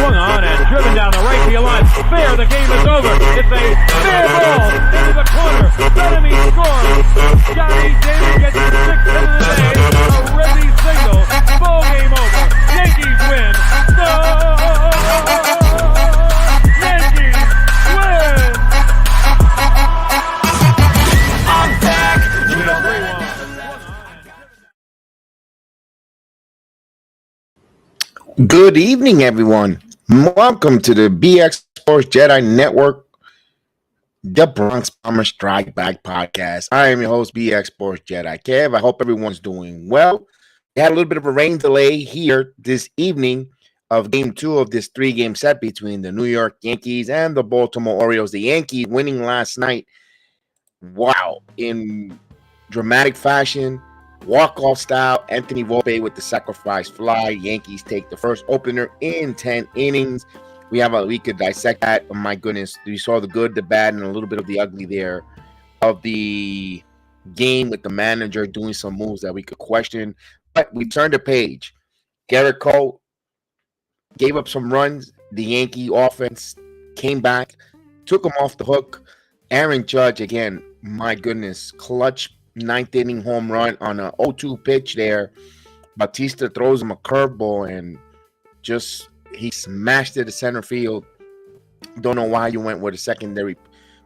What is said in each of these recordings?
swung on and driven down the right field line. Fair, the game is over. It's a fair ball into the corner. Benemy scores. Johnny David gets his 6th hit of the day. A Reggie single. Ball game over. Yankees win. Yankees win. I'm back. Good evening, everyone. Welcome to the BX Sports JEDI Network, the Bronx Bomber Strike Back Podcast. I am your host, BX Sports JEDI Kev. I hope everyone's doing well. We had a little bit of a rain delay here this evening of Game 2 of this 3-game set between the New York Yankees and the Baltimore Orioles. The Yankees winning last night, wow, in dramatic fashion. Walk-off style, Anthony Volpe with the sacrifice fly. Yankees take the first opener in 10 innings. We could dissect that. Oh my goodness, we saw the good, the bad, and a little bit of the ugly there of the game with the manager doing some moves that we could question. But we turned the page. Garrett Cole gave up some runs. The Yankee offense came back, took him off the hook. Aaron Judge, again, my goodness, clutch 9th inning home run on a 0-2 pitch there. Bautista throws him a curveball and just he smashed it to center field. Don't know why you went with a secondary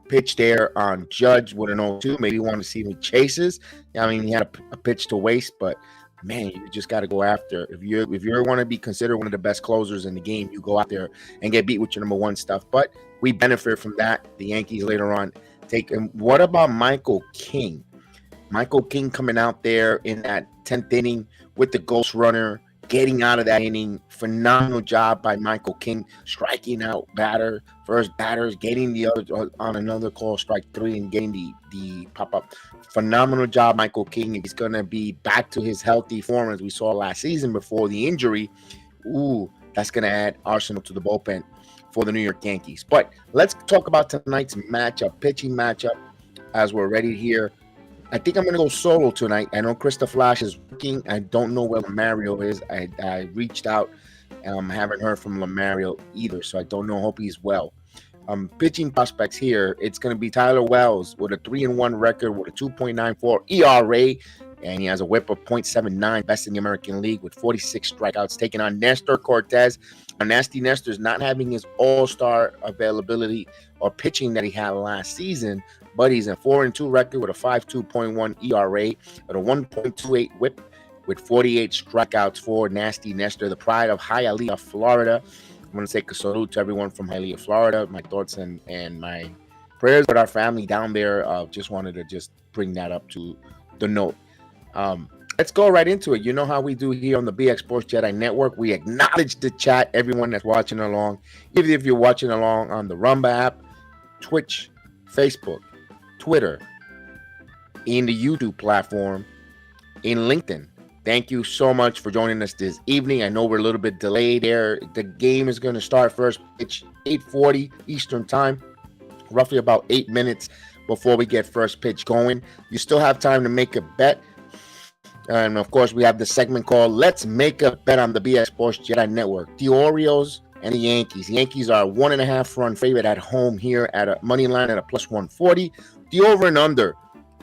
pitch there on Judge with an 0-2. Maybe you want to see him chases. I mean, he had a pitch to waste, but man, you just got to go after. If you want to be considered one of the best closers in the game, you go out there and get beat with your number one stuff. But we benefit from that. The Yankees later on take him. What about Michael King? Michael King coming out there in that 10th inning with the ghost runner, getting out of that inning. Phenomenal job by Michael King, striking out first batters, getting the other on another call, strike 3, and getting the pop-up. Phenomenal job, Michael King. He's going to be back to his healthy form as we saw last season before the injury. Ooh, that's going to add arsenal to the bullpen for the New York Yankees. But let's talk about tonight's matchup, pitching matchup, as we're ready here. I think I'm going to go solo tonight. I know Krista Flash is working. I don't know where Mario is. I reached out. Haven't heard from Lamario either, so I don't know. Hope he's well. Pitching prospects here, it's going to be Tyler Wells with a 3-1 record with a 2.94 ERA, and he has a whip of .79, best in the American League with 46 strikeouts, taking on Nestor Cortes. Nasty Nestor's not having his all-star availability or pitching that he had last season, but he's a 4-2 record with a 5.21 ERA, with a 1.28 whip, with 48 strikeouts for Nasty Nestor, the pride of Hialeah, Florida. I'm going to say a salute to everyone from Hialeah, Florida. My thoughts and my prayers with our family down there. Just wanted to just bring that up to the note. Let's go right into it. You know how we do here on the BX Sports JEDI Network. We acknowledge the chat, everyone that's watching along. Even if you're watching along on the Rumba app, Twitch, Facebook, Twitter, in the YouTube platform, in LinkedIn. Thank you so much for joining us this evening. I know we're a little bit delayed there. The game is going to start first pitch 8:40 Eastern time, roughly about 8 minutes before we get first pitch going. You still have time to make a bet. And of course, we have the segment called Let's Make a Bet on the BX Sports JEDI Network. The Orioles and the Yankees. The Yankees are a 1.5 run favorite at home here at a money line at a +140. The over and under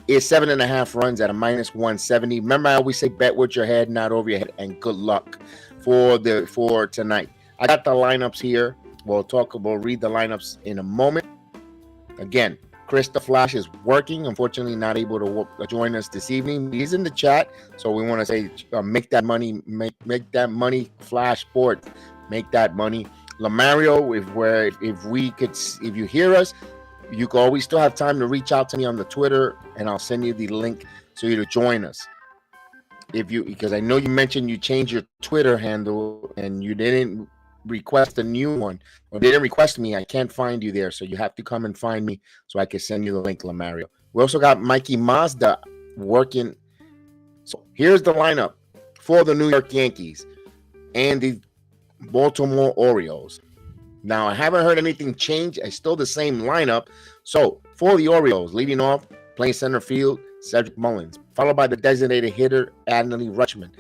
is 7.5 runs at a -170. Remember, I always say bet with your head, not over your head, and good luck for tonight. I got the lineups here. We'll read the lineups in a moment. Again, Krista Flash is working. Unfortunately, not able to join us this evening. He's in the chat, so we want to say make that money, make that money, Flash Sports, make that money. Lamario, if you hear us, you can always still have time to reach out to me on the Twitter, and I'll send you the link so you to join us. Because I know you mentioned you changed your Twitter handle and you didn't request a new one, or didn't request me. I can't find you there, so you have to come and find me so I can send you the link, Lamario. We also got Mikey Mazda working. So here's the lineup for the New York Yankees and the Baltimore Orioles. Now, I haven't heard anything change. It's still the same lineup. So for the Orioles, leading off, playing center field, Cedric Mullins, followed by the designated hitter, Adley Rutschman.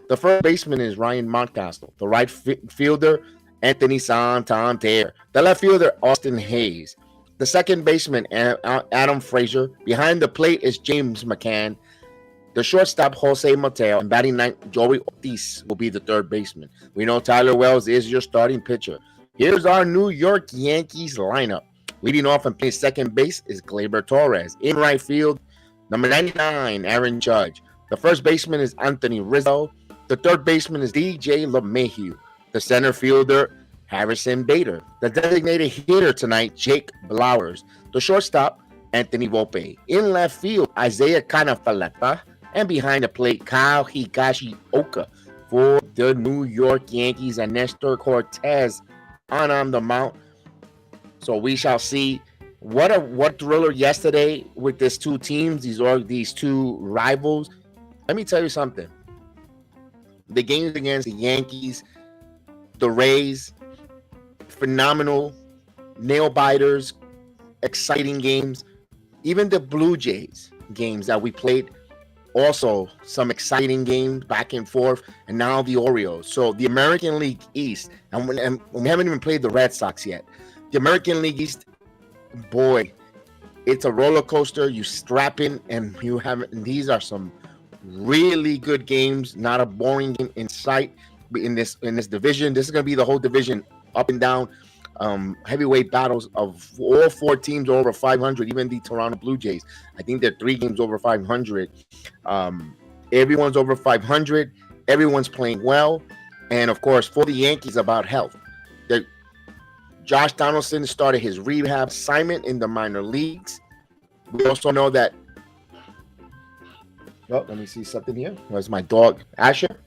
The first baseman is Ryan Mountcastle. The right fielder, Anthony Santander. The left fielder, Austin Hayes. The second baseman, Adam Frazier. Behind the plate is James McCann. The shortstop, Jose Mateo. And batting ninth, Joey Ortiz will be the third baseman. We know Tyler Wells is your starting pitcher. Here's our New York Yankees lineup. Leading off and playing second base is Gleyber Torres. In right field, number 99, Aaron Judge. The first baseman is Anthony Rizzo. The third baseman is DJ LeMahieu. The center fielder, Harrison Bader. The designated hitter tonight, Jake Blowers. The shortstop, Anthony Volpe. In left field, Isaiah Canafaleta. And behind the plate, Kyle Higashioka for the New York Yankees and Nestor Cortes on the mount. So we shall see what thriller yesterday with these two teams, these two rivals. Let me tell you something. The games against the Yankees, the Rays, phenomenal, nail biters, exciting games. Even the Blue Jays games that we played, also some exciting games back and forth. And now the Orioles. So the American League East, and we haven't even played the Red Sox yet. The American League East, boy, it's a roller coaster. You strap in, and these are some really good games. Not a boring game in sight in this division. This is going to be the whole division up and down. Heavyweight battles of all four teams over 500. Even the Toronto Blue Jays, I think they're 3 games over 500. Everyone's over 500. Everyone's playing well, and of course for the Yankees, about health. Josh Donaldson started his rehab assignment in the minor leagues. We also know that. Oh, let me see something here. There's my dog, Asher.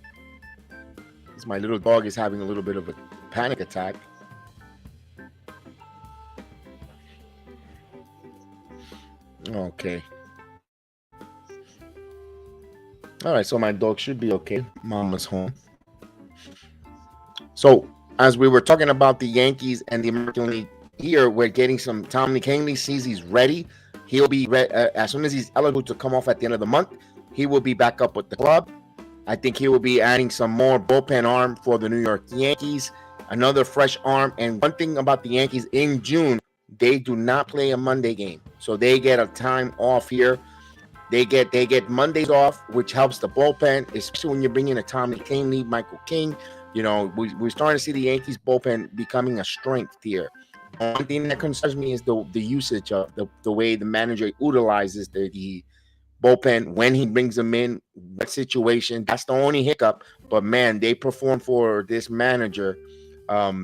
My little dog is having a little bit of a panic attack. Okay. All right, so my dog should be okay. Mama's home. So, as we were talking about the Yankees and the American League here, we're getting some. Tommy Kahnle sees he's ready. He'll be ready as soon as he's eligible to come off at the end of the month. He will be back up with the club. I think he will be adding some more bullpen arm for the New York Yankees, another fresh arm. And one thing about the Yankees, in June, they do not play a Monday game, so they get a time off here. They get Mondays off, which helps the bullpen, especially when you're bringing a Tommy Kahnle, Michael King. You know, we're starting to see the Yankees bullpen becoming a strength here. One thing that concerns me is the usage of the way the manager utilizes the bullpen when he brings them in, what situation. That's the only hiccup. But man, they perform for this manager,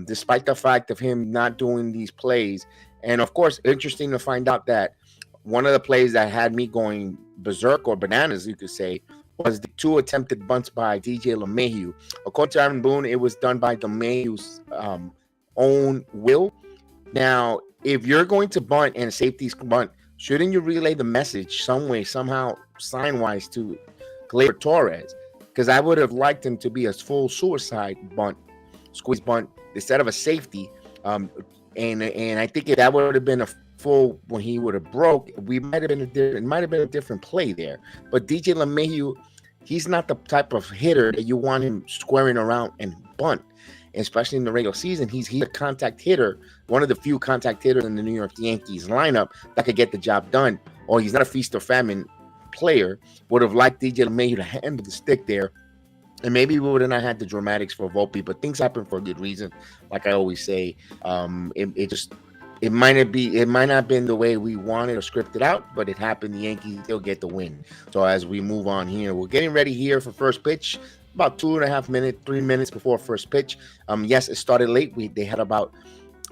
despite the fact of him not doing these plays. And of course, interesting to find out that one of the plays that had me going berserk or bananas, you could say, was the 2 attempted bunts by DJ LeMahieu. According to Aaron Boone, it was done by LeMahieu's own will. Now, if you're going to bunt and safety's bunt, shouldn't you relay the message some way, somehow, sign-wise to Gleyber Torres? Because I would have liked him to be a full suicide bunt, squeeze bunt, instead of a safety. And I think if that would have been a full, when he would have broke, it might have been a different play there. But DJ LeMahieu, he's not the type of hitter that you want him squaring around and bunt, especially in the regular season. He's a contact hitter, one of the few contact hitters in the New York Yankees lineup that could get the job done. Or he's not a feast or famine player. Would have liked DJ LeMahieu to handle the stick there. And maybe we would have not had the dramatics for Volpe, but things happen for a good reason. Like I always say, it might not have been the way we wanted or scripted out, but it happened. The Yankees still get the win. So as we move on here, we're getting ready here for first pitch. About 2.5 minutes, 3 minutes before first pitch. Yes, it started late. They had about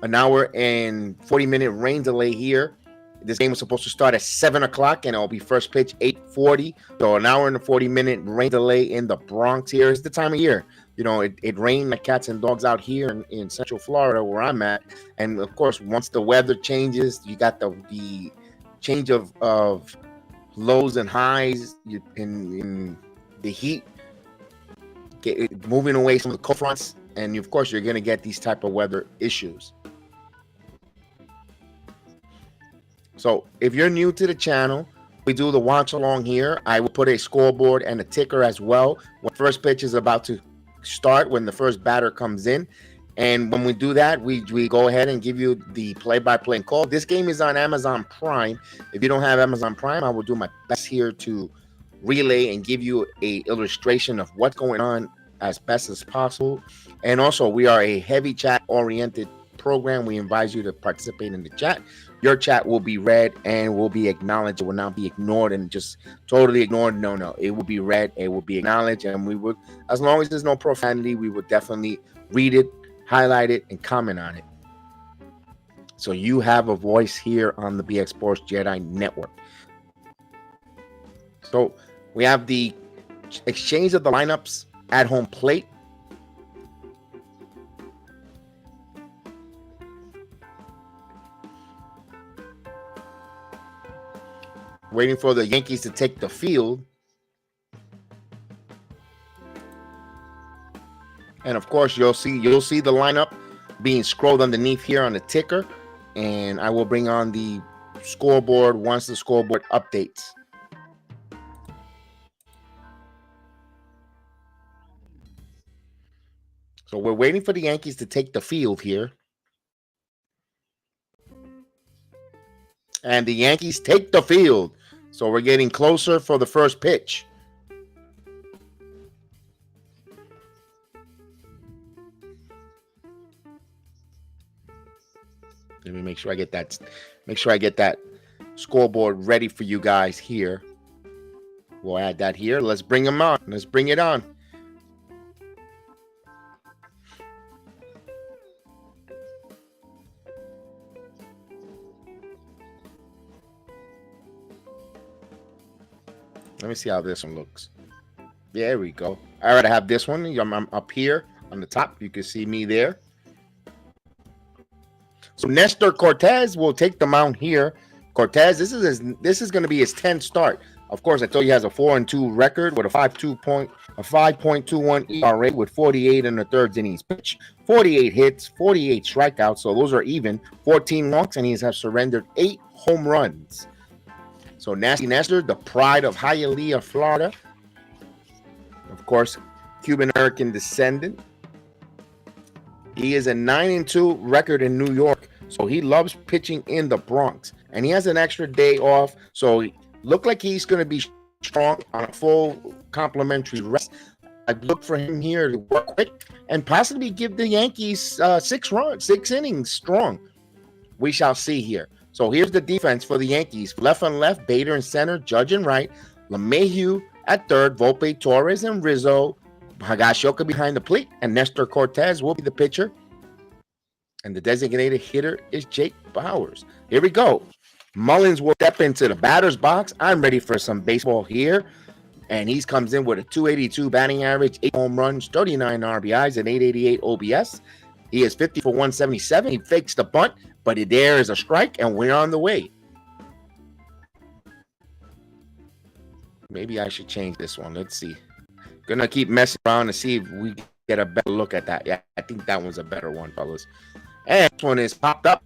an hour and 40-minute rain delay here. This game was supposed to start at 7 o'clock, and it'll be first pitch 8:40. So an hour and a 40-minute rain delay in the Bronx here. It's the time of year. You know, it rained like cats and dogs out here in Central Florida where I'm at. And, of course, once the weather changes, you got the change of lows and highs in the heat. Moving away from the cold fronts, and of course you're going to get these type of weather issues. So if you're new to the channel, we do the watch along here. I will put a scoreboard and a ticker as well when first pitch is about to start, when the first batter comes in. And when we do that, we go ahead and give you the play-by-play call. This game is on Amazon Prime. If you don't have Amazon Prime, I will do my best here to relay and give you a illustration of what's going on as best as possible. And also, we are a heavy chat-oriented program. We invite you to participate in the chat. Your chat will be read and will be acknowledged. It will not be ignored and just totally ignored. No. It will be read. It will be acknowledged. And we would, as long as there's no profanity, we would definitely read it, highlight it, and comment on it. So you have a voice here on the BX Sports Jedi Network. So we have the exchange of the lineups at home plate. Waiting for the Yankees to take the field. And of course, you'll see the lineup being scrolled underneath here on the ticker. And I will bring on the scoreboard once the scoreboard updates. So we're waiting for the Yankees to take the field here. And the Yankees take the field. So we're getting closer for the first pitch. Let me make sure I get that scoreboard ready for you guys here. We'll add that here. Let's bring them on. Let's bring it on. Let me see how this one looks. There we go. I already have this one. I'm up here on the top. You can see me there. So Nestor Cortes will take the mound here. Cortes, this is going to be his 10th start. Of course, I told you he has a 4-2 record with a 5.21 ERA with 48 in the third innings pitch, 48 hits, 48 strikeouts. So those are even. 14 walks, and he has surrendered 8 home runs. So Nasty Nestor, the pride of Hialeah, Florida. Of course, Cuban-American descendant. He is a 9-2 record in New York, so he loves pitching in the Bronx. And he has an extra day off, so he look like he's going to be strong on a full complimentary rest. I look for him here to work quick and possibly give the Yankees 6 innings strong. We shall see here. So here's the defense for the Yankees. Left on left, Bader in center, Judge in right, LeMahieu at third, Volpe, Torres, and Rizzo. Higashioka behind the plate, and Nestor Cortes will be the pitcher. And the designated hitter is Jake Bowers. Here we go. Mullins will step into the batter's box. I'm ready for some baseball here. And he comes in with a 282 batting average, 8 home runs, 39 RBIs, and 888 OBS. He is 50 for 177. He fakes the bunt, but there is a strike, and we're on the way. Maybe I should change this one. Let's see. Gonna keep messing around to see if we get a better look at that. Yeah, I think that one's a better one, fellas. And this one is popped up.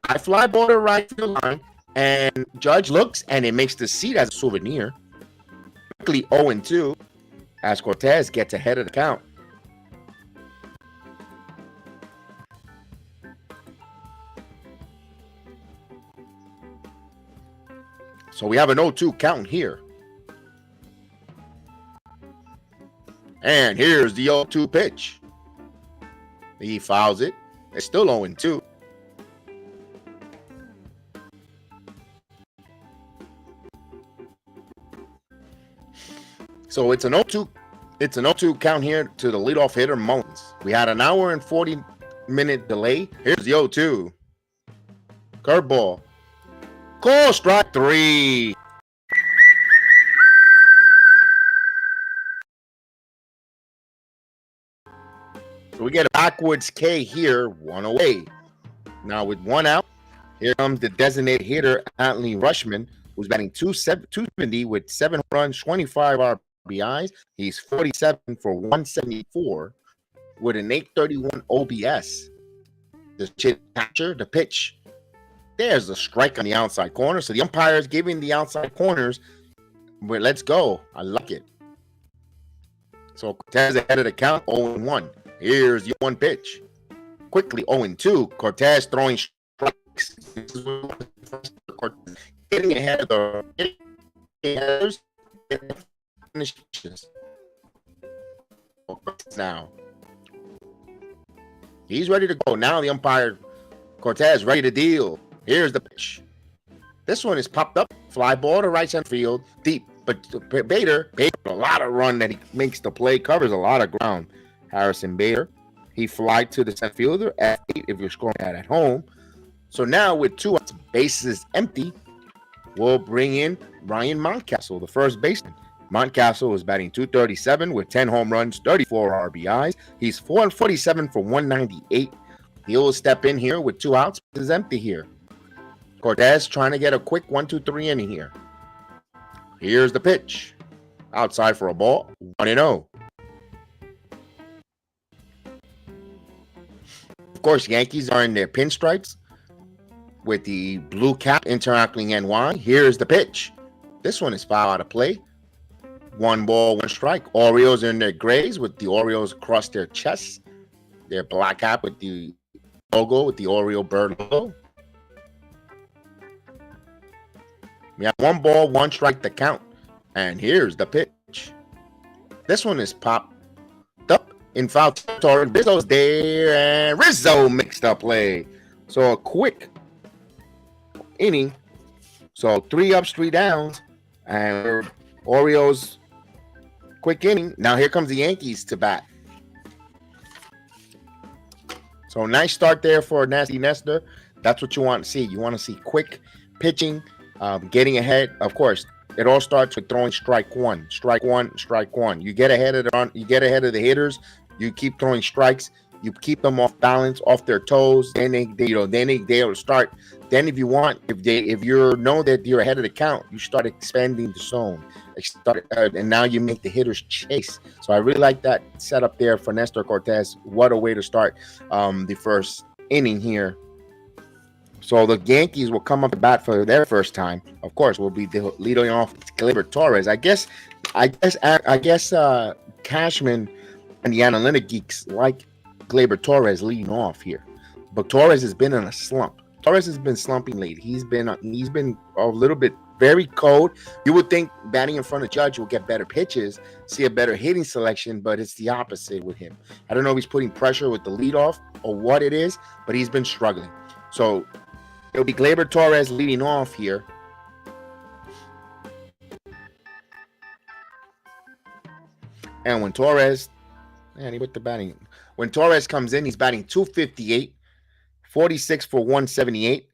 I fly ball to right field line, and Judge looks, and it makes the seat as a souvenir. Quickly 0-2 as Cortes gets ahead of the count. So we have an 0-2 count here. And here's the 0-2 pitch. He fouls it. It's still 0-2. So it's an 0-2. It's an 0-2 count here to the leadoff hitter, Mullins. We had an hour and 40-minute delay. Here's the 0-2. Curveball. Call strike 3. So we get a backwards K here, 1 away. Now with 1 out, here comes the designated hitter, Anthony Rushman, who's batting 270 with 7 runs, 25 RBIs. He's 47 for 174 with an 831 OBS. The catcher, the pitch. There's a strike on the outside corner. So the umpire is giving the outside corners. But let's go. I like it. So Cortes ahead of the count, 0-1. Here's the 1 pitch. quickly 0-2. Cortes throwing strikes. Cortes getting ahead of the hitters. Now he's ready to go. Now the umpire Cortes ready to deal. Here's the pitch. This one is popped up. Fly ball to right center field, deep. But Bader, a lot of run that he makes the play, covers a lot of ground. Harrison Bader, he flied to the center fielder at 8 if you're scoring at home. So now with 2 outs, bases empty, we'll bring in Ryan Mountcastle, the first baseman. Mountcastle is batting .237 with 10 home runs, 34 RBIs. He's 447 for 198. He'll step in here with 2 outs. Bases empty here. Cortes trying to get a quick 1-2-3 inning here. Here's the pitch. Outside for a ball. 1-0. Of course, Yankees are in their pinstripes with the blue cap interacting NY. Here's the pitch. This one is foul out of play. 1 ball, 1 strike. Orioles in their grays with the Orioles across their chests. Their black cap with the logo, with the Oriole bird logo. We have 1 ball, 1 strike to count. And here's the pitch. This one is popped up in foul territory. Rizzo's there, and Rizzo makes the play. So a quick inning. So 3 ups, 3 downs. And Orioles, quick inning. Now here comes the Yankees to bat. So nice start there for Nasty Nestor. That's what you want to see. You want to see quick pitching. Getting ahead, of course, it all starts with throwing strike one. You get ahead of the hitters. You keep throwing strikes. You keep them off balance, off their toes. Then they'll start. Then if you know that you're ahead of the count, you start expanding the zone. And now you make the hitters chase. So I really like that setup there for Nestor Cortes. What a way to start the first inning here. So the Yankees will come up to bat for their first time. Of course, will be leading off Gleyber Torres. I guess Cashman and the analytic geeks like Gleyber Torres leading off here. But Torres has been in a slump. Torres has been slumping lately. He's been a little bit very cold. You would think batting in front of Judge will get better pitches, see a better hitting selection, but it's the opposite with him. I don't know if he's putting pressure with the leadoff or what it is, but he's been struggling. So it'll be Gleyber Torres leading off here. And when Torres, man, he with the batting. When Torres comes in, he's batting .258, 46 for 178.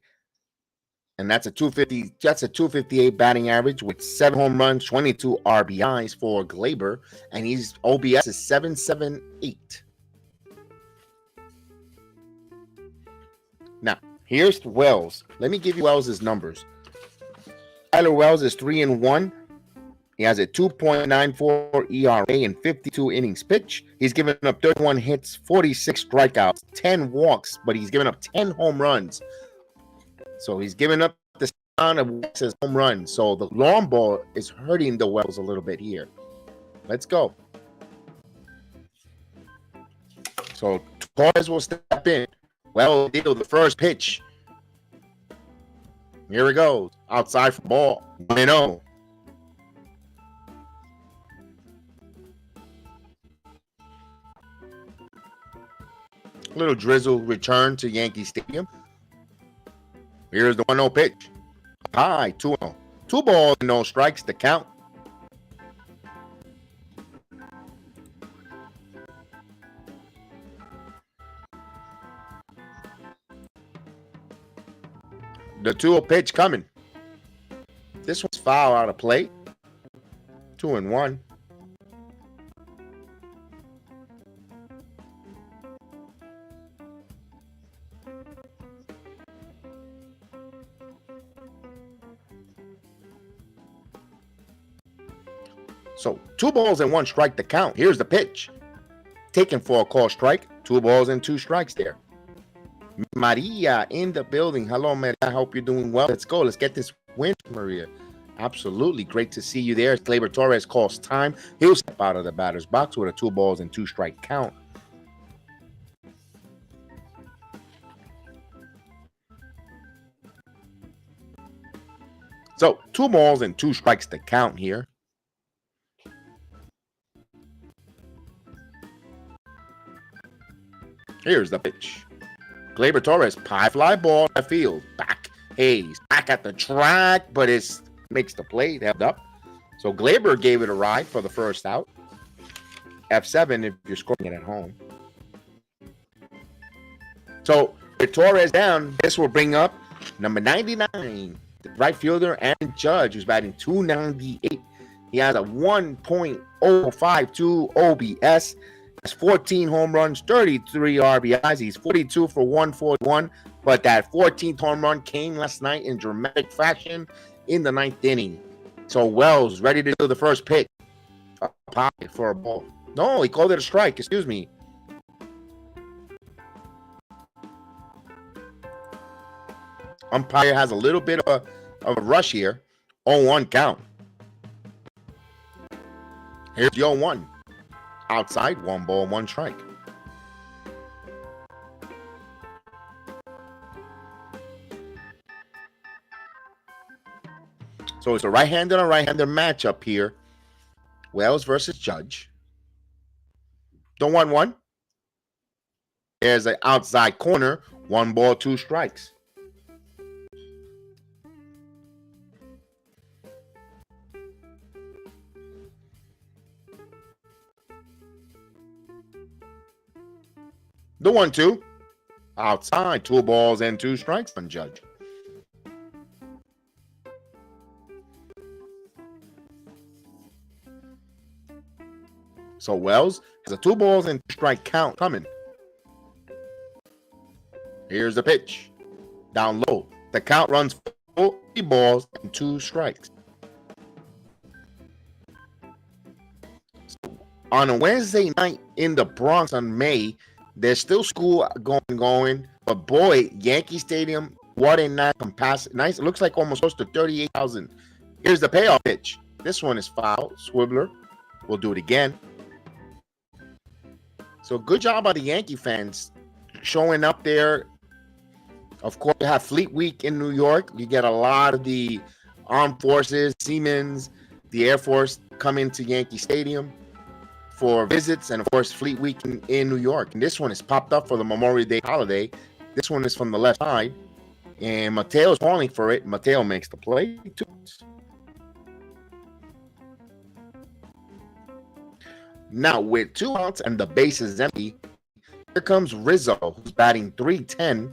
And that's a 258 batting average with 7 home runs, 22 RBIs for Gleyber. And his OBS is 778. Now, here's Wells. Let me give you Wells' numbers. Tyler Wells is 3-1. He has a 2.94 ERA in 52 innings pitched. He's given up 31 hits, 46 strikeouts, 10 walks, but he's given up 10 home runs. So he's given up the amount of walks as home runs. So the long ball is hurting the Wells a little bit here. Let's go. So Cortes will step in. Well, deal the first pitch. Here it goes. Outside for ball. 1-0. Little drizzle return to Yankee Stadium. Here's the 1-0 pitch. High, 2-0. 2 balls and no strikes to count. The 2-0 pitch coming. This one's foul out of play. 2-1. So 2 balls and 1 strike to count. Here's the pitch. Taken for a call strike. 2 balls and 2 strikes there. Maria in the building. Hello, Maria. I hope you're doing well. Let's go. Let's get this win, Maria. Absolutely. Great to see you there. Gleyber Torres calls time. He'll step out of the batter's box with a 2 balls and 2 strike count. So 2 balls and 2 strikes to count here. Here's the pitch. Gleyber Torres, high fly ball left field. Back. Hayes back at the track, but it makes the play. Held up. So Gleyber gave it a ride for the first out. F7 if you're scoring it at home. So with Torres down, this will bring up number 99, the right fielder, and Judge, who's batting 298. He has a 1.052 OBS. Has 14 home runs, 33 RBIs. He's 42 for 141, but that 14th home run came last night in dramatic fashion in the 9th inning. So Wells ready to do the first pitch. A pocket for a ball. No, he called it a strike. Excuse me. Umpire has a little bit of a rush here. 0-1 count. Here's the 0-1. Outside, 1 ball, 1 strike. So it's a right-hander and right-hander matchup here. Wells versus Judge. The 1-1. There's an outside corner. 1 ball, 2 strikes. The 1-2. Outside. 2 balls and 2 strikes on Judge. So Wells has a 2 balls and 2 strike count coming. Here's the pitch. Down low. The count runs 4 balls and 2 strikes. So on a Wednesday night in the Bronx on May, there's still school going. But boy, Yankee Stadium, what a nice capacity. Nice. It looks like almost close to 38,000. Here's the payoff pitch. This one is foul. Swibbler. We'll do it again. So good job by the Yankee fans showing up there. Of course, you have Fleet Week in New York. You get a lot of the armed forces, Siemens, the Air Force come into Yankee Stadium for visits, and of course Fleet Week in New York. And this one is popped up for the Memorial Day holiday. This one is from the left side, and Mateo's calling for it. Mateo makes the play. 2 outs. Now with 2 outs and the base is empty, here comes Rizzo, who's batting 310,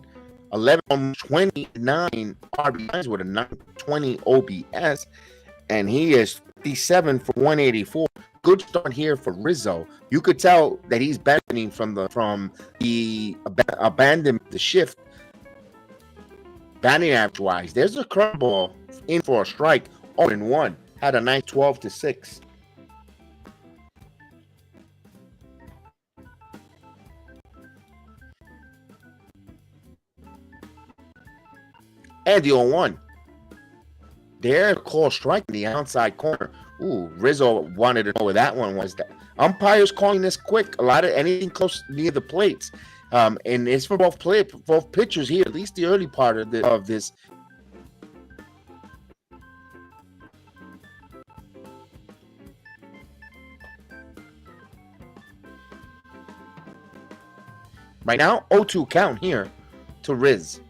11-29 RBIs with a 920 OBS, and he is 57 for 184. Good start here for Rizzo. You could tell that he's benefiting from the abandonment, the shift. Batting average wise, there's a curveball in for a strike. 0-1. Had a nice 12-6. And the 0-1. There, call strike in the outside corner. Ooh, Rizzo wanted to know where that one was. That umpires calling this quick. A lot of anything close near the plates, and it's for both pitchers here. At least the early part of this. Right now, 0-2 count here to Riz.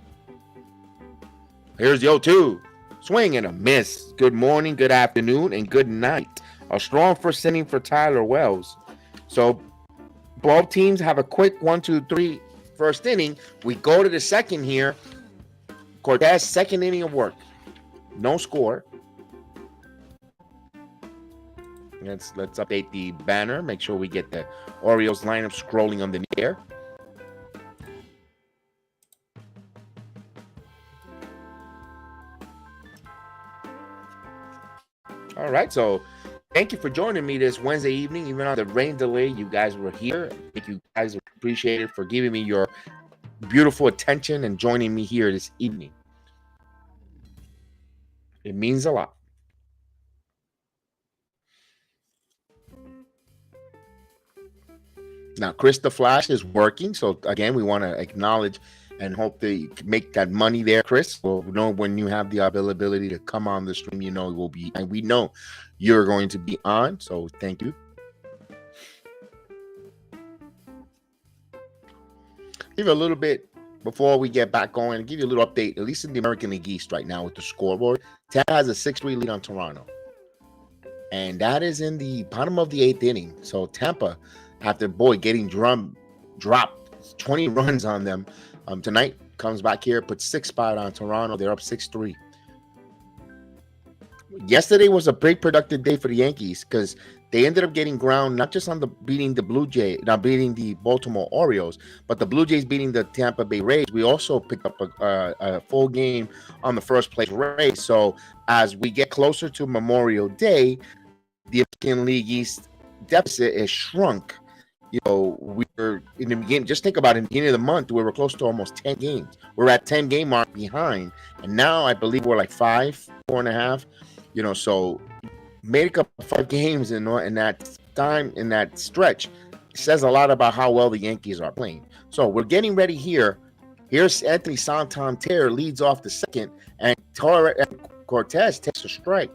Here's the 0-2. Swing and a miss. Good morning, good afternoon, and good night. A strong first inning for Tyler Wells. So both teams have a quick 1-2-3 first inning. We go to the second here. Cortes, second inning of work. No score. Let's update the banner. Make sure we get the Orioles lineup scrolling on the air. All right, so thank you for joining me this Wednesday evening. Even on the rain delay, you guys were here. Thank you guys, appreciate it for giving me your beautiful attention and joining me here this evening. It means a lot. Now, Chris the Flash is working. So, again, we want to acknowledge and hope they make that money there, Chris. We'll know when you have the availability to come on the stream. You know, we'll be, and we know you're going to be on. So thank you. Give you a little bit before we get back going. Give you a little update, at least in the American League East right now with the scoreboard. Tampa has a 6-3 lead on Toronto, and that is in the bottom of the 8th inning. So Tampa, after getting dropped 20 runs on them tonight, comes back here, puts 6 spot on Toronto. They're up 6-3. Yesterday was a pretty productive day for the Yankees because they ended up getting ground not just on beating the Baltimore Orioles, but the Blue Jays beating the Tampa Bay Rays. We also picked up a full game on the first place Rays. So as we get closer to Memorial Day, the American League East deficit is shrunk. You know, we were in the beginning, just think about it, in the beginning of the month, we were close to almost 10 games. We're at 10 game mark behind. And now I believe we're like 4.5. You know, so make up 5 games in that time, in that stretch. It says a lot about how well the Yankees are playing. So we're getting ready here. Here's Anthony Santander leads off the second, and Cortes takes a strike.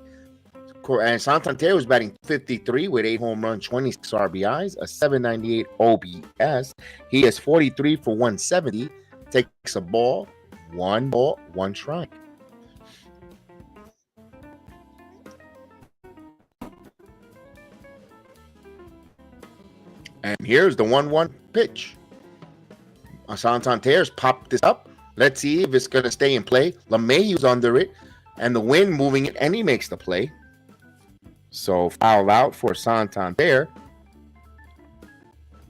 And Santander was batting 53 with 8 home runs, 26 RBIs, a 798 OBS. He is 43 for 170. Takes a ball, 1 strike. And here's the 1-1 pitch. Santander's popped this up. Let's see if it's going to stay in play. LeMahieu's under it, and the wind moving it, and he makes the play. So foul out for Santander.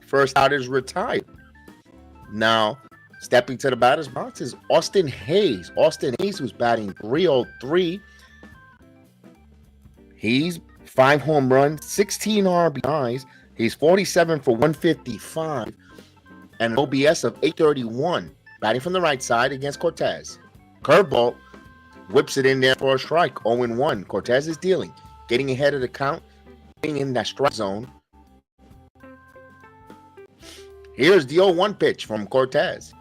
First out is retired. Now, stepping to the batter's box is Austin Hayes. Austin Hayes, who's batting 303. He's 5 home runs, 16 RBIs. He's 47 for 155 and an OBS of 831. Batting from the right side against Cortes. Curveball whips it in there for a strike. 0-1. Cortes is dealing, getting ahead of the count, getting in that strike zone. Here's the 0-1 pitch from Cortes,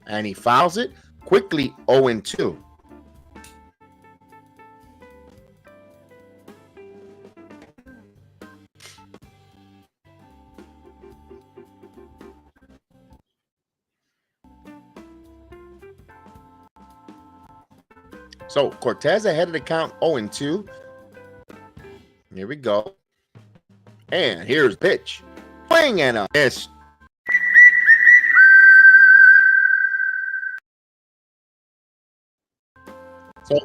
and he fouls it quickly. 0-2. So Cortes ahead of the count, 0-2. Here we go. And here's the pitch. Swing and a miss. So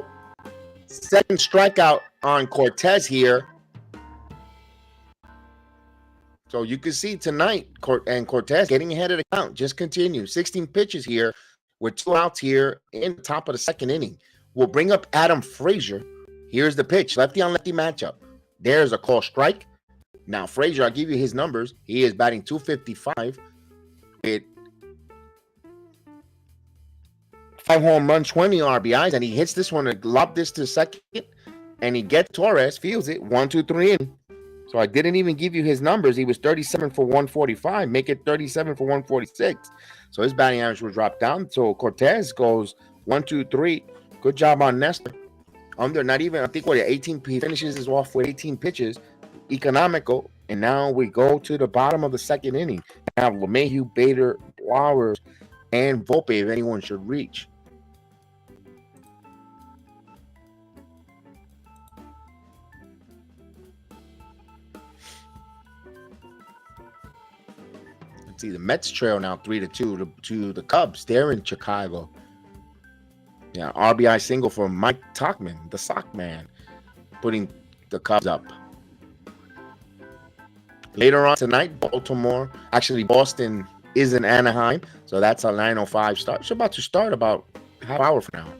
second strikeout on Cortes here. So you can see tonight, Cortes getting ahead of the count. Just continue. 16 pitches here with 2 outs here in the top of the second inning. We'll bring up Adam Frazier. Here's the pitch. Lefty on lefty matchup. There's a call strike. Now, Frazier, I'll give you his numbers. He is batting 255 with 5 home runs, 20 RBIs, and he hits this one to lob this to second, and he gets Torres, fields it, 1-2-3 in. So I didn't even give you his numbers. He was 37 for 145. Make it 37 for 146. So his batting average will drop down. So Cortes goes 1-2-3. Good job on Nestor. Under not even, I think, 18. He finishes his off with 18 pitches. Economical. And now we go to the bottom of the second inning. Have LeMahieu, Bader, Flowers, and Volpe if anyone should reach. Let's see, the Mets trail now 3-2 to the Cubs. They're in Chicago. Yeah, RBI single for Mike Tauchman, the sock man, putting the Cubs up. Later on tonight, Boston is in Anaheim, so that's a 9:05 start. It's about to start about half hour from now.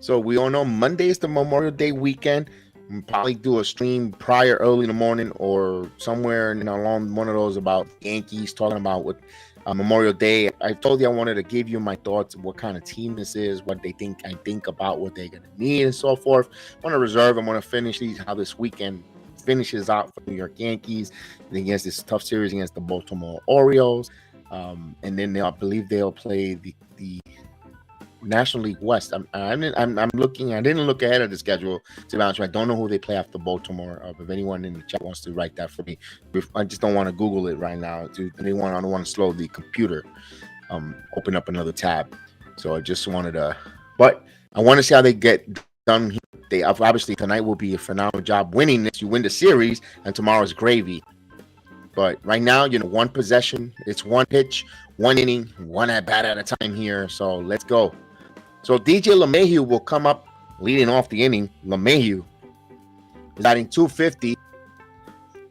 So we all know Monday is the Memorial Day weekend. We'll probably do a stream prior, early in the morning, or somewhere along one of those about Yankees, talking about what Memorial Day. I told you I wanted to give you my thoughts, what kind of team this is, what they think I think about what they're going to need, and so forth. I want to reserve. I want to finish these how this weekend finishes out for New York Yankees and against this tough series against the Baltimore Orioles. And then I believe they'll play the National League West. I'm looking. I didn't look ahead of the schedule, to be honest. I don't know who they play after Baltimore. If anyone in the chat wants to write that for me, I just don't want to Google it right now. I don't want to slow the computer. Open up another tab. So I just wanted to, but I want to see how they get done. They obviously tonight will be a phenomenal job winning this. You win the series, and tomorrow's gravy. But right now, one possession. It's one pitch, one inning, one at bat at a time here. So let's go. So DJ LeMahieu will come up leading off the inning. LeMahieu is batting .250,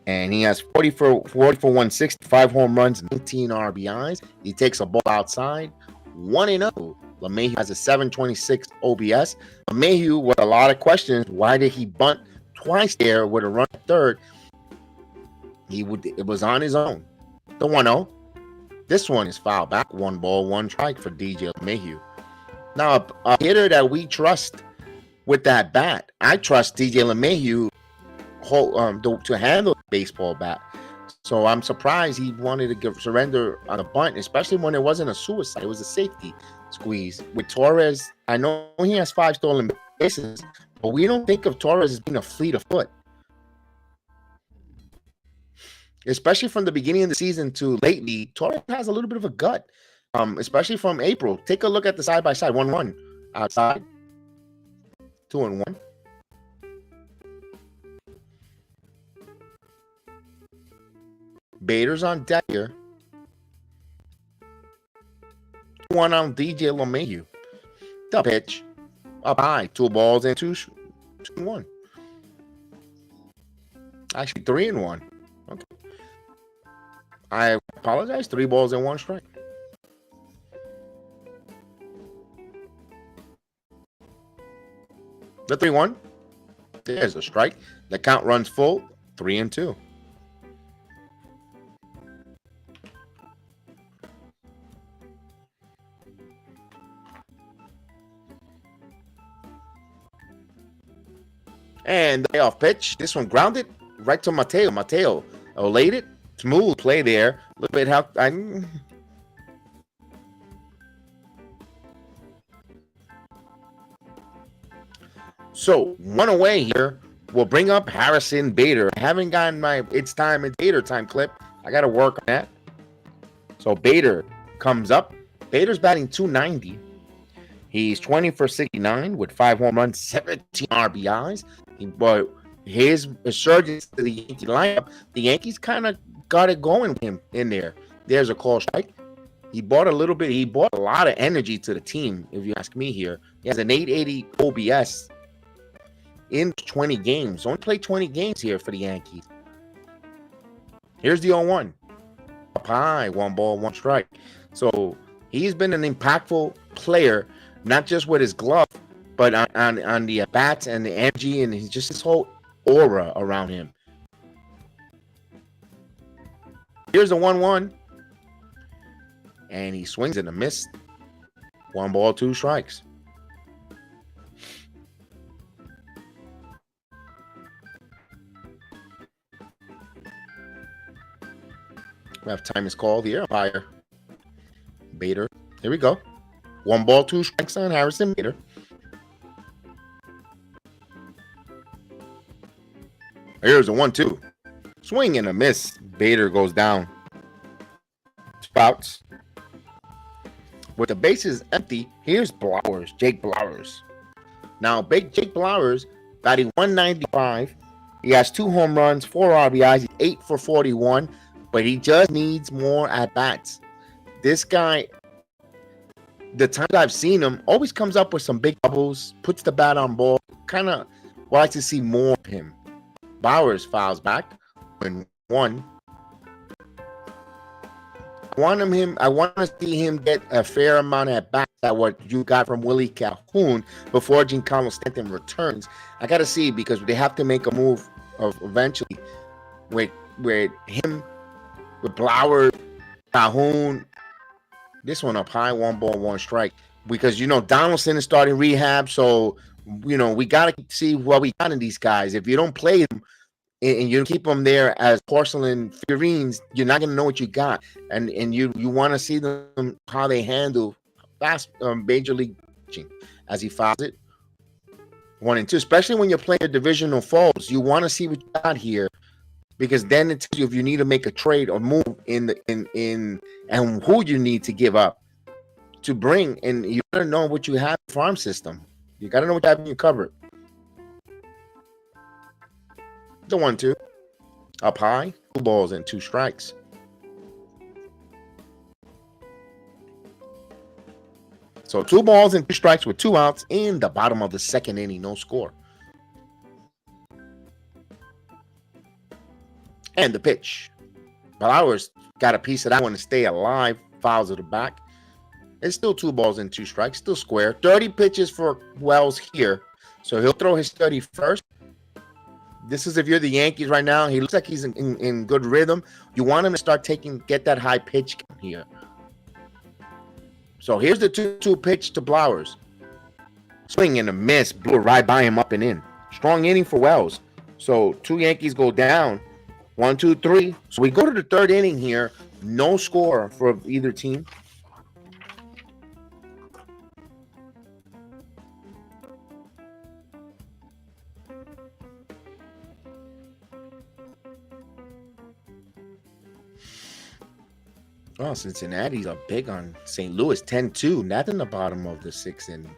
and he has 40 for 160, 5 home runs, 19 RBIs. He takes a ball outside, 1-0. LeMahieu has a 726 OBS. LeMahieu with a lot of questions. Why did he bunt twice there with a run at third? It was on his own. The 1-0. This one is foul back. 1 ball, 1 strike for DJ LeMahieu. Now, a hitter that we trust with that bat, I trust DJ LeMahieu to handle the baseball bat. So I'm surprised he wanted to surrender on a bunt, especially when it wasn't a suicide. It was a safety squeeze. With Torres, I know he has 5 stolen bases, but we don't think of Torres as being a fleet of foot. Especially from the beginning of the season to lately, Torres has a little bit of a gut. Especially from April. Take a look at the side-by-side. 1-1 outside. 2-1. Bader's on deck here. 2-1 on DJ LeMahieu. The pitch. Up high. 2 balls and 2-1. Actually, 3-1. Okay. I apologize. 3 balls and 1 strike. The 3-1. There's a strike. The count runs full. 3-2. And the payoff pitch. This one grounded right to Mateo. Mateo laid it. Smooth play there. A little bit help. So 1 away here. We'll bring up Harrison Bader. I haven't gotten my it's Bader time clip. I got to work on that. So Bader comes up. Bader's batting .290. He's 20 for 69 with 5 home runs, 17 RBIs. But his resurgence to the Yankee lineup, the Yankees kind of got it going with him in there. There's a call strike. He brought a lot of energy to the team, if you ask me here. He has an 880 OBS in 20 games. Only played 20 games here for the Yankees. Here's the 0-1. Up high, 1 ball, 1 strike. So he's been an impactful player, not just with his glove, but on the bats and the energy and his whole aura around him. Here's the 1-1. And he swings and a miss. 1 ball, 2 strikes. We have time is called here. Umpire Bader. Here we go. 1 ball, 2 strikes on Harrison Bader. Here's a 1-2. Swing and a miss. Bader goes down. Spouts. With the bases empty, here's Blowers, Jake Blowers. Now, Jake Blowers batting .195. He has 2 home runs, 4 RBIs. He's 8 for 41, but he just needs more at-bats. This guy, the times I've seen him, always comes up with some big doubles, puts the bat on ball. Kind of like to see more of him. Bowers fouls back when 1. I want to see him get a fair amount of at bats at what you got from Willie Calhoun before Giancarlo Stanton returns. I got to see, because they have to make a move of eventually with him, with Blowers, Calhoun, This one up high, 1-1 strike. Because, Donaldson is starting rehab. So, we got to see what we got in these guys. If you don't play them and you keep them there as porcelain figurines, you're not going to know what you got. And you want to see them, how they handle fast major league pitching as he fouls it. 1 and 2, especially when you're playing the divisional foes. You want to see what you got here, because then it tells you if you need to make a trade or move in and who you need to give up to bring. And you gotta know what you have in the farm system. You gotta know what you have in your cupboard. The 1-2 up high, 2 balls and 2 strikes. So 2 balls and 2 strikes with 2 outs in the bottom of the 2nd inning, no score. And the pitch. Flowers got a piece of that one to stay alive. Fouls to the back. It's still 2 balls and 2 strikes. Still square. 30 pitches for Wells here. So he'll throw his 31st. This is if you're the Yankees right now. He looks like he's in good rhythm. You want him to start get that high pitch here. So here's the 2-2 pitch to Flowers. Swing and a miss. Blew right by him up and in. Strong inning for Wells. So 2 Yankees go down. 1, 2, 3. So we go to the 3rd inning here. No score for either team. Oh, Cincinnati's are big on St. Louis, 10-2. That's in the bottom of the 6th inning.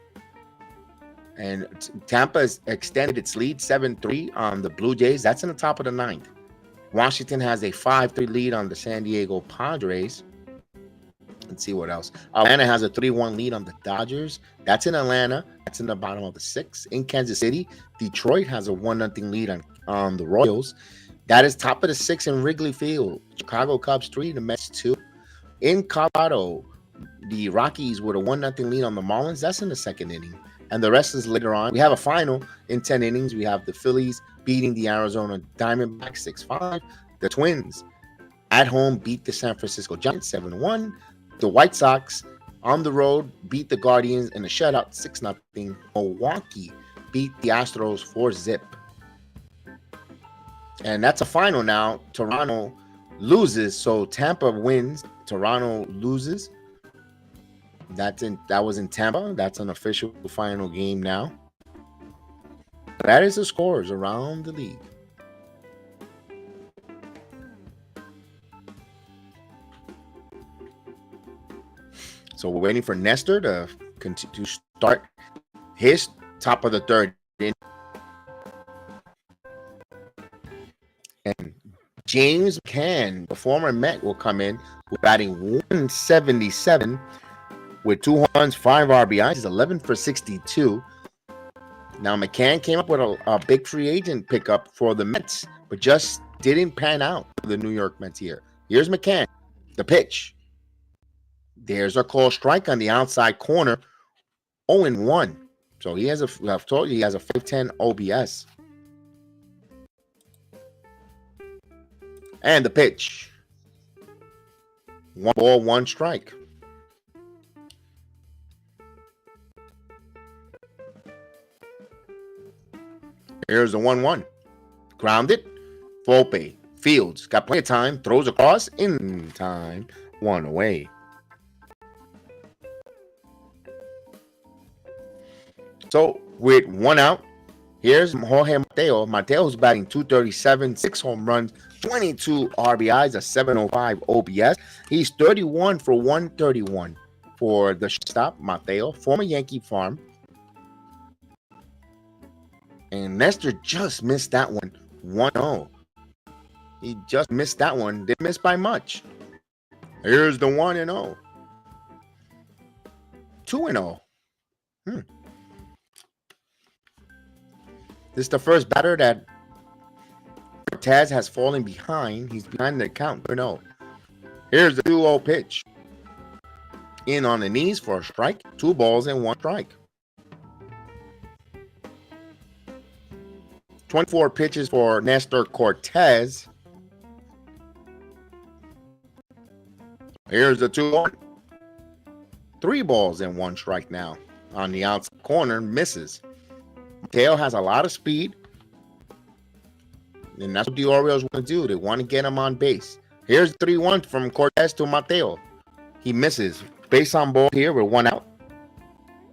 And Tampa has extended its lead, 7-3 on the Blue Jays. That's in the top of the 9th. Washington has a 5-3 lead on the San Diego Padres. Let's see what else. Atlanta has a 3-1 lead on the Dodgers. That's in Atlanta. That's in the bottom of the 6th. In Kansas City, Detroit has a 1-0 lead on the Royals. That is top of the 6th in Wrigley Field. Chicago Cubs 3, the Mets 2. In Colorado, the Rockies with a 1-0 lead on the Marlins. That's in the 2nd inning. And the rest is later on. We have a final in 10 innings. We have the Phillies beating the Arizona Diamondbacks 6-5. The Twins at home beat the San Francisco Giants 7-1. The White Sox on the road beat the Guardians in a shutout 6-0. Milwaukee beat the Astros 4-0. And that's a final now. Toronto loses, so Tampa wins. Toronto loses. That was in Tampa. That's an official final game now. That is the scores around the league. So we're waiting for Nestor to start his top of the 3rd inning. And James McCann, the former Met, will come in with batting 177 with 2 runs, 5 RBIs. He's 11 for 62. Now, McCann came up with a big free agent pickup for the Mets, but just didn't pan out for the New York Mets here. Here's McCann, the pitch. There's a called strike on the outside corner, 0-1. So he has I've told you, he has a 510 OBS. And the pitch. 1 ball, 1 strike. Here's the 1-1. Grounded. Volpe. Fields. Got plenty of time. Throws across. In time. 1 away. So, with 1 out, here's Jorge Mateo. Mateo's batting 237, 6 home runs, 22 RBIs, a 705 OBS. He's 31 for 131 for the stop. Mateo, former Yankee farm. And Nestor just missed that one. 1-0. He just missed that one. Didn't miss by much. Here's the 1-0. 2-0. This is the first batter that Cortes has fallen behind. He's behind the count. 2-0. Here's the 2-0 pitch. In on the knees for a strike. 2 balls and 1 strike. 24 pitches for Nestor Cortes. Here's the 2-1. 3-1 now on the outside corner, misses. Mateo has a lot of speed, and that's what the Orioles want to do. They want to get him on base. Here's 3-1 from Cortes to Mateo. He misses. Base on ball here with 1 out.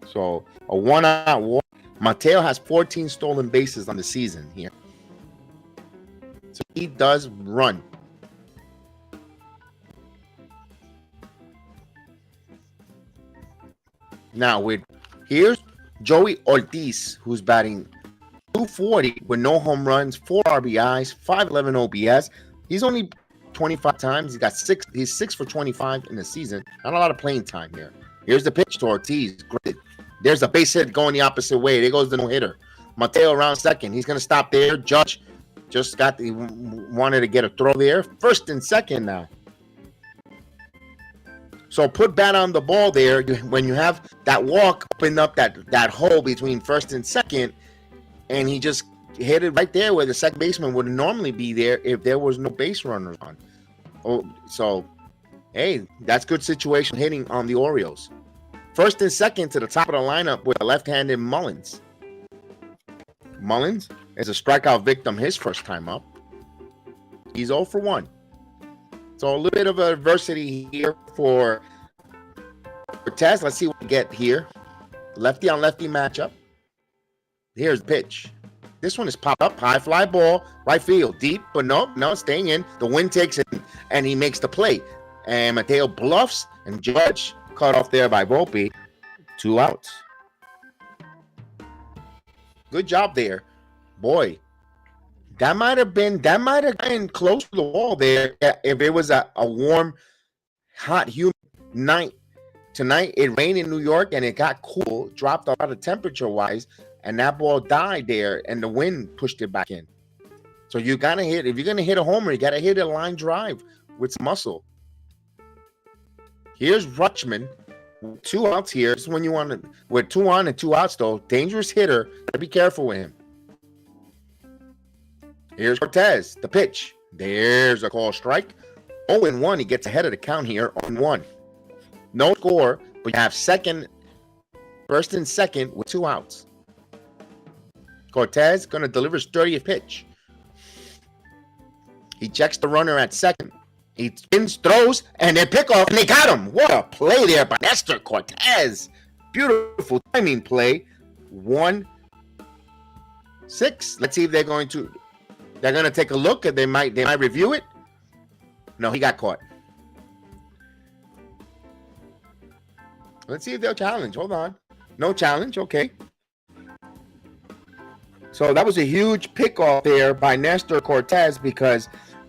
So a 1-out walk. Mateo has 14 stolen bases on the season here. So he does run. Now here's Joey Ortiz, who's batting .240 with no home runs, 4 RBIs, 511 OPS. He's only 25 times. He's 6 for 25 in the season. Not a lot of playing time here. Here's the pitch to Ortiz. Great. There's a base hit going the opposite way. There goes the no-hitter. Mateo around second. He's going to stop there. Judge just wanted to get a throw there. First and second now. So put bat on the ball there. When you have that walk, open up that hole between first and second, and he just hit it right there where the second baseman would normally be there if there was no base runners on. Oh, so, hey, that's good situation hitting on the Orioles. First and second to the top of the lineup with a left-handed Mullins. Mullins is a strikeout victim his first time up. He's 0 for 1. So a little bit of adversity here for Cortes. Let's see what we get here. Lefty on lefty matchup. Here's the pitch. This one is popped up. High fly ball. Right field. Deep, but no, staying in. The wind takes it, and he makes the play. And Mateo bluffs, and Judge cut off there by Volpe. 2 outs. Good job there. Boy, that might have been close to the wall there if it was a warm, hot, humid night. Tonight, it rained in New York, and it got cool, dropped a lot of temperature-wise, and that ball died there, and the wind pushed it back in. So you got to hit, if you're going to hit a homer, you got to hit a line drive with some muscle. Here's Rutschman. 2 outs here. This is when you want to, with 2 on and 2 outs, though. Dangerous hitter. Gotta be careful with him. Here's Cortes. The pitch. There's a call strike. 0-1. He gets ahead of the count here on 1. No score, but you have first and second with 2 outs. Cortes going to deliver his 30th pitch. He checks the runner at second. He spins, throws, and they pick off, and they got him. What a play there by Nestor Cortes. Beautiful timing play. 1-6. Let's see if they're going to take a look, and they might review it. No, he got caught. Let's see if they'll challenge. Hold on. No challenge. Okay. So that was a huge pickoff there by Nestor Cortes because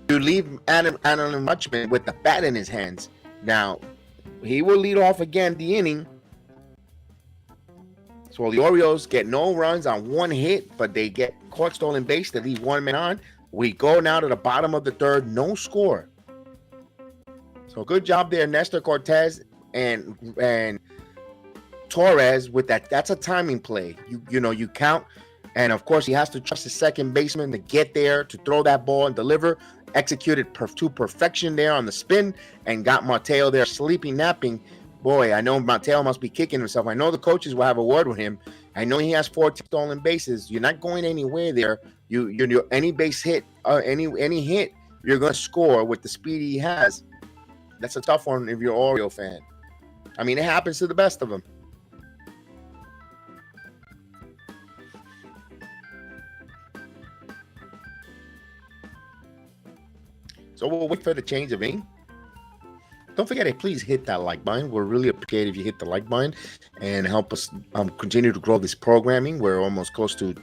you leave Adam Rutschman with the bat in his hands. Now, he will lead off again the inning. So the Orioles get no runs on 1 hit, but they get caught stolen base. They leave 1 man on. We go now to the bottom of the 3rd. No score. So good job there, Nestor Cortes and Torres with that. That's a timing play. You count. And, of course, he has to trust his second baseman to get there, to throw that ball and deliver. Executed to perfection there on the spin and got Mateo there sleeping, napping. Boy, I know Mateo must be kicking himself. I know the coaches will have a word with him. I know he has 14 stolen bases. You're not going anywhere there. You any base hit, any hit, you're going to score with the speed he has. That's a tough one if you're an Oriole fan. I mean, it happens to the best of them. So we'll wait for the change of aim. Don't forget to please hit that like button. We'll really appreciate if you hit the like button and help us continue to grow this programming. We're almost close to,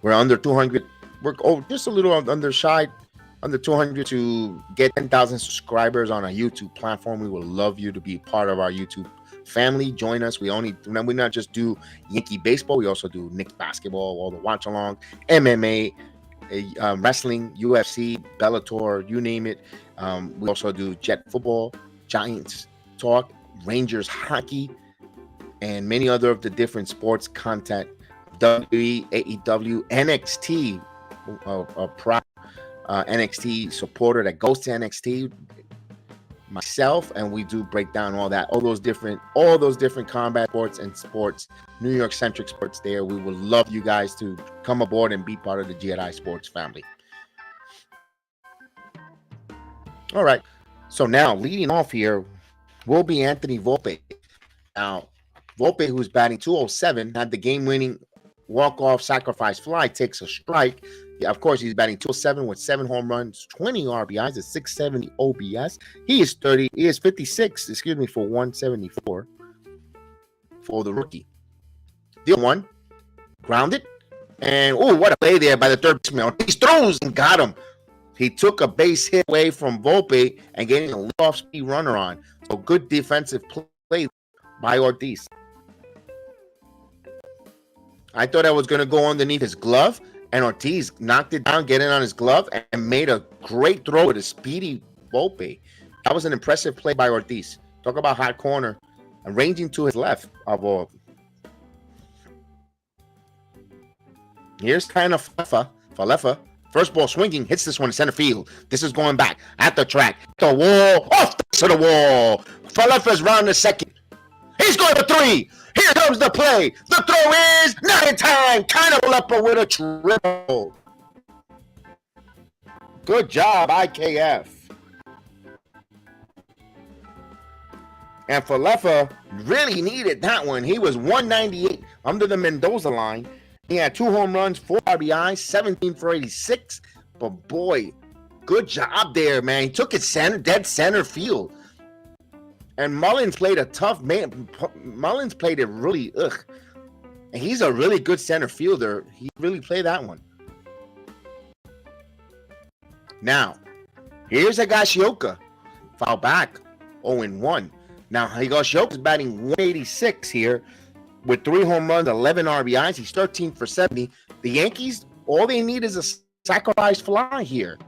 we're under 200. We're just a little under 200 to get 10,000 subscribers on our YouTube platform. We would love you to be part of our YouTube family. Join us. We not just do Yankee baseball. We also do Knicks basketball, all the watch along, MMA, wrestling, UFC, Bellator, you name it. We also do Jet football, Giants talk, Rangers hockey, and many other of the different sports content. WWE, AEW, NXT, a proud NXT supporter that goes to NXT. myself, and we do break down all those different combat sports and sports, New York centric sports there. We would love you guys to come aboard and be part of the JEDI Sports family. All right. So now leading off here will be Anthony Volpe. Now, Volpe, who's batting 207, had the game-winning walk-off sacrifice fly, takes a strike. Yeah, of course, he's batting 207 with 7 home runs, 20 RBIs, a 670 OBS. He is 56, for 174 for the rookie. Deal one, grounded, and oh, what a play there by the third baseman. He throws and got him. He took a base hit away from Volpe and getting a leadoff speed runner on. So good defensive play by Ortiz. I thought I was going to go underneath his glove, and Ortiz knocked it down, getting on his glove, and made a great throw with a speedy Volpe. That was an impressive play by Ortiz. Talk about hot corner, arranging to his left of all. Here's kind of Falefa. First ball swinging, hits this one in center field. This is going back at the track. The wall, off to the wall. Falefa's round the second. He's going to 3. Here comes the play. The throw is not in time. Kind of Falefa with a triple. Good job, IKF. And Falefa really needed that one. He was 198 under the Mendoza line. He had 2 home runs, 4 RBIs, 17 for 86. But boy, good job there, man. He took it dead center field. And Mullins played a tough man. Mullins played it really, And he's a really good center fielder. He really played that one. Now, here's Higashioka. Foul back, 0-1. Now, Higashioka's batting 186 here. With 3 home runs, 11 RBIs, he's 13 for 70. The Yankees, all they need is a sacrifice fly here.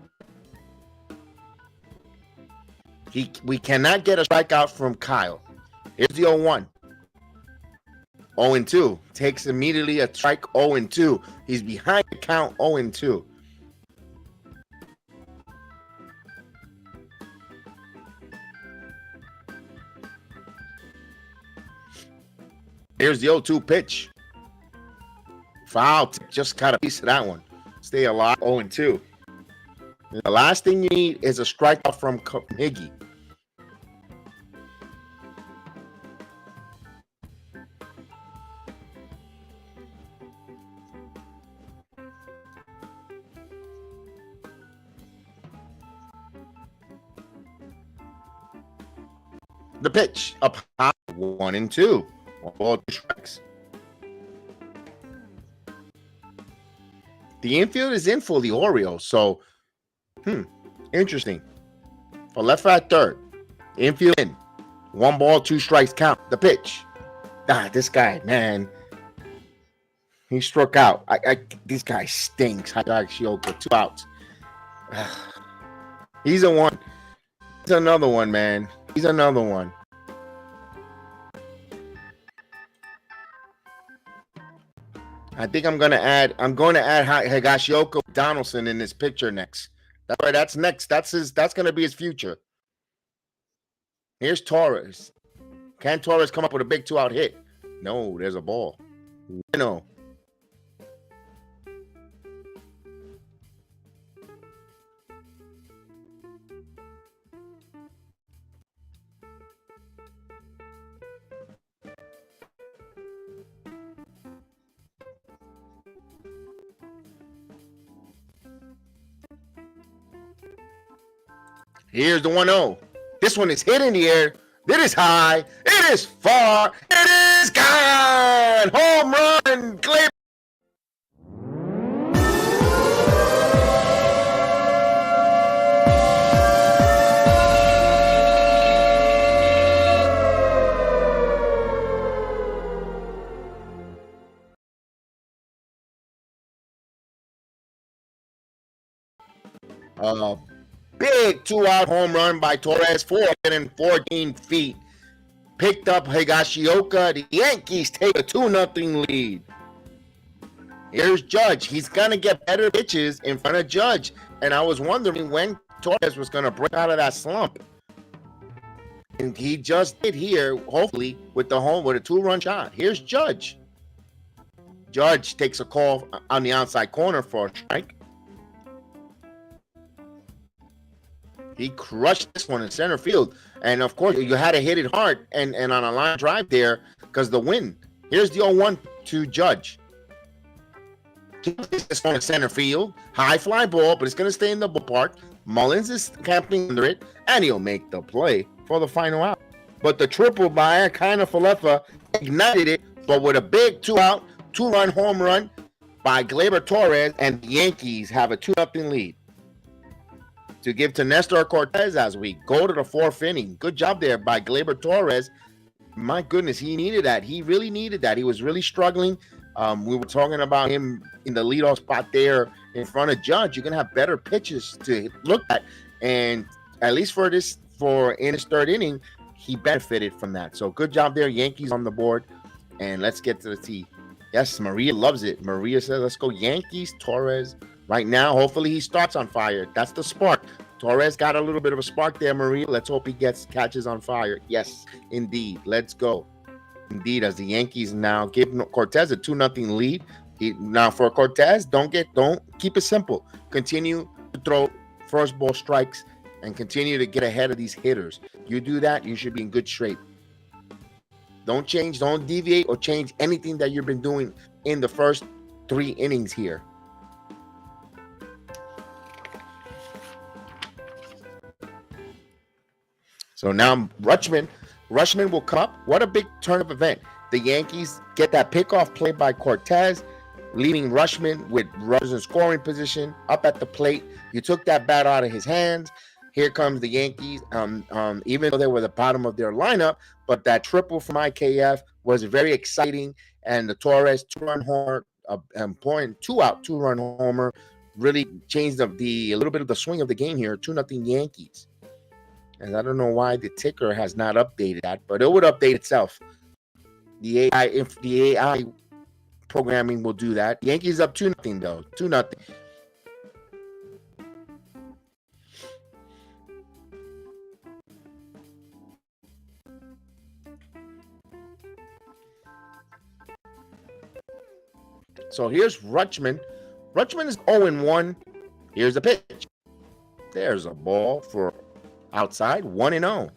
We cannot get a strikeout from Kyle. Here's the 0-1. 0-2. Takes immediately a strike, 0-2. He's behind the count, 0-2. Here's the 0-2 pitch. Foul. Just got a piece of that one. Stay alive. 0-2. The last thing you need is a strikeout from Higgy. The pitch up high, 1-2. 1 ball, 2 strikes. The infield is in for the Orioles, so interesting. For left at third, infield in, 1 ball, 2 strikes count. The pitch. This guy, man, he struck out. This guy stinks. Higashioka, 2 outs. He's a one. He's another one, man. He's another one. I think I'm gonna add Higashioka Donaldson in this picture next. That's right. That's next. That's gonna be his future. Here's Torres. Can Torres come up with a big 2-out hit? No, there's a ball. No. Here's the 1-0. This one is hit in the air. It is high. It is far. It is gone. Home run. Clip. Big 2-out home run by Torres, 414 feet. Picked up Higashioka. The Yankees take a 2-0 lead. Here's Judge. He's going to get better pitches in front of Judge. And I was wondering when Torres was going to break out of that slump. And he just did here, hopefully, with the home with a 2-run shot. Here's Judge. Judge takes a call on the outside corner for a strike. He crushed this one in center field. And of course, you had to hit it hard and on a line drive there because the wind. Here's the 0-1 to Judge. This one in center field. High fly ball, but it's going to stay in the ballpark. Mullins is camping under it, and he'll make the play for the final out. But the triple by Akina Falefa ignited it, but with a big 2-out, 2-run home run by Gleyber Torres, and the Yankees have a 2-0 lead. To give to Nestor Cortes as we go to the 4th inning. Good job there by Gleyber Torres. My goodness, he needed that. He really needed that. He was really struggling. We were talking about him in the leadoff spot there in front of Judge. You're going to have better pitches to look at. And at least in his 3rd inning, he benefited from that. So good job there, Yankees on the board. And let's get to the tee. Yes, Maria loves it. Maria says, let's go Yankees, Torres. Right now, hopefully he starts on fire. That's the spark. Torres got a little bit of a spark there, Maria. Let's hope he catches on fire. Yes, indeed. Let's go. Indeed, as the Yankees now give Cortes a 2-0 lead. Now for Cortes, don't keep it simple. Continue to throw first ball strikes and continue to get ahead of these hitters. You do that, you should be in good shape. Don't change, don't deviate or change anything that you've been doing in the first 3 innings here. So now Rutschman will come up. What a big turn of event. The Yankees get that pickoff play by Cortes, leaving Rutschman with runners in scoring position up at the plate. You took that bat out of his hands. Here comes the Yankees, even though they were the bottom of their lineup, but that triple from IKF was very exciting. And the Torres 2-run homer, important 2-out, 2-run homer, really changed a little bit of the swing of the game here. 2-0 Yankees. And I don't know why the ticker has not updated that, but it would update itself. The AI, if the AI programming will do that. Yankees up 2-0 though. 2-0. So here's Rutschman. Rutschman is 0-1. Here's the pitch. There's a ball for outside, 1-0.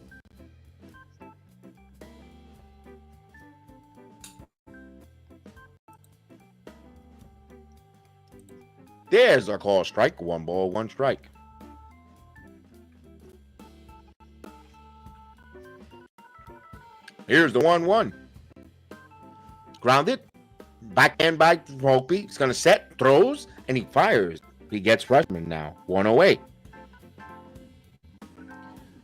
There's a call strike. 1 ball, 1 strike. Here's the 1-1. Grounded. Backhand by Volpe. He's going to set, throws, and he fires. He gets Rutschman now. 1 away.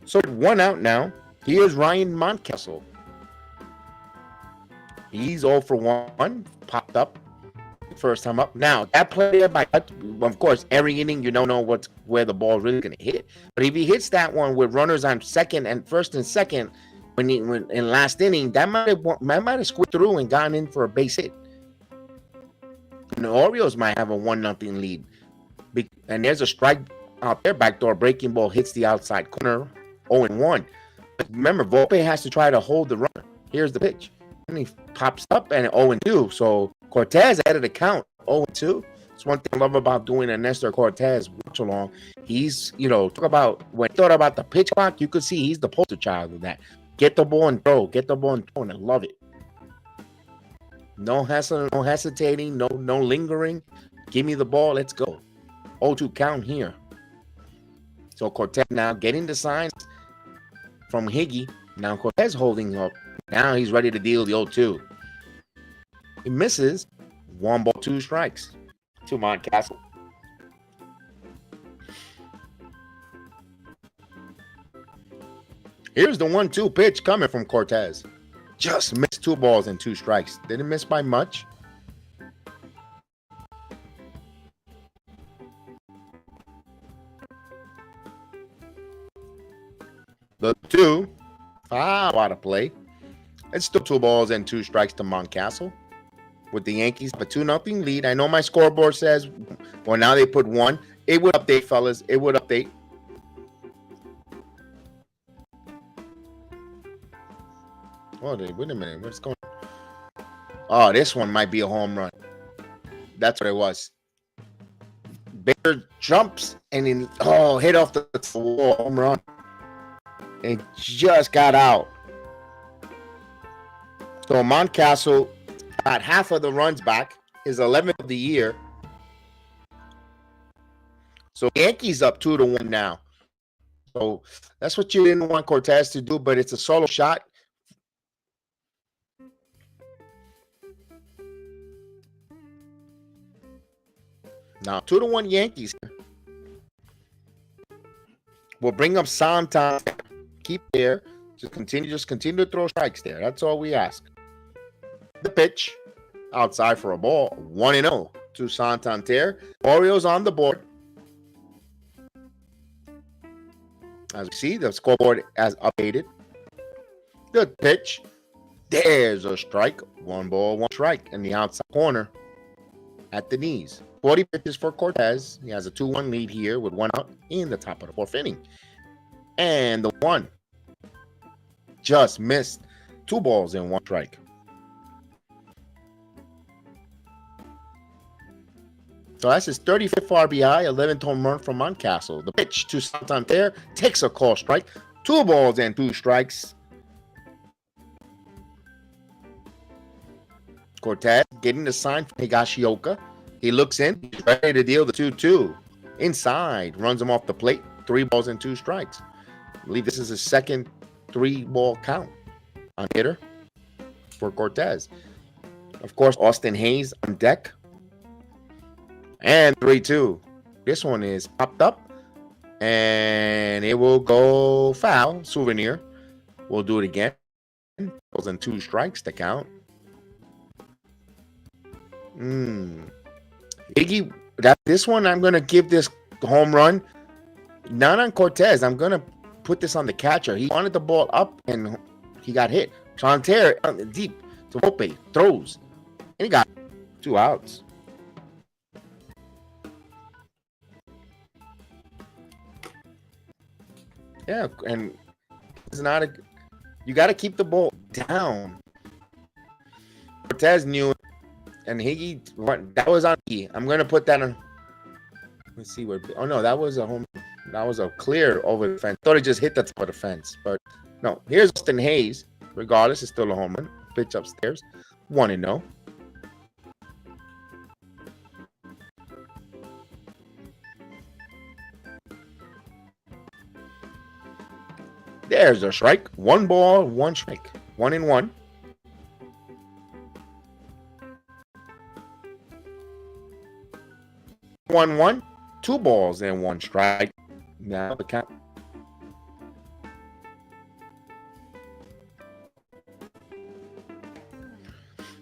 So 1 out now. Here's Ryan Mountcastle. He's 0 for 1. Popped up. First time up. Now, that play there by, of course, every inning you don't know where the ball is really going to hit. But if he hits that one with runners on first and second, when in last inning, that might have squeaked through and gone in for a base hit. And the Orioles might have a 1-0 lead. And there's a strike out there. Backdoor breaking ball hits the outside corner. 0-1. But remember, Volpe has to try to hold the runner. Here's the pitch. And he pops up and 0-2. So Cortes added the count. 0-2. It's one thing I love about doing a Nestor Cortes watch along. He's, talk about when he thought about the pitch clock, you could see he's the poster child of that. Get the ball and throw. Get the ball and throw. And I love it. No hassle, no hesitating, no lingering. Give me the ball. Let's go. 0-2 count here. So Cortes now getting the signs from Higgy. Now Cortes holding up. Now he's ready to deal the 0-2. He misses. 1 ball, 2 strikes to Mountcastle. Here's the 1-2 pitch coming from Cortes. Just missed 2 balls and 2 strikes. Didn't miss by much. The 2. Foul out of play. It's still 2 balls and 2 strikes to Mountcastle with the Yankees, but 2-0 lead. I know my scoreboard says, well, now they put 1. It would update, fellas. It would update. Oh, wait a minute. What's going on? Oh, this one might be a home run. That's what it was. Bader jumps and then hit off the wall. Home run. It just got out. So Mountcastle got half of the runs back. His 11th of the year. So Yankees up 2-1 now. So that's what you didn't want Cortes to do, but it's a solo shot. Now 2-1 Yankees. We'll bring up Santa. Keep there. Just continue to throw strikes there. That's all we ask. The pitch outside for a ball. 1-0 to Santander. Orioles on the board. As we see, the scoreboard has updated. Good pitch. There's a strike. 1 ball, 1 strike in the outside corner at the knees. 40 pitches for Cortes. He has a 2-1 lead here with 1 out in the top of the 4th inning. And the 1 just missed. 2 balls and 1 strike. So that's his 35th RBI, 11th home run from Mountcastle. The pitch to Santander takes a call strike. 2 balls and 2 strikes. Cortes getting the sign from Higashioka. He looks in. He's ready to deal the 2-2. Inside. Runs him off the plate. 3 balls and 2 strikes. I believe this is his second 3-ball count on hitter for Cortes. Of course, Austin Hayes on deck. And 3-2. This one is popped up. And it will go foul. Souvenir. We'll do it again. Balls and 2 strikes to count. Iggy, this one I'm going to give this home run. Not on Cortes. I'm going to put this on the catcher. He wanted the ball up and he got hit. Santander deep to Volpe. Throws. And he got 2 outs. Yeah, and it's not a. You got to keep the ball down. Cortes knew it, and Higgy. That was on E. I'm gonna put that on. Let's see where. Oh no, that was a home. That was a clear over the fence. Thought it just hit the top of the fence, but no. Here's Austin Hayes. Regardless, it's still a home run. Pitch upstairs. 1-0. There's a strike. 1 ball, 1 strike. 1-1. 1-1. 2 balls and 1 strike. Now the count.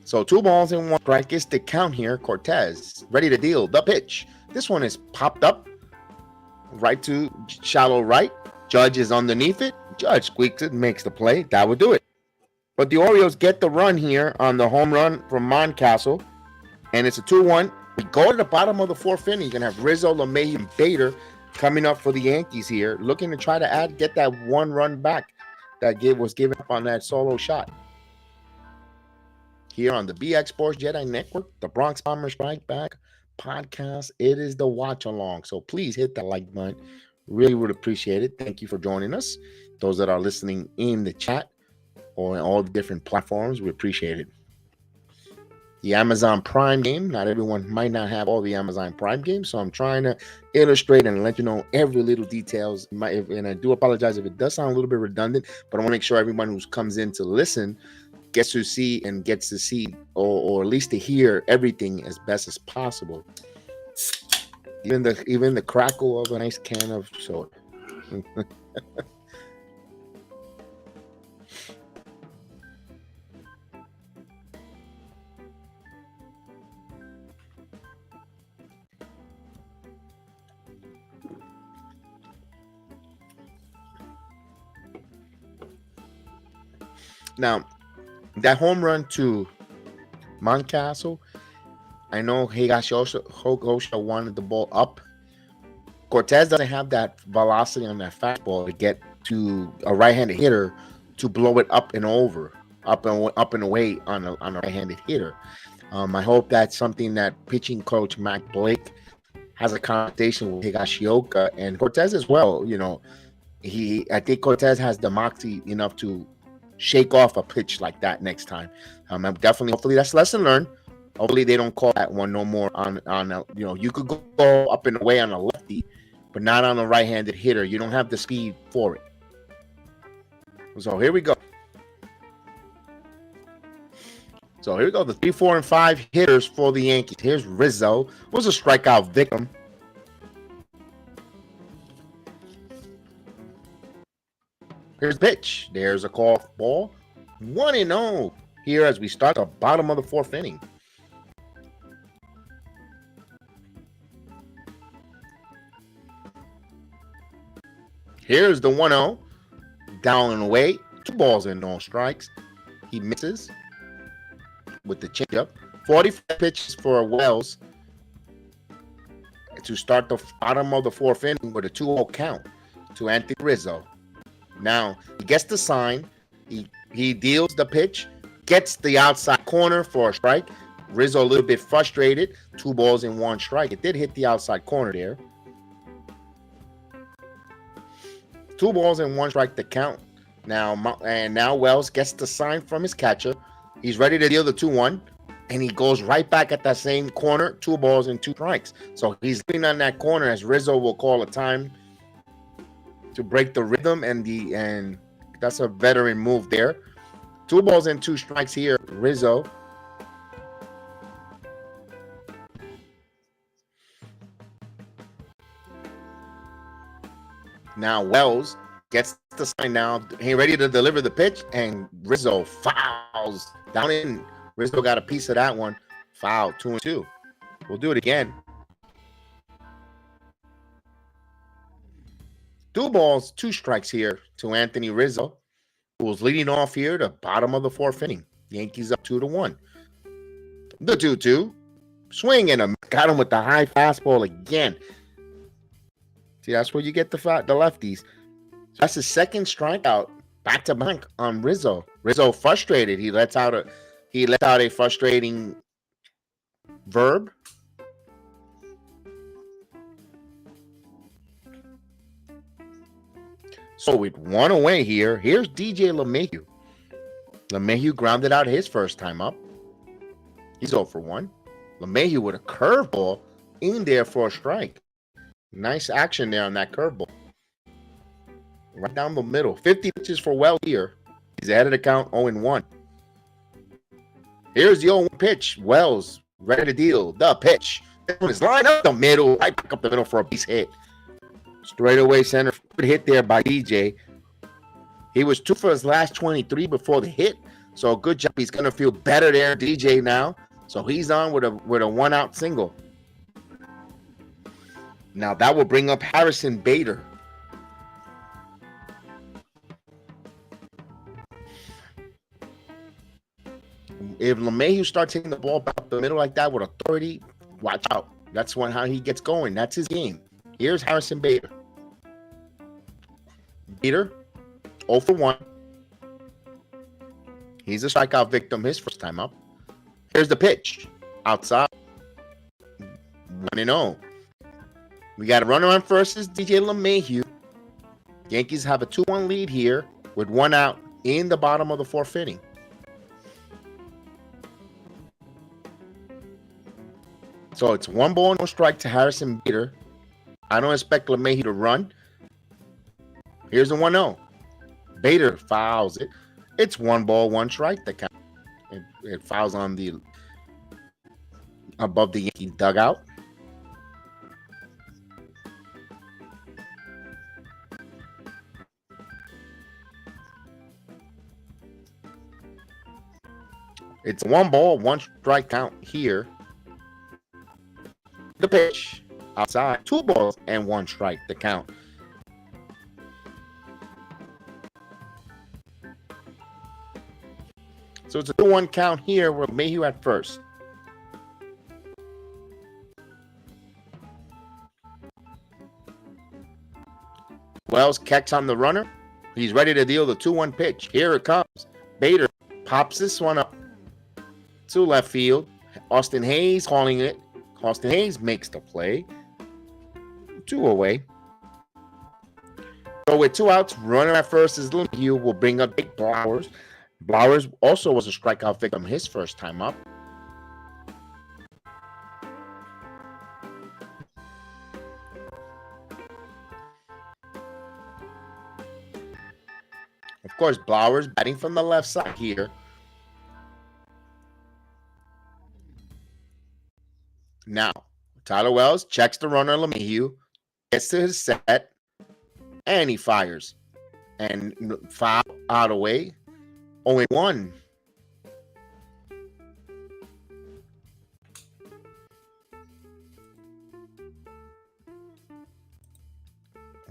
So 2 balls and 1 strike is the count here. Cortes ready to deal the pitch. This one is popped up. Right to shallow right. Judge is underneath it. Judge squeaks it, makes the play. That would do it. But the Orioles get the run here on the home run from Mountcastle. And it's a 2-1. We go to the bottom of the 4th inning. You're going to have Rizzo, LeMay, and Bader coming up for the Yankees here, looking to try to get that 1 run back that was given up on that solo shot. Here on the BX Sports Jedi Network, the Bronx Bombers Strike Back podcast. It is the watch along. So please hit that like button. Really would appreciate it. Thank you for joining us. Those that are listening in the chat or in all the different platforms, we appreciate it. The Amazon Prime game. Not everyone might not have all the Amazon Prime games, so I'm trying to illustrate and let you know every little details. And I do apologize if it does sound a little bit redundant, but I want to make sure everyone who comes in to listen gets to see or at least to hear everything as best as possible. Even the crackle of a nice can of soda. Now, that home run to Mountcastle, I know Higashioka wanted the ball up. Cortes doesn't have that velocity on that fastball to get to a right-handed hitter to blow it up and over. up and away on a right-handed hitter. I hope that's something that pitching coach Mac Blake has a conversation with Higashioka and Cortes as well. You know, I think Cortes has the moxie enough to shake off a pitch like that next time. Hopefully that's a lesson learned. Hopefully they don't call that one no more on you know, you could go up and away on a lefty, but not on a right-handed hitter. You don't have the speed for it. So here we go. The 3, 4, and 5 hitters for the Yankees. Here's Rizzo. Was a strikeout victim. Here's the pitch. There's a call ball. 1-0 here as we start the bottom of the 4th inning. Here's the 1-0. Down and away. 2 balls and no strikes. He misses with the changeup. 45 pitches for Wells to start the bottom of the 4th inning with a 2-0 count to Anthony Rizzo. Now he gets the sign. He deals the pitch, gets the outside corner for a strike. Rizzo a little bit frustrated. 2 balls and 1 strike. It did hit the outside corner there. 2 balls and 1 strike to count. Now Wells gets the sign from his catcher. He's ready to deal the 2-1, and he goes right back at that same corner. 2 balls and 2 strikes. So he's leaning on that corner as Rizzo will call a time to break the rhythm, and that's a veteran move there. 2 balls and 2 strikes here, Rizzo. Now Wells gets the sign now. He ready to deliver the pitch, and Rizzo fouls down in. Rizzo got a piece of that one. Foul, 2-2. We'll do it again. 2 balls, 2 strikes here to Anthony Rizzo, who was leading off here the bottom of the 4th inning. Yankees up 2-1. The 2-2. Swing and got him with the high fastball again. See, that's where you get the lefties. That's his 2nd strikeout back to back on Rizzo. Rizzo frustrated. He lets out a frustrating verb. So with 1 away here, here's DJ LeMahieu. LeMahieu grounded out his first time up. He's 0 for 1. LeMahieu with a curveball in there for a strike. Nice action there on that curveball. Right down the middle. 50 pitches for Wells here. He's ahead of the count 0-1. Here's the 0-1 pitch. Wells ready to deal the pitch. This one is lined up the middle. Right back up the middle for a base hit. Straightaway center. Good hit there by DJ. He was 2 for his last 23 before the hit. So good job. He's going to feel better there, DJ, now. So he's on with a 1-out single. Now that will bring up Harrison Bader. If LeMahieu starts hitting the ball back the middle like that with authority, watch out. That's how he gets going. That's his game. Here's Harrison Bader. Bader, 0 for 1. He's a strikeout victim his first time up. Here's the pitch. Outside. 1-0. We got a runner on first is DJ LeMahieu. Yankees have a 2-1 lead here with 1 out in the bottom of the 4th inning. So it's 1 ball, no strike to Harrison Bader. I don't expect LeMahieu to run. Here's the 1-0. Bader fouls it. It's 1 ball, 1 strike. The count. It fouls on the above the Yankee dugout. It's 1 ball, 1 strike count here. The pitch outside, 2 balls and 1 strike to count. So it's a 2-1 count here with Mayhew at first. Wells kicks on the runner. He's ready to deal the 2-1 pitch. Here it comes. Bader pops this one up to left field. Austin Hayes calling it. Austin Hayes makes the play. 2 away. So with 2 outs, runner at first is LeMahieu. Will bring up Jake Blowers. Blowers also was a strikeout victim his first time up. Of course, Blowers batting from the left side here. Now, Tyler Wells checks the runner LeMahieu, gets to his set, and he fires. And foul out away. 0-1.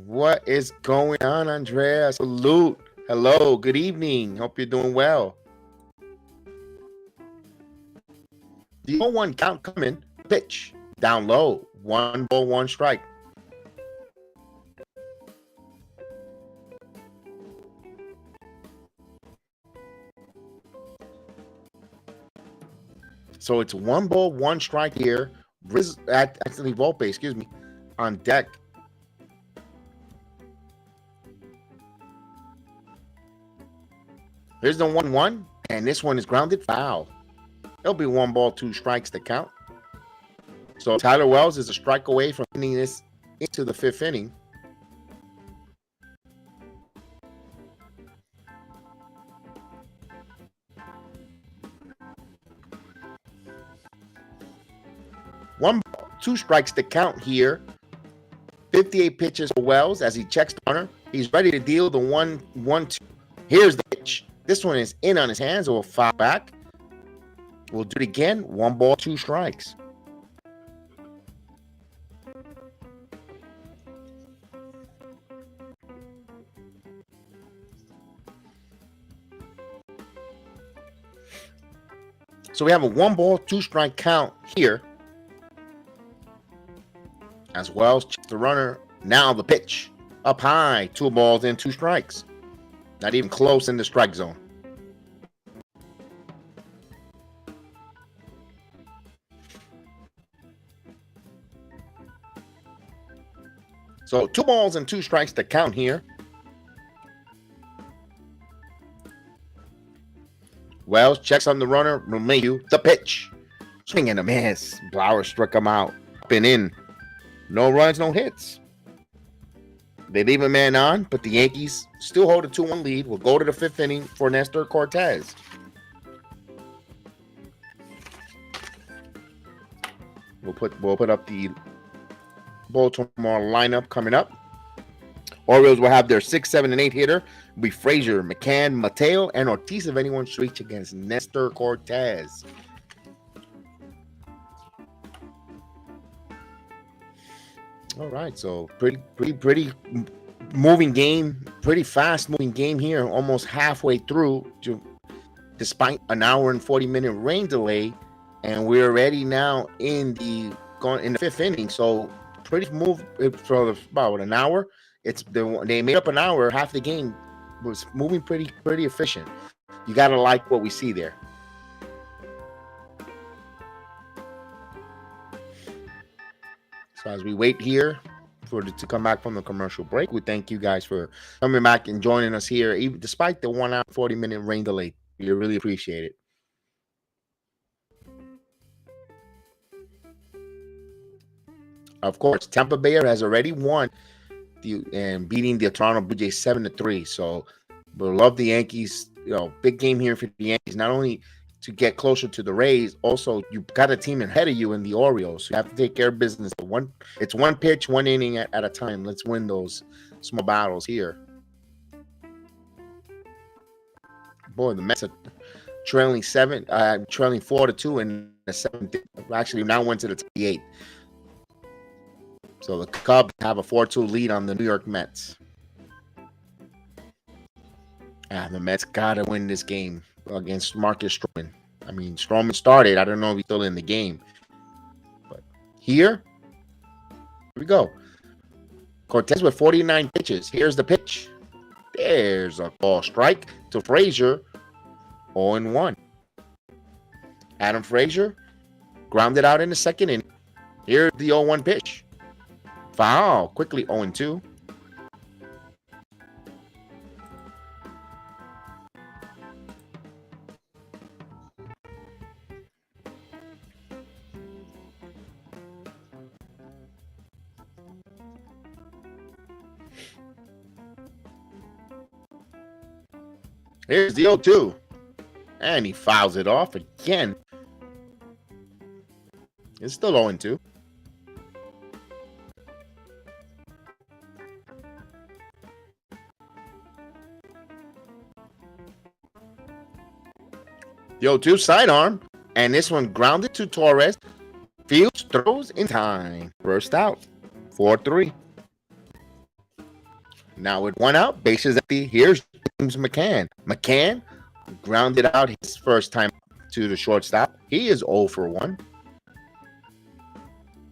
What is going on, Andrea? Salute. Hello, good evening. Hope you're doing well. The 0-1 count coming. Pitch down low. 1 ball, 1 strike. So it's 1 ball, 1 strike here. Actually, Volpe, excuse me, on deck. Here's the 1-1, and this one is grounded foul. It'll be 1 ball, 2 strikes to count. So Tyler Wells is a strike away from ending this into the 5th inning. One ball, 2 strikes to count here. 58 pitches for Wells as he checks the runner. He's ready to deal the 1-1-2. Here's the pitch. This one is in on his hands. We'll foul back. We'll do it again. 1 ball, 2 strikes. So we have a 1 ball, 2 strike count here. As Wells checks the runner. Now the pitch. Up high. 2 balls and 2 strikes. Not even close in the strike zone. So 2 balls and 2 strikes to count here. Wells checks on the runner. LeMahieu, the pitch. Swing and a miss. Blowers struck him out. Up and in. No runs, no hits. They leave a man on, but the Yankees still hold a 2-1 lead. We'll go to the 5th inning for Nestor Cortes. We'll put up the Baltimore lineup coming up. Orioles will have their 6, 7, and 8 hitter. It'll be Frazier, McCann, Mateo, and Ortiz if anyone reach against Nestor Cortes. All right, so pretty moving game, pretty fast moving game here. Almost halfway through, despite an hour and 40-minute rain delay, and we're already now in the 5th inning. So pretty move for about an hour. They made up an hour. Half the game was moving pretty efficient. You gotta like what we see there. So as we wait here to come back from the commercial break, we thank you guys for coming back and joining us here, even despite the 1 hour 40-minute rain delay. We really appreciate it. Of course, Tampa Bay has already won and beating the Toronto Blue Jays 7-3. So we love the Yankees. Big game here for the Yankees. Not only to get closer to the Rays, also you've got a team ahead of you in the Orioles. So you have to take care of business. It's 1 pitch, 1 inning at a time. Let's win those small battles here. Boy, the Mets are trailing 4-2 in the 7th. Actually, now went to the 8th. So the Cubs have a 4-2 lead on the New York Mets. The Mets gotta win this game against Marcus Stroman. I mean, Stroman started. I don't know if he's still in the game. But here we go. Cortes with 49 pitches. Here's the pitch. There's a ball strike to Frazier. 0-1. Adam Frazier grounded out in the second inning. Here's the 0-1 pitch. Foul. Quickly 0-2. Here's the 0-2. And he fouls it off again. It's still 0-2. The 0-2 sidearm. And this one grounded to Torres. Fields throws in time. First out. 4-3. Now with one out, bases empty. Here's James McCann. McCann grounded out his first time to the shortstop. He is 0-1.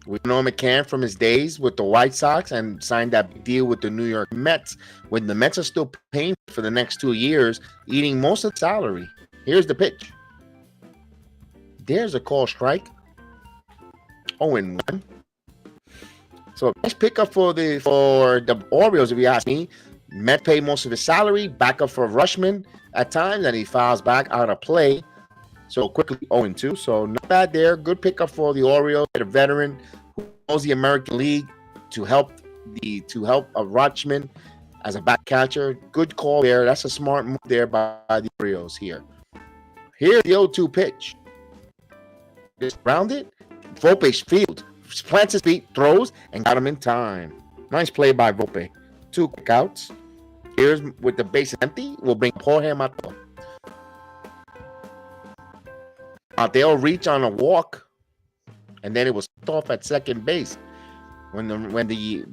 We know McCann from his days with the White Sox and signed that big deal with the New York Mets. When the Mets are still paying for the next 2 years, eating most of the salary. Here's the pitch. There's a call strike. 0-1. So nice pickup for the Orioles, if you ask me. Met paid most of his salary. Backup for Rushman at times, and he fouls back out of play. So quickly 0-2. So not bad there. Good pickup for the Orioles. A veteran who knows the American League to help a Rushman as a back catcher. Good call there. That's a smart move there by the Orioles here. Here's the 0-2 pitch. Just rounded. Volpe's field. Plants his feet, throws, and got him in time. Nice play by Volpe. 2 quick outs. Here's with the bases empty. We'll bring Jorge Mateo. Mateo reached on a walk, and then it was off at second base when the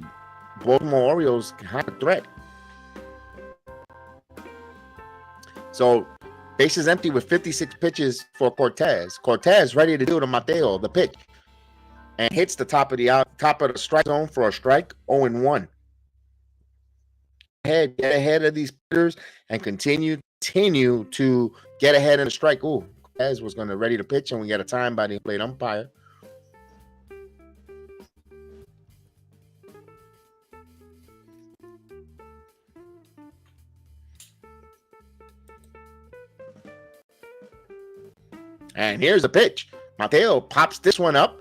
Baltimore Orioles had a threat. So bases empty with 56 pitches for Cortes. Cortes ready to do to Mateo, the pitch. And hits the top of the strike zone for a strike. 0-1. Get ahead of these hitters and continue to get ahead in the strike. Ooh, Cortez was going to ready to pitch, and we got a time by the plate umpire. And here's the pitch. Mateo pops this one up.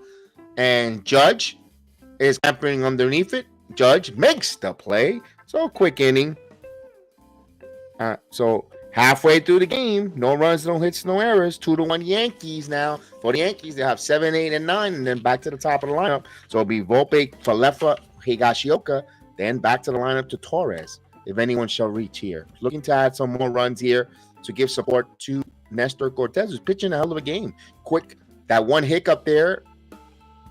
And Judge is hampering underneath it. Judge makes the play. So quick inning. So halfway through the game, no runs, no hits, no errors. 2-1 Yankees now. For the Yankees, they have 7, 8, and 9, and then back to the top of the lineup. So it'll be Volpe, Falefa, Higashioka, then back to the lineup to Torres, if anyone shall reach here. Looking to add some more runs here to give support to Nestor Cortes, who's pitching a hell of a game. Quick, that one hiccup there.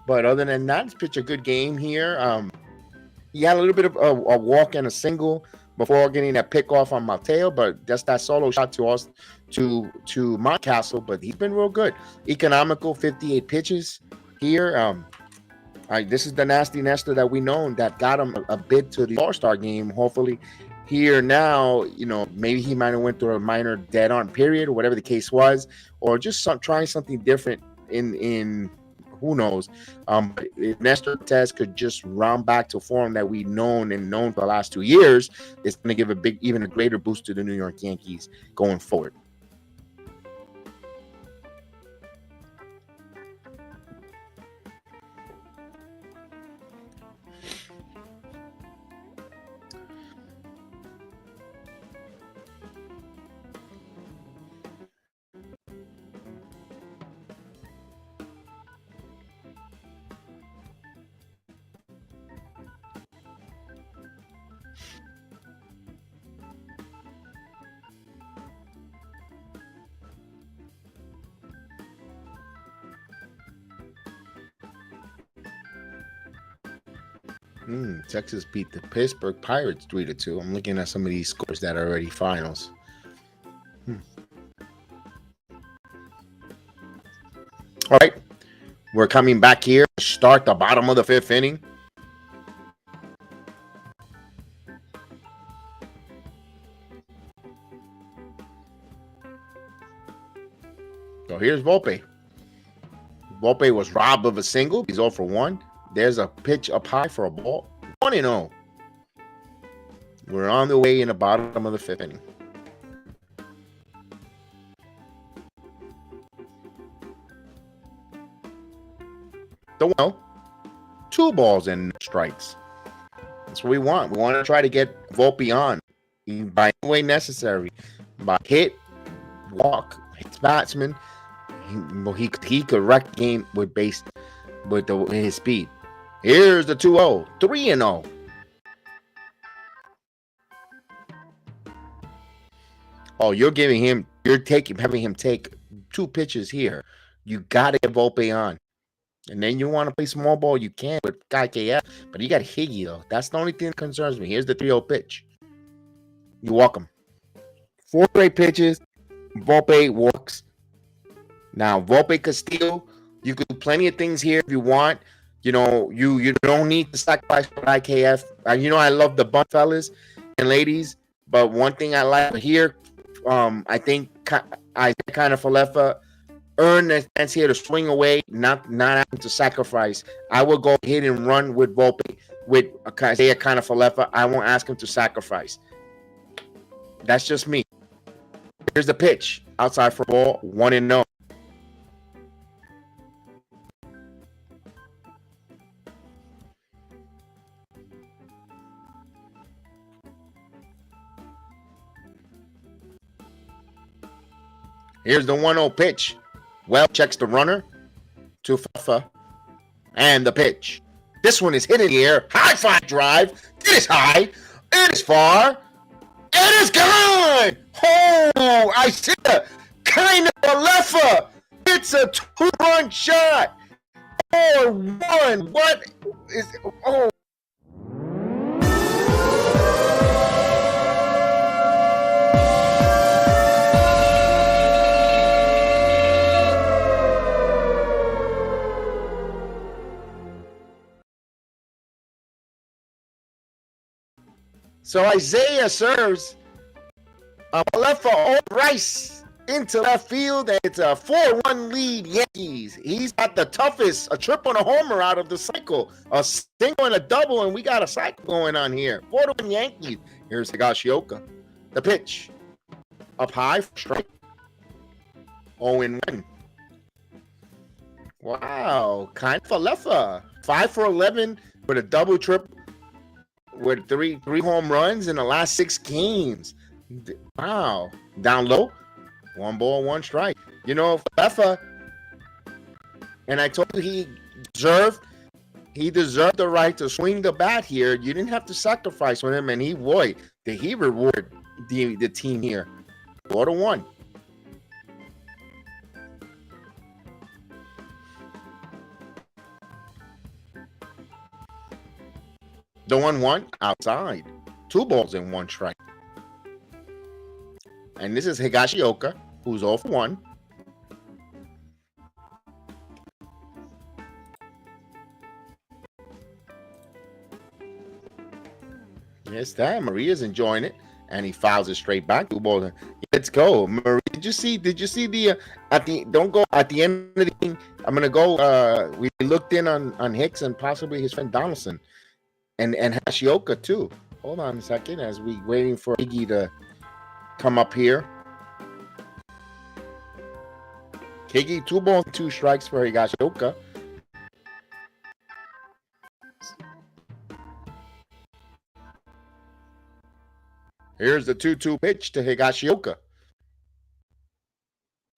But other than that, he's pitched a good game here. He had a little bit of a walk and a single before getting that pick off on Mateo, but that's that solo shot to us to Mountcastle. But he's been real good. Economical, 58 pitches here. This is the nasty Nestor that we know that got him a bid to the All-Star game. Hopefully, here now, maybe he might have went through a minor dead-on period or whatever the case was, or just trying something different in who knows? If Nestor Cortes could just round back to form that we've known for the last 2 years, it's going to give even a greater boost to the New York Yankees going forward. Texas beat the Pittsburgh Pirates 3-2. I'm looking at some of these scores that are already finals. All right, we're coming back here to start the bottom of the 5th inning. So here's Volpe. Volpe was robbed of a single. He's 0 for 1. There's a pitch up high for a ball. 1-0. We're on the way in the bottom of the 5th inning. The 1-0. 2 balls and strikes. That's what we want. We want to try to get Volpe on by any way necessary. By hit, walk, hit batsman. He could wreck the game with his speed. Here's the 2-0. 3-0. Oh, having him take 2 pitches here. You gotta get Volpe on. And then you want to play small ball, you can with KF, but you got Higgy though. That's the only thing that concerns me. Here's the 3-0 pitch. You walk him. 4 straight pitches. Volpe walks. Now Volpe could steal. You could do plenty of things here if you want. You know, you don't need to sacrifice for IKF. I love the bunt fellas and ladies, but one thing I like here, I think I kind of Falefa earn a chance here to swing away, not having to sacrifice. I will go hit and run with Volpe with Isaiah kind of Falefa. I won't ask him to sacrifice. That's just me. Here's the pitch. Outside for ball, 1-0. Here's the 1-0 pitch. Well, checks the runner to Fafa. And the pitch. This one is hit in the air. High fly drive. It is high. It is far. It is gone. Oh, I see a kind of a leffer. It's a 2-run shot. 4-1. What is it? Oh. So Isaiah serves a left for Old Rice into left field, and it's a 4-1 lead Yankees. He's got the toughest, a triple and a homer out of the cycle, a single and a double, and we got a cycle going on here. 4-1 Yankees. Here's Higashioka. The pitch. Up high for strike. 0-1. Wow. Kind of a leffer. 5 for 11 with a double triple. With three home runs in the last 6 games. Wow. Down low. 1 ball, 1 strike. Falefa, and I told you he deserved the right to swing the bat here. You didn't have to sacrifice with him, and did he reward the team here. 4-1. The 1-1 outside. 2 balls and 1 strike. And this is Higashioka, who's 0 for 1. Yes, that Maria's enjoying it, and he fouls it straight back. 2 balls. Let's go, Maria. Did you see the don't go at the end of the game? I'm gonna go. We looked in on Hicks and possibly his friend Donaldson. And Hashioka too. Hold on a second as we waiting for Iggy to come up here. Iggy, 2 balls, 2 strikes for Higashioka. Here's the 2-2 pitch to Higashioka.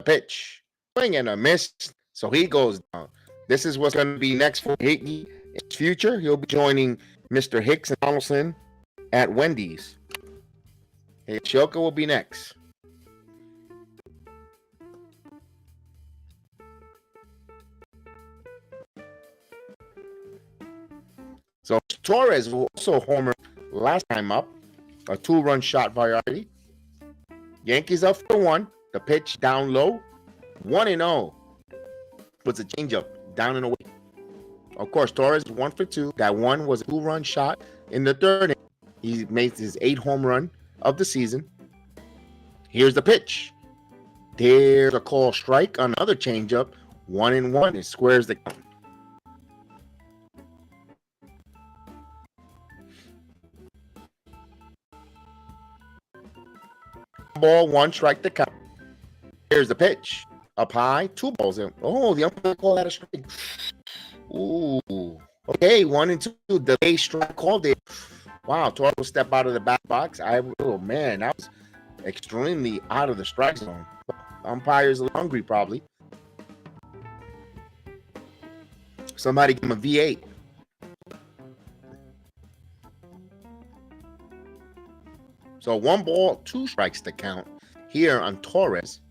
Pitch. Swing and a miss. So he goes down. This is what's going to be next for Iggy. In his future, he'll be joining Mr. Hicks and Donaldson at Wendy's. Higashioka will be next. So Torres will also homer last time up. A 2-run shot variety. Yankees up for 1. The pitch down low. 1-0. Puts a changeup down and away. Of course, Torres 1 for 2. That one was a 2-run shot in the 3rd inning. He makes his 8th home run of the season. Here's the pitch. There's a call strike, another changeup. 1-1. It squares the count. Ball, 1 strike the count. Here's the pitch. Up high, 2 balls in. Oh, the umpire called that a strike. Ooh. Okay, 1-2. Delay strike call there. Wow, Torres will step out of the back box. Oh man, that was extremely out of the strike zone. Umpire's a little hungry, probably. Somebody give him a V8. So 1 ball, 2 strikes to count here on Torres.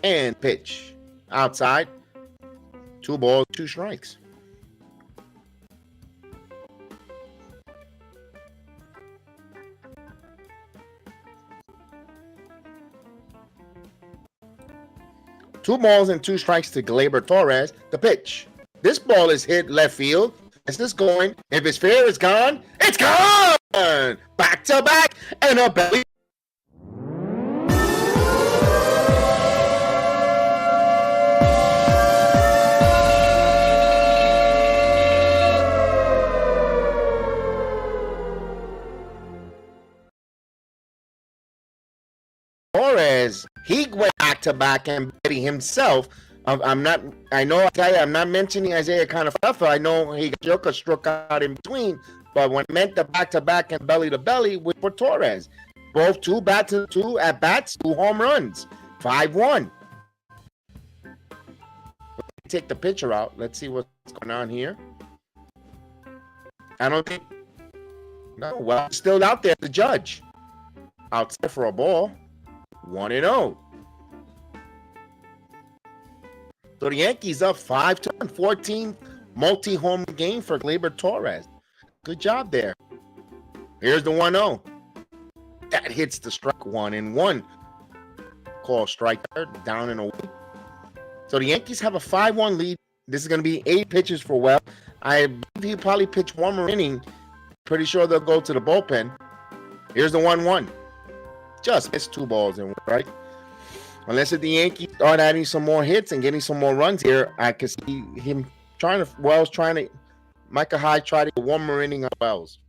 And pitch. Outside. 2 balls, 2 strikes. Two balls and 2 strikes to Gleyber Torres. The pitch. This ball is hit left field. Is this going? If it's fair, it's gone. It's gone! Back to back and a belly. Cortes, he went back to back and Betty himself. I'm not mentioning Isaiah kind of stuff. I know he got struck out in between, but when I meant the back to back and belly to belly was for Torres. Both 2 at bats, 2 home runs, 5-1. Take the pitcher out. Let's see what's going on here. I don't think. No, well, still out there, the judge. Outside for a ball. 1-0. So the Yankees up 5-1, 14 multi-home game for Gleyber Torres. Good job there. Here's the 1-0. That hits the strike. 1-1. Call striker down and away. So the Yankees have a 5-1 lead. This is going to be 8 pitches for Wells. I believe he'll probably pitch 1 more inning. Pretty sure they'll go to the bullpen. Here's the 1-1. Just missed 2 balls in, right? Unless if the Yankees start adding some more hits and getting some more runs here, I could see him Micah Hyde try to get 1 more inning of Wells.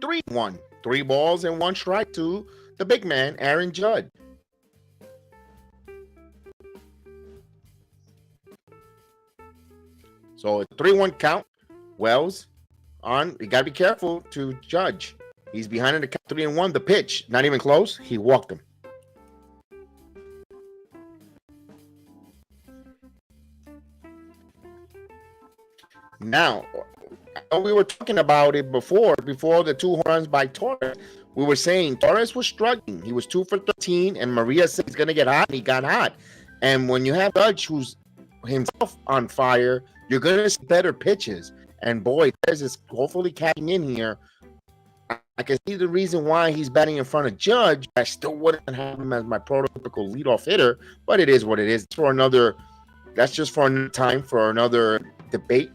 Three balls and 1 strike to the big man, Aaron Judge. So a 3-1 count. Wells on. You gotta be careful to Judge. He's behind in the count. 3-1. The pitch, not even close. He walked him. Now, we were talking about it before the 2 home runs by Torres. We were saying Torres was struggling. He was 2 for 13, and Maria said he's gonna get hot, and he got hot. And when you have Judge, who's himself on fire, you're gonna see better pitches. And boy, Torres is hopefully catching in here. I can see the reason why he's batting in front of Judge. I still wouldn't have him as my prototypical leadoff hitter, but it is what it is. That's just for another time, for another debate.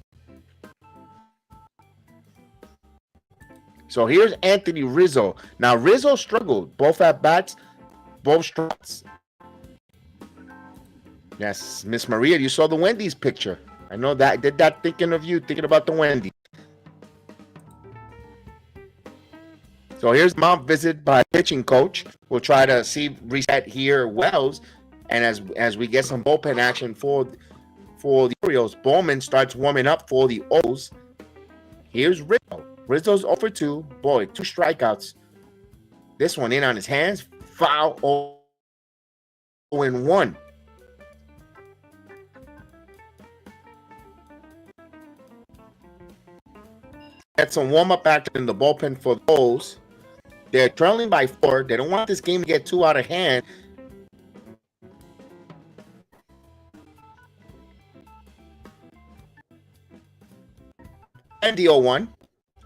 So here's Anthony Rizzo. Now Rizzo struggled both at bats, both strikes. Yes, Miss Maria, you saw the Wendy's picture. I know that. I did that thinking of you, thinking about the Wendy's. So here's Mount visit by pitching coach. We'll try to reset here Wells, and as we get some bullpen action for the Orioles, Bowman starts warming up for the O's. Here's Rizzo. Rizzo's 0 for 2. Boy, 2 strikeouts. This one in on his hands. Foul. 0-1. Get some warm-up action in the bullpen for those. They're trailing by 4. They don't want this game to get too out of hand. And the 0-1.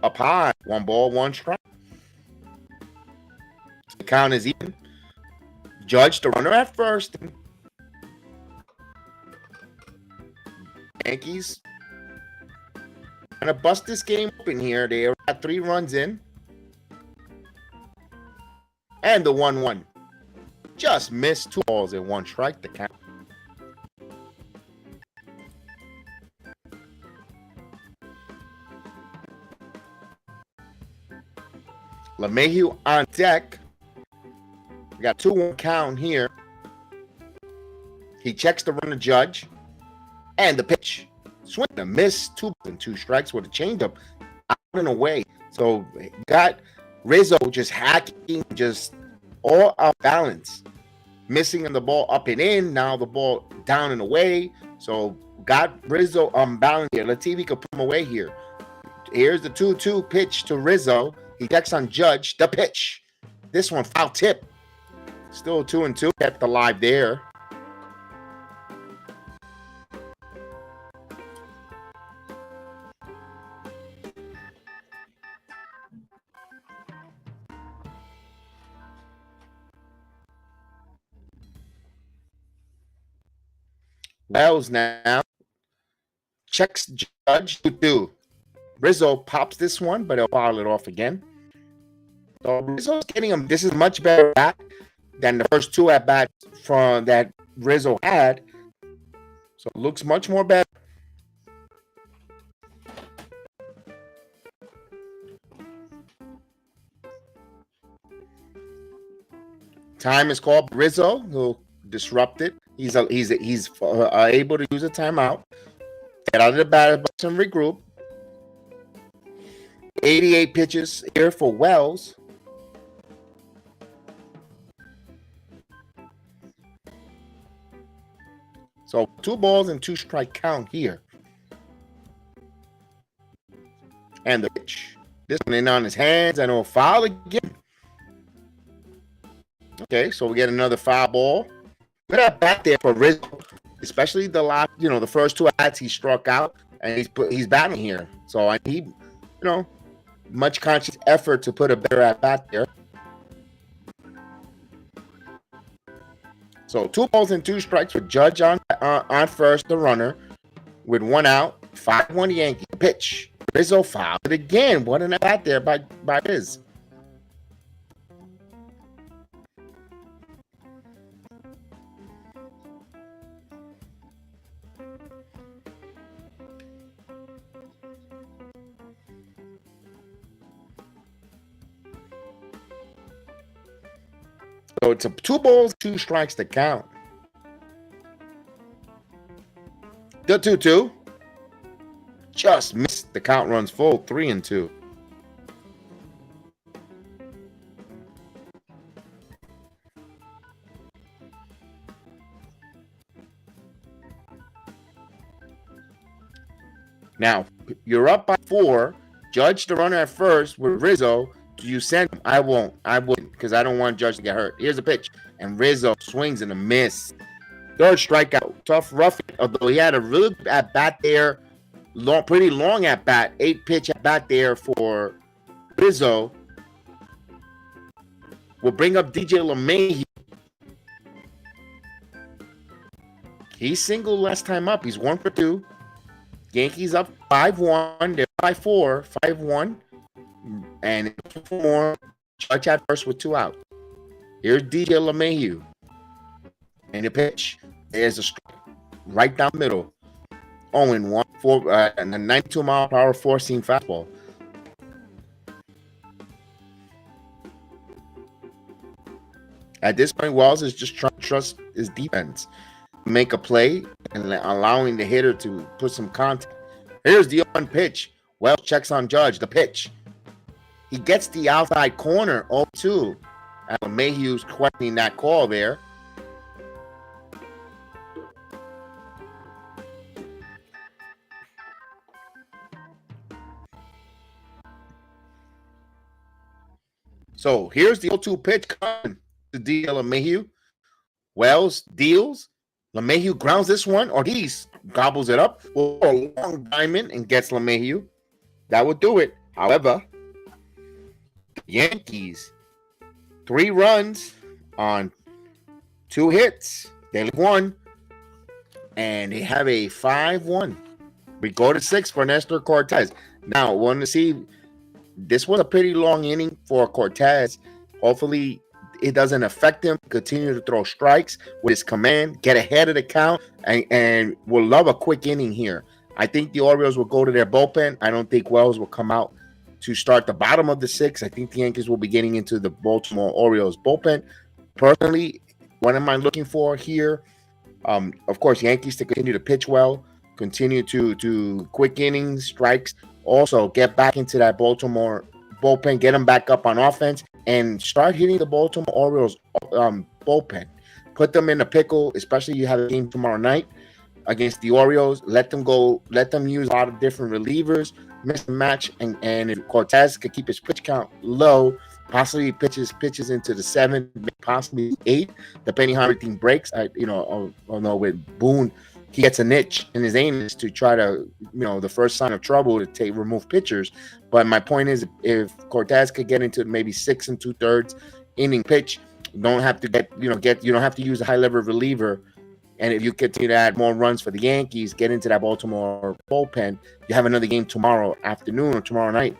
Up high. 1 ball, 1 strike. The count is even. Judge the runner at first. Yankees gonna bust this game open here. They are at 3 runs in. And the 1-1. Just missed 2 balls and 1 strike. The count. LeMahieu on deck. We got 2-1 count here. He checks the runner Judge. And the pitch. Swing and a miss. 2 balls and 2 strikes with a changeup out and away. So got Rizzo just hacking, just all out balance. Missing on the ball up and in. Now the ball down and away. So got Rizzo unbalanced here. Let's see if he can put him away here. Here's the 2-2 pitch to Rizzo. He checks on Judge. The pitch. This one foul tip. Still 2-2. Kept alive there. Wells now checks Judge 2-2. Rizzo pops this one, but he'll foul it off again. So Rizzo's getting him. This is much better bat than the first 2 at bats from that Rizzo had. So it looks much more better. Time is called. Rizzo will disrupt it. He's able to use a timeout. Get out of the batter box and regroup. 88 pitches here for Wells. So 2 balls and 2 strike count here. And the pitch. This one in on his hands and he'll foul again. Okay, so we get another foul ball. Good at bat there for Rizzo, especially the last, the first 2 at-bats he struck out, and he's batting here. So I need, much conscious effort to put a better at-bat there. So 2 balls and 2 strikes with Judge on first, the runner, with 1 out. 5-1 Yankees. Pitch. Rizzo fouled it again. What an at-bat there by Riz. So it's a 2 balls, 2 strikes to count. The 2-2. Just missed. The count runs full. 3-2. Now, you're up by 4. Judge the runner at first with Rizzo. Do you send him? I won't. I wouldn't, because I don't want Judge to get hurt. Here's a pitch. And Rizzo swings and a miss. 3rd strikeout. Tough rough. Although he had a really good at bat there. Pretty long at bat. 8 pitch at bat there for Rizzo. We'll bring up DJ LeMahieu. He singled last time up. He's 1 for 2. Yankees up 5-1. They're by 4. 5-1. And 4 more. Judge at first with 2 out. Here's DJ LeMahieu. And the pitch. There's a strike right down the middle. 0-1 and a 92-mile-per-hour 4-seam fastball. At this point, Wells is just trying to trust his defense, make a play, and allowing the hitter to put some contact. Here's the 1 pitch. Wells checks on Judge. The pitch. He gets the outside corner 0-2. LeMahieu's questioning that call there. So here's the 0-2 pitch coming to DJ LeMahieu. Wells deals. LeMahieu grounds this one. Ortiz gobbles it up for a long diamond and gets LeMahieu. That would do it. However, the Yankees, 3 runs on 2 hits. They won. And they have a 5-1. We go to 6 for Nestor Cortes. Now, want to see. This was a pretty long inning for Cortes. Hopefully, it doesn't affect him. Continue to throw strikes with his command, get ahead of the count, and will love a quick inning here. I think the Orioles will go to their bullpen. I don't think Wells will come out to start the bottom of the sixth. I think the Yankees will be getting into the Baltimore Orioles bullpen. Personally, what am I looking for here? Of course, Yankees to continue to pitch well, continue to quick innings, strikes. Also, get back into that Baltimore bullpen, get them back up on offense, and start hitting the Baltimore Orioles bullpen. Put them in a pickle, especially you have a game tomorrow night against the Orioles. Let them go. Let them use a lot of different relievers, miss the match, and if Cortes could keep his pitch count low, possibly pitches into the 7th, possibly 8th, depending how everything breaks. I know with Boone, he gets a niche in his aim is to try to, the first sign of trouble to remove pitchers. But my point is, if Cortes could get into maybe 6 2/3 inning pitch, you don't have to you don't have to use a high level reliever. And if you continue to add more runs for the Yankees, get into that Baltimore bullpen, you have another game tomorrow afternoon or tomorrow night.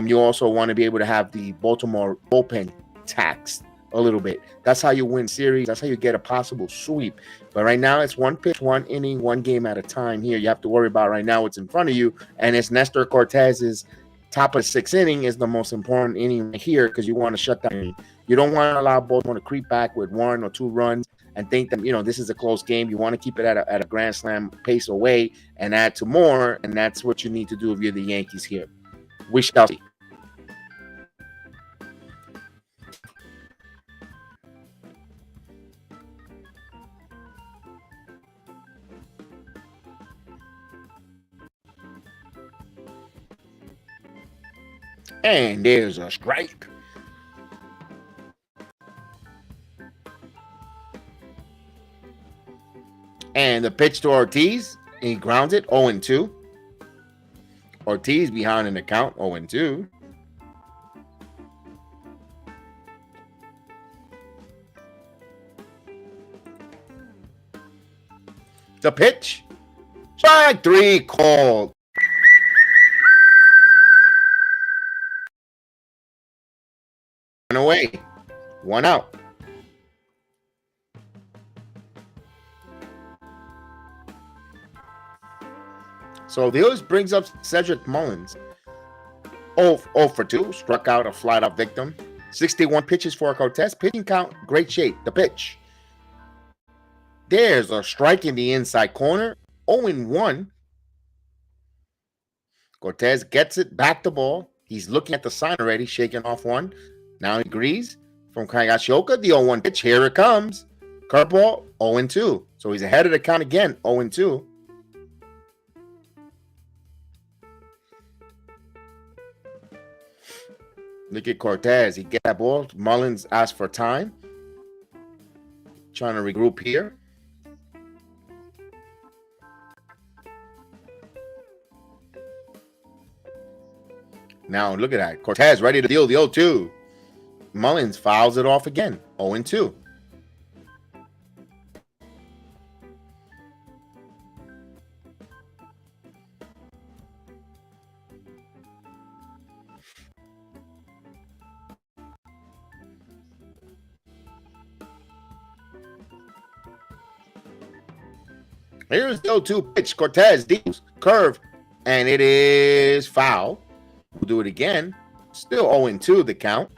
You also want to be able to have the Baltimore bullpen taxed a little bit. That's how you win series. That's how you get a possible sweep. But right now, it's one pitch, one inning, one game at a time here. You have to worry about right now what's in front of you. And it's Nestor Cortes's top of the 6th inning is the most important inning here because you want to shut down. You don't want to allow Baltimore to creep back with 1 or 2 runs and think that, this is a close game. You want to keep it at a grand slam pace away and add to more. And that's what you need to do if you're the Yankees here. We shall see. And there's a strike. And the pitch to Ortiz, he grounds it 0-2. Ortiz behind in the count 0-2. The pitch, strike 3 called. Away, 1 out. So this brings up Cedric Mullins. 0 for 2, struck out a flat out victim. 61 pitches for Cortes. Pitching count, great shape. The pitch. There's a strike in the inside corner. 0-1. Cortes gets it back the ball. He's looking at the sign already, shaking off one. Now he agrees from Kagashioka. The 0-1 pitch. Here it comes. Curveball, 0-2. So he's ahead of the count again, 0-2. Look at Cortes. He gets that ball. Mullins asked for time. Trying to regroup here. Now look at that. Cortes ready to deal the 0-2. Mullins fouls it off again. 0-2. Here's the 0-2 pitch. Cortes deals curve, and it is foul. We'll do it again. Still 0-2 the count.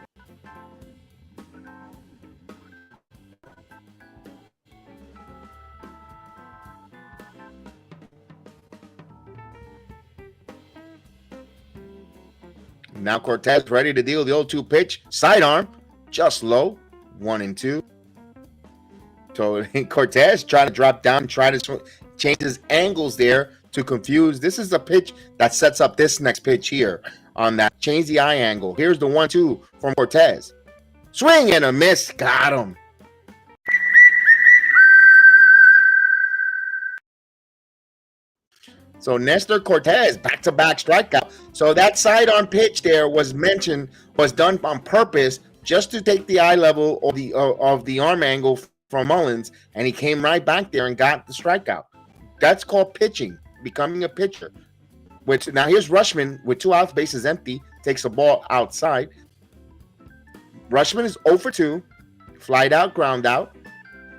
Now Cortes ready to deal the 0-2 pitch. Sidearm, just low. 1-2. So Cortes trying to drop down, try to change his angles there to confuse. This is a pitch that sets up this next pitch here on that. Change the eye angle. Here's the 1-2 from Cortes. Swing and a miss. Got him. So Nestor Cortes, back-to-back strikeout. So that sidearm pitch there was done on purpose just to take the eye level of the arm angle from Mullins, and he came right back there and got the strikeout. That's called pitching, becoming a pitcher. Which now here's Rushman with 2 outs, bases empty, takes the ball outside. Rushman is 0 for 2. Flied out, ground out.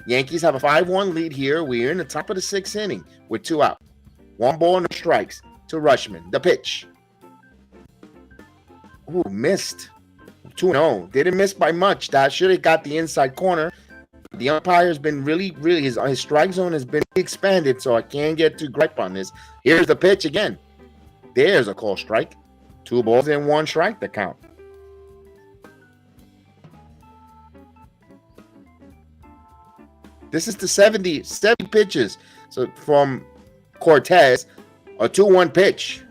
Yankees have a 5-1 lead here. We're in the top of the 6th inning with 2 out. 1 ball, no strikes to Rutschman. The pitch. Ooh, missed. 2-0. Didn't miss by much. That should have got the inside corner. The umpire's been really, his strike zone has been expanded, so I can't get too gripe on this. Here's the pitch again. There's a call strike. 2 balls and 1 strike to count. This is the 70 pitches. So from Cortes, a 2-1 pitch.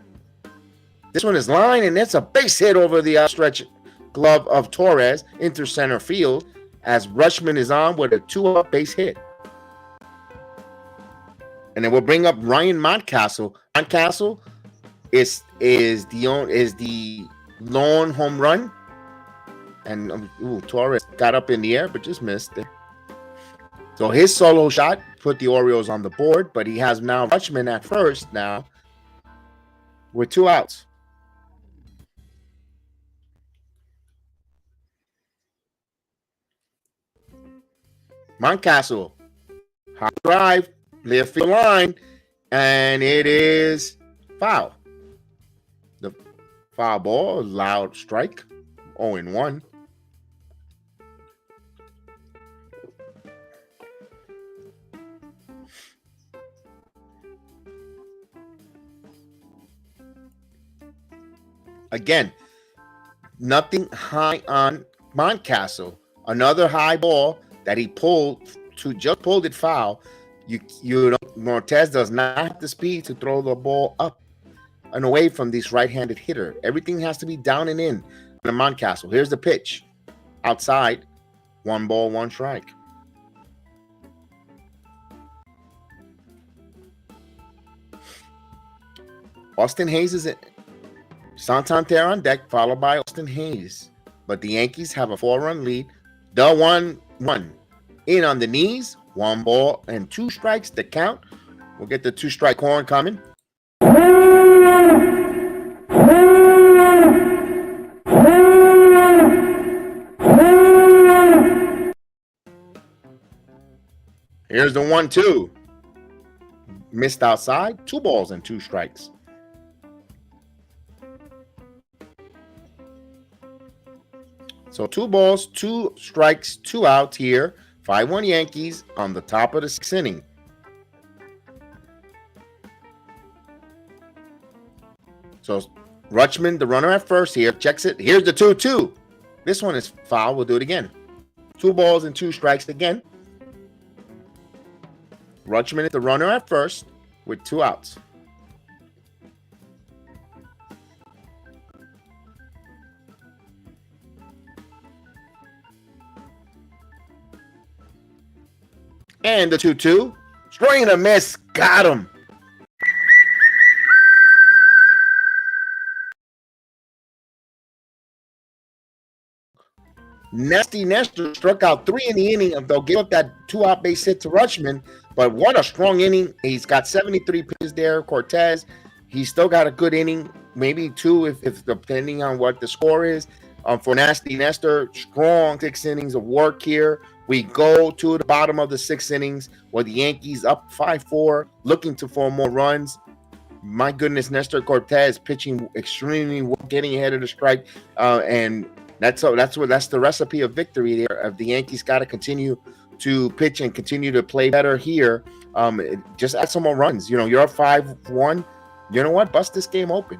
This one is line, and it's a base hit over the outstretched glove of Torres into center field as Rutschman is on with a 2-out base hit. And then we'll bring up Ryan Mountcastle. Mountcastle is the lone home run. And Torres got up in the air, but just missed it. So his solo shot put the Orioles on the board, but he has now Rutschman at first now with 2 outs. Mountcastle, high drive, left field line, and it is foul. The foul ball, loud strike, 0-1. Again, nothing high on Mountcastle. Another high ball that he pulled it foul. Cortes does not have the speed to throw the ball up and away from this right-handed hitter. Everything has to be down and in on Mountcastle. Here's the pitch. Outside, 1 ball, 1 strike. Austin Hayes is it. Santander on deck, followed by Austin Hayes. But the Yankees have a 4-run lead. The 1-1. In on the knees. 1 ball and 2 strikes to count. We'll get the 2-strike horn coming. Here's the 1-2. Missed outside. 2 balls and 2 strikes. So 2 balls, 2 strikes, 2 outs here. 5-1 Yankees on the top of the 6th inning. So Rutschman, the runner at first here, checks it. Here's the 2-2. This one is foul. We'll do it again. 2 balls and 2 strikes again. Rutschman is the runner at first with 2 outs. And the 2-2. Swing and a miss. Got him. Nestor struck out 3 in the inning. They'll give up that 2-out base hit to Rutschman. But what a strong inning. He's got 73 pitches there. Cortes, he's still got a good inning. Maybe 2 if depending on what the score is. For Nestor, strong 6 innings of work here. We go to the bottom of the 6 innings where the Yankees up 5-4, looking to 4 more runs. My goodness, Nestor Cortes pitching extremely well, getting ahead of the strike, and that's the recipe of victory there. If the Yankees got to continue to pitch and continue to play better here, just add some more runs. You're up 5-1. You know what? Bust this game open.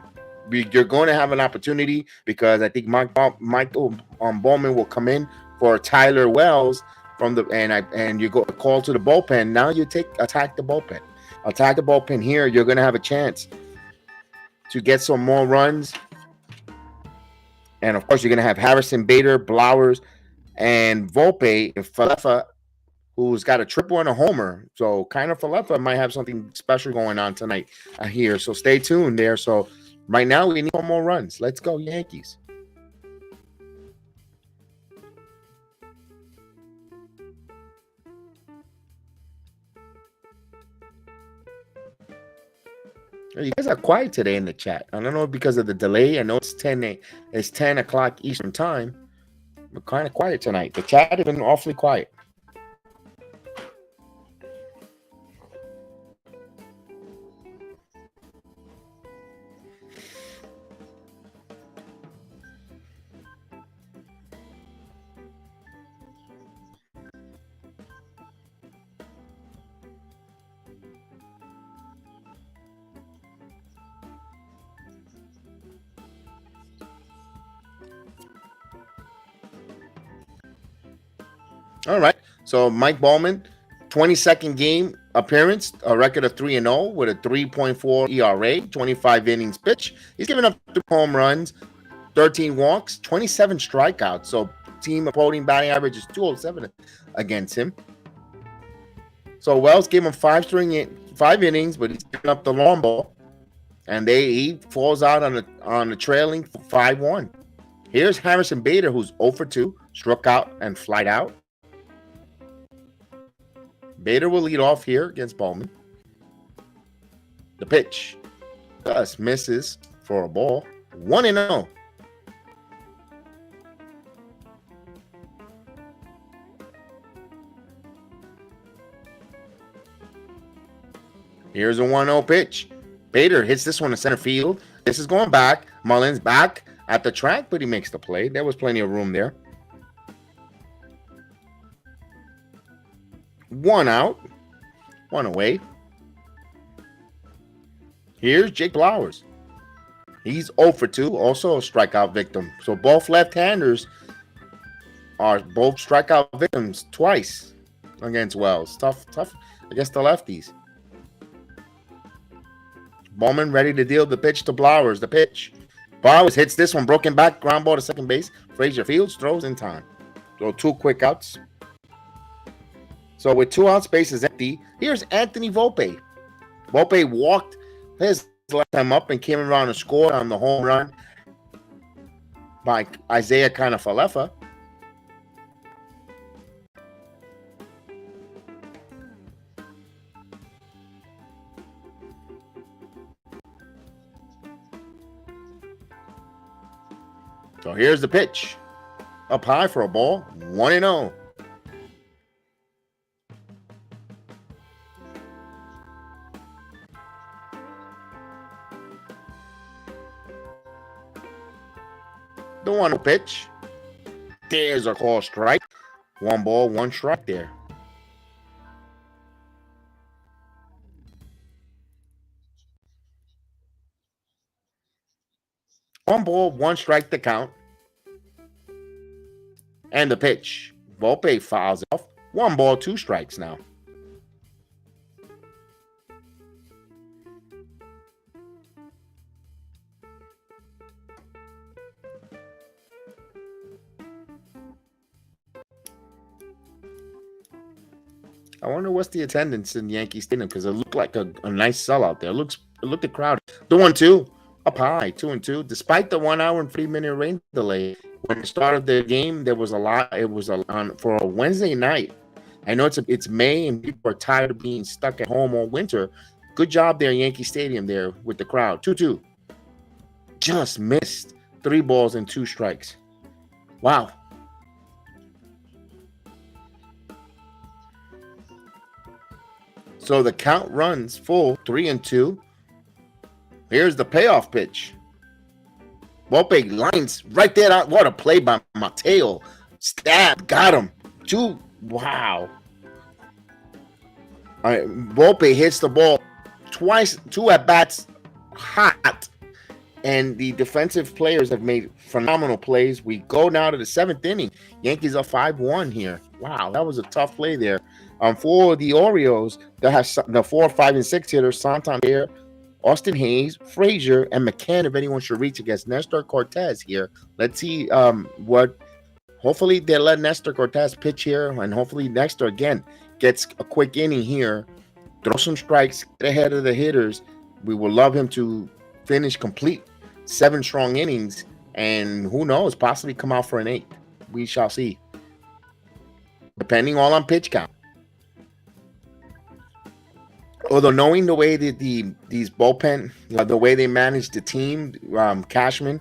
You're going to have an opportunity because I think Michael Bowman will come in for Tyler Wells and you go call to the bullpen. Now you attack the bullpen. Attack the bullpen here. You're going to have a chance to get some more runs. And of course, you're going to have Harrison Bader, Blowers, and Volpe and Falefa, who's got a triple and a homer. So kind of Falefa might have something special going on tonight here. So stay tuned there. So right now we need 4 more runs. Let's go, Yankees. You guys are quiet today in the chat. I don't know because of the delay. I know it's 10 o'clock Eastern time. We're kind of quiet tonight. The chat has been awfully quiet. All right. So Mike Bowman, 22nd game appearance, a record of 3-0 with a 3.4 ERA, 25 innings pitch. He's given up 2 home runs, 13 walks, 27 strikeouts. So team opposing batting average is 207 against him. So Wells gave him 5 innings, but he's given up the long ball, and he falls out on the trailing 5-1. Here's Harrison Bader, who's 0 for 2, struck out and flied out. Bader will lead off here against Bowman. The pitch just misses for a ball. 1-0. Here's a 1-0 pitch. Bader hits this one to center field. This is going back. Mullins back at the track, but he makes the play. There was plenty of room there. 1 out, 1 away. Here's Jake Blowers. He's 0 for 2, also a strikeout victim. So both left-handers are both strikeout victims twice against Wells. Tough against the lefties. Bowman ready to deal the pitch to Blowers. The pitch. Blowers hits this one, broken back, ground ball to second base. Frazier Fields throws in time. So 2 quick outs. So with 2 outs, base is empty. Here's Anthony Volpe. Volpe walked his left time up and came around and scored on the home run by Isaiah Kiner-Falefa. So here's the pitch. Up high for a ball. 1-0. The 1-0 pitch. There's a call strike. 1 ball, 1 strike there. One ball, 1 strike to count. And the pitch. Volpe fouls off. 1 ball, 2 strikes now. I wonder what's the attendance in Yankee Stadium, because it looked like a nice sellout there. It looked a crowd. The 1-2 up high, 2-2. Despite the 1 hour and 3-minute rain delay, when it started the game, there was a lot. It was for a Wednesday night. I know it's May and people are tired of being stuck at home all winter. Good job there, Yankee Stadium there with the crowd. 2-2. Just missed. 3 balls and 2 strikes. Wow. So the count runs full, 3-2. Here's the payoff pitch. Volpe lines right there. What a play by Mateo. Stab, got him. 2. Wow. All right, Volpe hits the ball twice, 2 at bats, hot, and the defensive players have made phenomenal plays. We go now to the 7th inning. Yankees are 5-1 here. Wow, that was a tough play there. For the Orioles, they have the 4, 5, and 6 hitters: Santander, Austin Hayes, Frazier, and McCann, if anyone should reach against Nestor Cortes here. Let's see what. Hopefully, they let Nestor Cortes pitch here, and hopefully Nestor again gets a quick inning here, throw some strikes, get ahead of the hitters. We would love him to finish complete 7 strong innings, and who knows, possibly come out for an 8th. We shall see, depending all on pitch count. Although knowing the way that these bullpen, the way they manage the team, Cashman,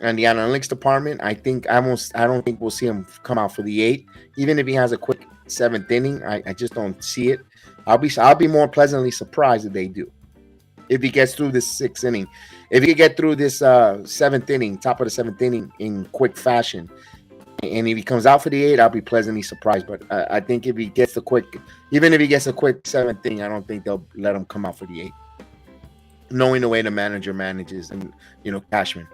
And the analytics department, I don't think we'll see him come out for the 8th. Even if he has a quick 7th inning, I just don't see it. I'll be more pleasantly surprised if they do. If he gets through this 6th inning, if he can get through this 7th inning, top of the 7th inning in quick fashion, and if he comes out for the 8th, I'll be pleasantly surprised. But I think if he gets even if he gets a quick 7th inning, I don't think they'll let him come out for the 8th. Knowing the way the manager manages, and Cashman.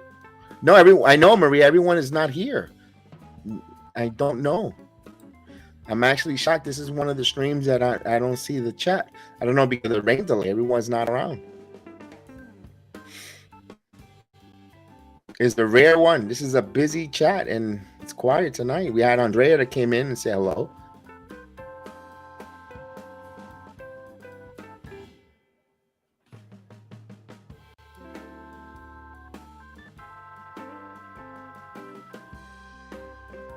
No, I know, Maria. Everyone is not here. I don't know. I'm actually shocked. This is one of the streams that I don't see the chat. I don't know, because of the rain delay. Everyone's not around. It's the rare one. This is a busy chat, and it's quiet tonight. We had Andrea that came in and said hello.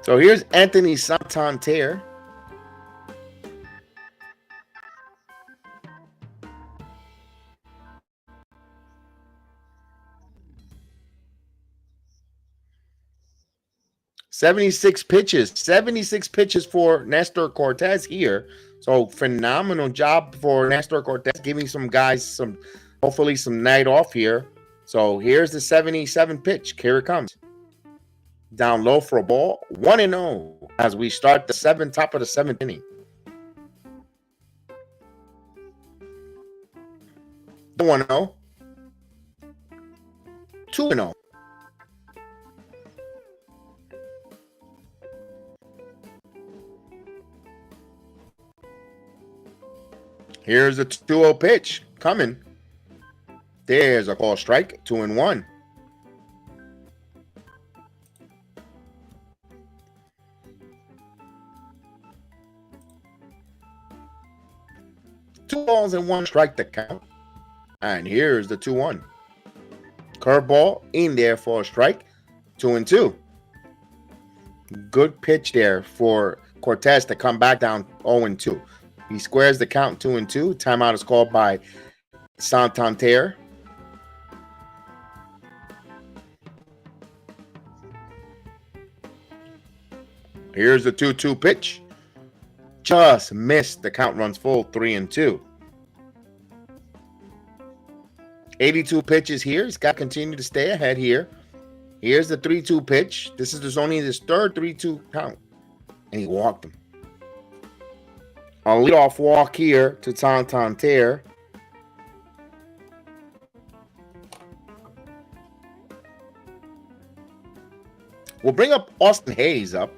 So here's Anthony Santander. $76 pitches for Nestor Cortes here. So phenomenal job for Nestor Cortes, giving some guys hopefully some night off here. So here's the 77 pitch. Here it comes. Down low for a ball. 1-0 as we start the top of the 7th inning. 1-0. 2-0. Here's a 2-0 pitch coming. There's a call strike. 2-1. Two balls and 1 strike to count. And here's the 2-1. Curveball in there for a strike. 2-2. Good pitch there for Cortes to come back down 0-2. He squares the count 2-2. Timeout is called by Santander. Here's the 2-2 pitch. Just missed. The count runs full. 3-2. 82 pitches here. He's got to continue to stay ahead here. Here's the 3-2 pitch. This is only his third 3-2 count. And he walked him. A leadoff walk here to Santander. We'll bring up Austin Hayes up.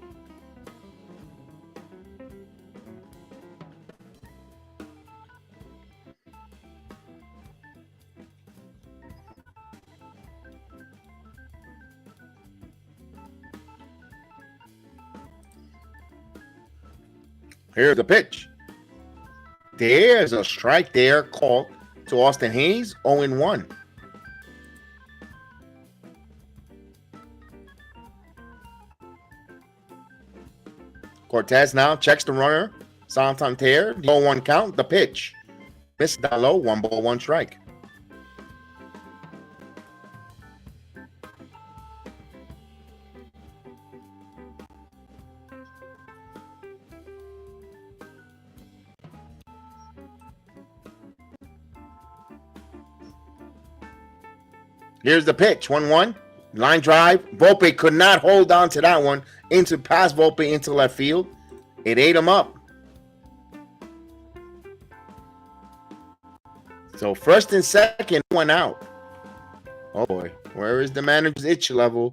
Here's the pitch. There's a strike there called to Austin Hayes, 0-1. Cortes now checks the runner. Santander, the 0-1 count, the pitch. Missed down low, 1 ball, 1 strike. Here's the pitch, 1-1. Line drive. Volpe could not hold on to that one. Past Volpe into left field. It ate him up. So first and second, 1 out. Oh boy, where is the manager's itch level?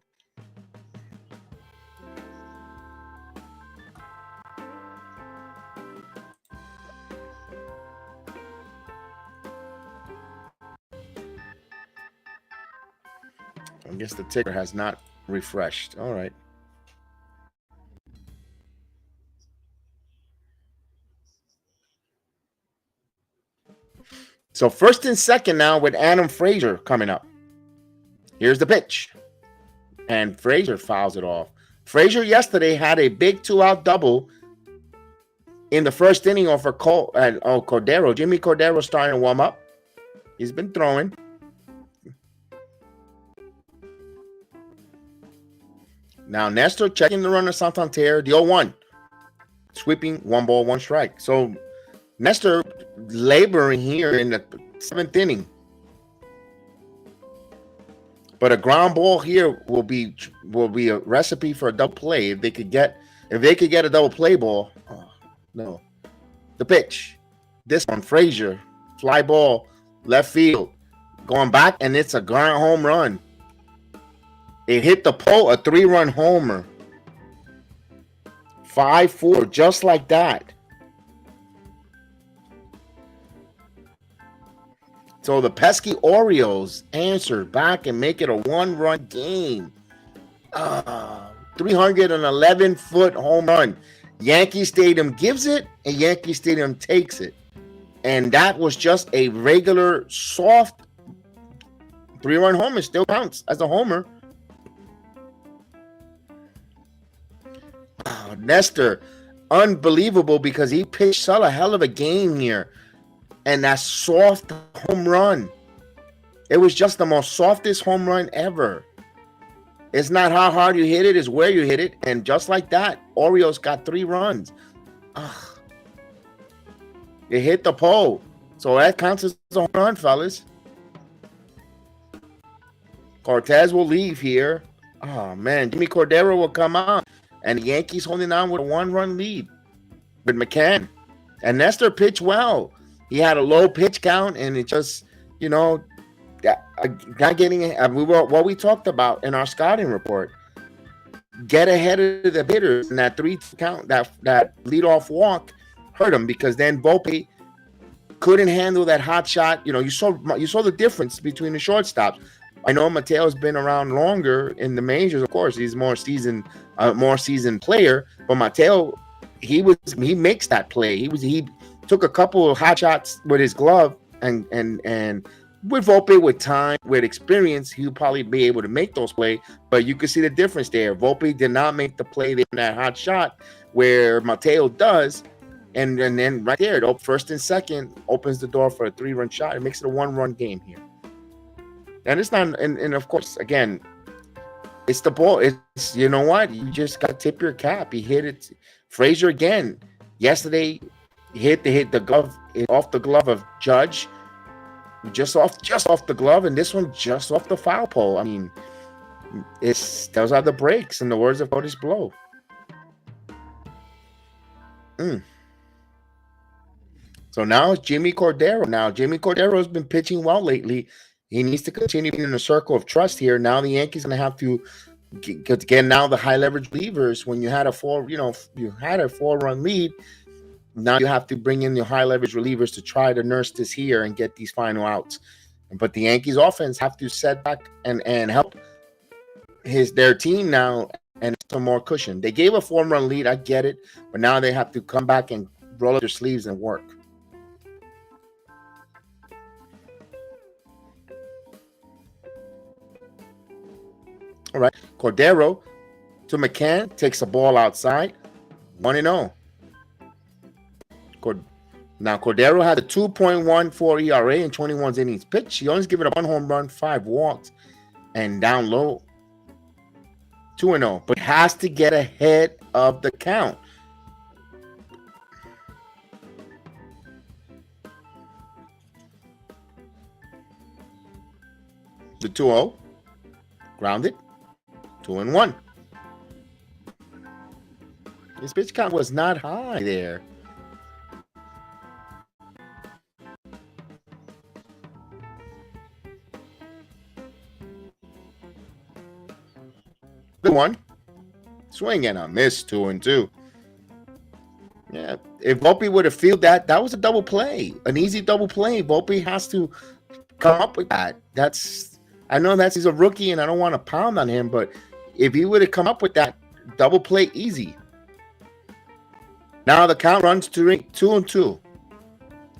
I guess the ticker has not refreshed. All right. So first and second now with Adam Frazier coming up. Here's the pitch. And Frazier fouls it off. Frazier yesterday had a big 2-out double in the first inning over Cordero. Jimmy Cordero starting to warm up. He's been throwing. Now Nestor checking the runner Santander, the 0-1. Sweeping 1 ball, 1 strike. So Nestor laboring here in the 7th inning. But a ground ball here will be a recipe for a double play. If they could get a double play ball. Oh, no. The pitch. This one, Frazier. Fly ball, left field. Going back, and it's a grand home run. It hit the pole, a 3-run homer. 5-4, just like that. So the pesky Orioles answer back and make it a 1-run game. 311-foot home run. Yankee Stadium gives it, and Yankee Stadium takes it. And that was just a regular, soft 3-run homer. Still counts as a homer. Oh, Nestor, unbelievable, because he pitched a hell of a game here. And that soft home run. It was just the most softest home run ever. It's not how hard you hit it, it's where you hit it. And just like that, Orioles got 3 runs. Ugh. It hit the pole. So that counts as a home run, fellas. Cortes will leave here. Oh, man. Jimmy Cordero will come out. And the Yankees holding on with a 1-run lead with McCann. And Nestor pitched well. He had a low pitch count, and it just, not getting what we talked about in our scouting report. Get ahead of the hitters, and that 3 count, that leadoff walk hurt him, because then Volpe couldn't handle that hot shot. You saw the difference between the shortstops. I know Mateo's been around longer in the majors, of course. He's more seasoned player, but Mateo, he makes that play. He took a couple of hot shots with his glove, and with Volpe, with time, with experience, he'll probably be able to make those plays. But you can see the difference there. Volpe did not make the play in that hot shot, where Mateo does, and then right there, first and second opens the door for a 3-run shot. It makes it a 1-run game here. And it's not, and of course, again, it's the ball. It's, you know what? You just got to tip your cap. He hit it. Frazier again. Yesterday, hit the glove, off the glove of Judge, just off the glove, and this one just off the foul pole. I mean, those are the breaks, in the words of Cortes Blow. So now it's Jimmy Cordero. Now Jimmy Cordero has been pitching well lately. He needs to continue being in a circle of trust here. Now the Yankees going to have to get now the high leverage levers. When you had a 4-run lead, now you have to bring in your high leverage relievers to try to nurse this here and get these final outs. But the Yankees offense have to set back and help their team now and some more cushion. They gave a 4-run lead, I get it, but now they have to come back and roll up their sleeves and work. All right, Cordero to McCann, takes a ball outside, 1-0. Now Cordero had a 2.14 ERA in 21 innings pitched. He only's given up 1 home run, 5 walks, and down low, 2-0. But has to get ahead of the count. The 2-0, grounded. 2-1. His pitch count was not high there. Good one. Swing and a miss, 2-2. Yeah, if Volpe would have fielded that was a double play, an easy double play. Volpe has to come up with that. I know he's a rookie, and I don't want to pound on him, but if he would have come up with that double play, easy. Now the count runs to 2-2.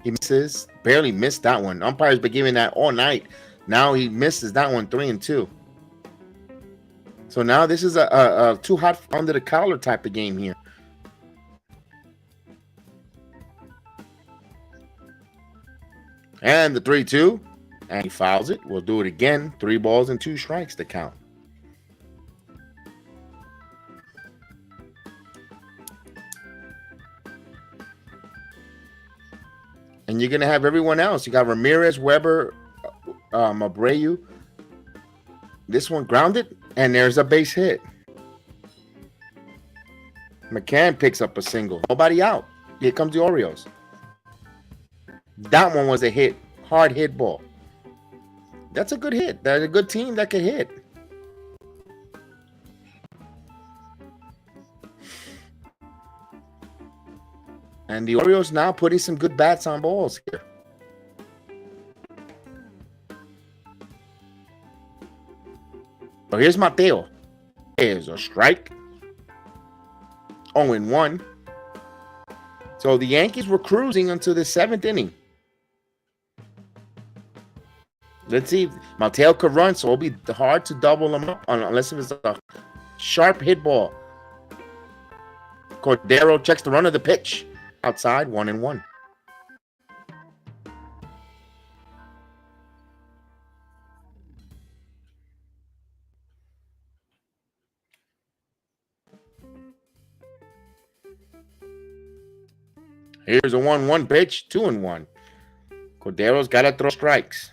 He misses, barely missed that one. Umpires been giving that all night. Now he misses that one, 3-2. So now this is a too hot under the collar type of game here. And the 3-2, and he fouls it. We'll do it again. 3 balls and 2 strikes to count. you're going to have everyone else. You got Ramirez, Weber, Abreu. This one grounded, and there's a base hit. McCann picks up a single. Nobody out. Here comes the Orioles. That one was a hit. Hard hit ball. That's a good hit. That's a good team that can hit. And the Orioles now putting some good bats on balls here. So here's Mateo. There's a strike. 0-1. So the Yankees were cruising until the 7th inning. Let's see if Mateo could run, so it'll be hard to double him up unless it's a sharp hit ball. Cordero checks the run of the pitch. Outside, 1-1. Here's a 1-1 pitch, 2-1. Cordero's got to throw strikes.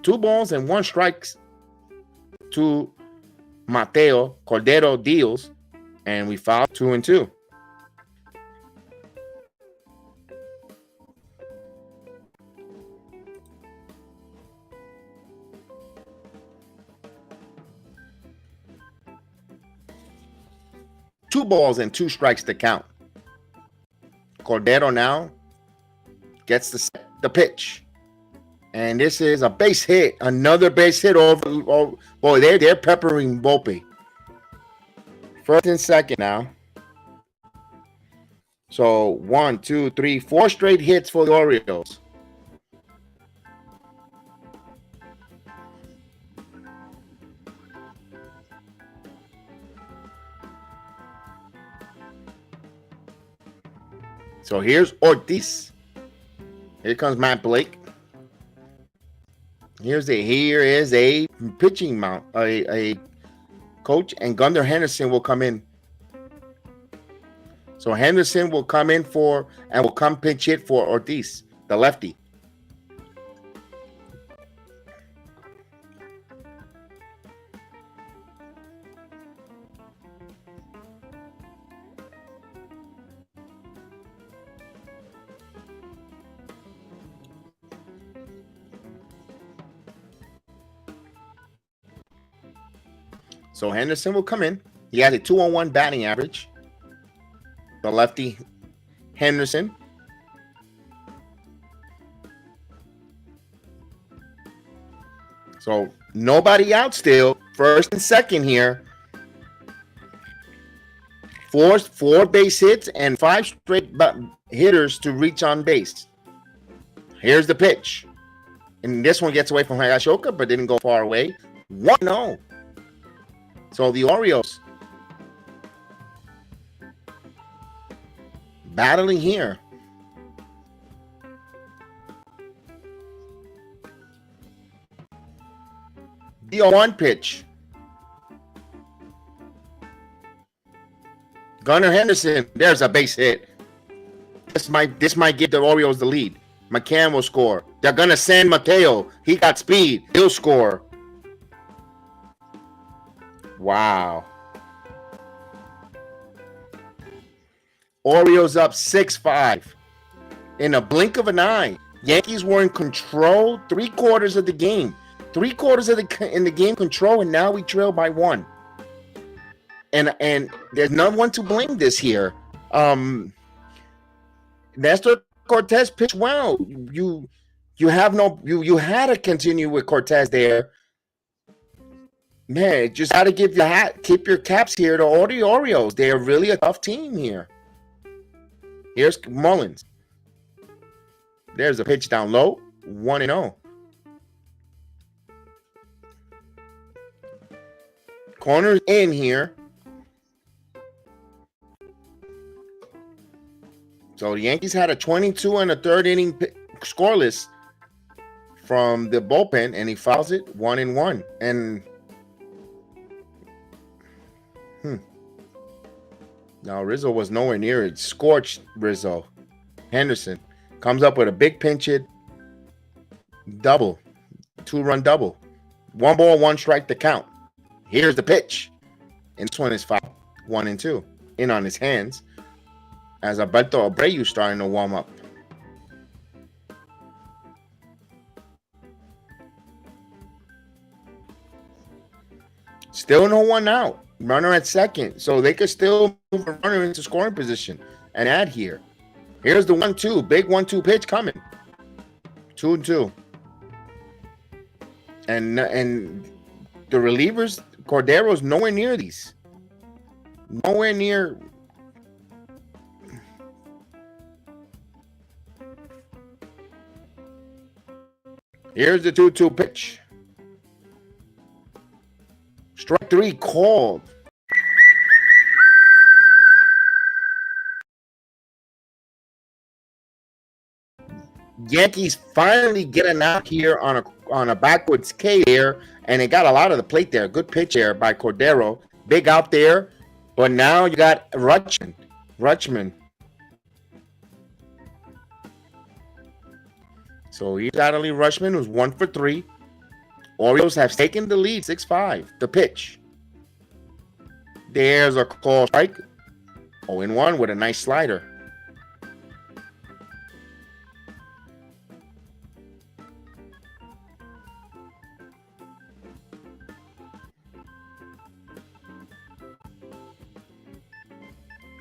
Two balls and one strikes to Mateo. Cordero deals, and we foul 2-2. Two balls and two strikes to count. Cordero now gets the pitch. And this is a base hit. Another base hit over. Boy, they're peppering Volpe. First and second now. So 1, 2, 3, 4 straight hits for the Orioles. So here's Ortiz. Here comes Matt Blake. Here is a pitching mount, a coach, and Gunnar Henderson will come in. So Henderson will come in and will come pinch hit for Ortiz, the lefty. So Henderson will come in. He has a 201 batting average. The lefty Henderson. So nobody out still. First and second here. Four base hits and 5 straight hitters to reach on base. Here's the pitch. And this one gets away from Higashioka, but didn't go far away. 1-0. So the Orioles battling here. The 0-1 pitch. Gunnar Henderson, there's a base hit. This might give the Orioles the lead. McCann will score. They're gonna send Mateo. He got speed. He'll score. Wow. Orioles up 6-5 in a blink of an eye. Yankees were in control 3/4 of the game. 3/4 in the game control, and now we trail by 1. And there's no one to blame this here. Nestor Cortes pitched well. You had to continue with Cortes there. Man, just got to keep your caps here to all the Orioles. They're really a tough team here. Here's Mullins. There's a pitch down low. 1-0. Corners in here. So the Yankees had a 22 and a third inning scoreless from the bullpen, and he fouls it 1-1. And Now Rizzo was nowhere near it. Scorched Rizzo. Henderson comes up with a big pinch hit. Double. 2-run double. 1 ball, 1 strike to count. Here's the pitch. And this one is foul. 1-2. In on his hands. As Alberto Abreu starting to warm up. Still no one out. Runner at second. So they could still move a runner into scoring position and add here. Here's the 1-2. Big 1-2 pitch coming. 2-2. And the relievers, Cordero's nowhere near these. Nowhere near. Here's the 2-2 pitch. Strike 3 called. Yankees finally getting out here on a backwards K there, and they got a lot of the plate there. Good pitch there by Cordero. Big out there, but now you got Rutschman. So he's Adley Rutschman, who's 1 for 3. Orioles have taken the lead, 6-5. The pitch. There's a call strike. 0-1 with a nice slider.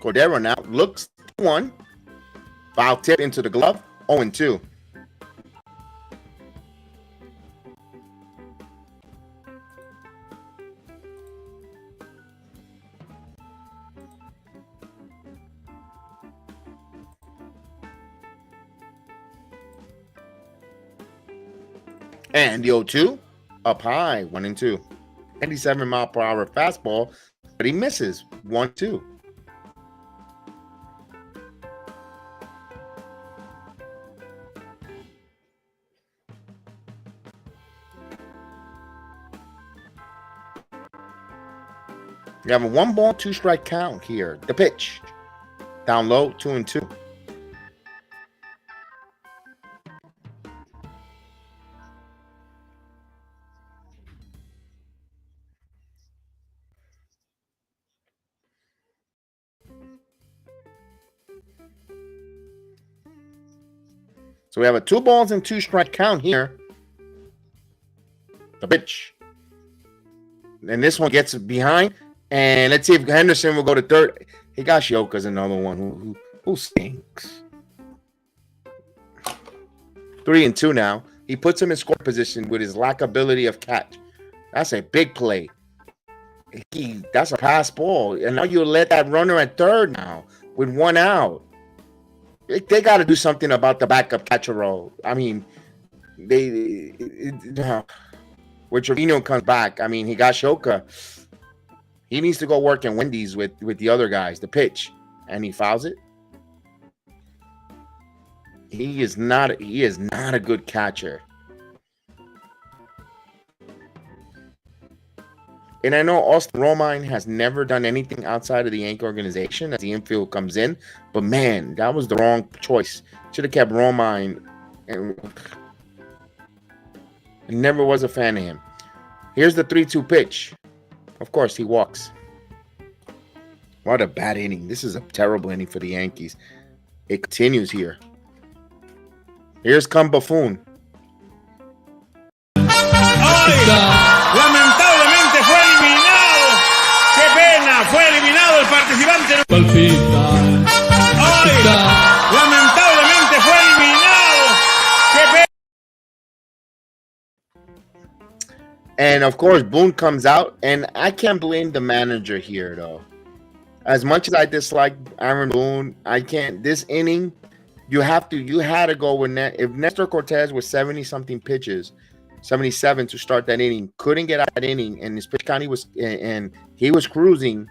Cordero now looks 1. Foul tip into the glove. 0-2. And the 0-2 up high. 1-2. 97-mile-per-hour fastball, but he misses. 1-2. You have a 1 ball, 2 strike count here. The pitch. Down low, 2-2. So we have a 2 balls and 2 strike count here. The pitch. And this one gets behind. And let's see if Henderson will go to third. Higashioka's another one who stinks. 3-2 now. He puts him in score position with his lack ability of catch. That's a big play. That's a pass ball. And now you let that runner at third now with 1 out. They got to do something about the backup catcher role. I mean, when Trevino comes back, I mean, Higashioka, he needs to go work in Wendy's with the other guys. The pitch, and he fouls it. He is not a good catcher. And I know Austin Romine has never done anything outside of the Yankee organization as the infield comes in. But, man, that was the wrong choice. Should have kept Romine. And never was a fan of him. Here's the 3-2 pitch. Of course, he walks. What a bad inning. This is a terrible inning for the Yankees. It continues here. Here's Buffoon. Lamentablemente fue eliminado. Qué pena, fue eliminado el participante. Lamentablemente fue eliminado. Qué pena. And of course, Boone comes out, and I can't blame the manager here, though. As much as I dislike Aaron Boone, I can't. This inning, you had to go with if Nestor Cortes was 70-something pitches, 77 to start that inning, couldn't get out that inning, and his pitch count he was cruising.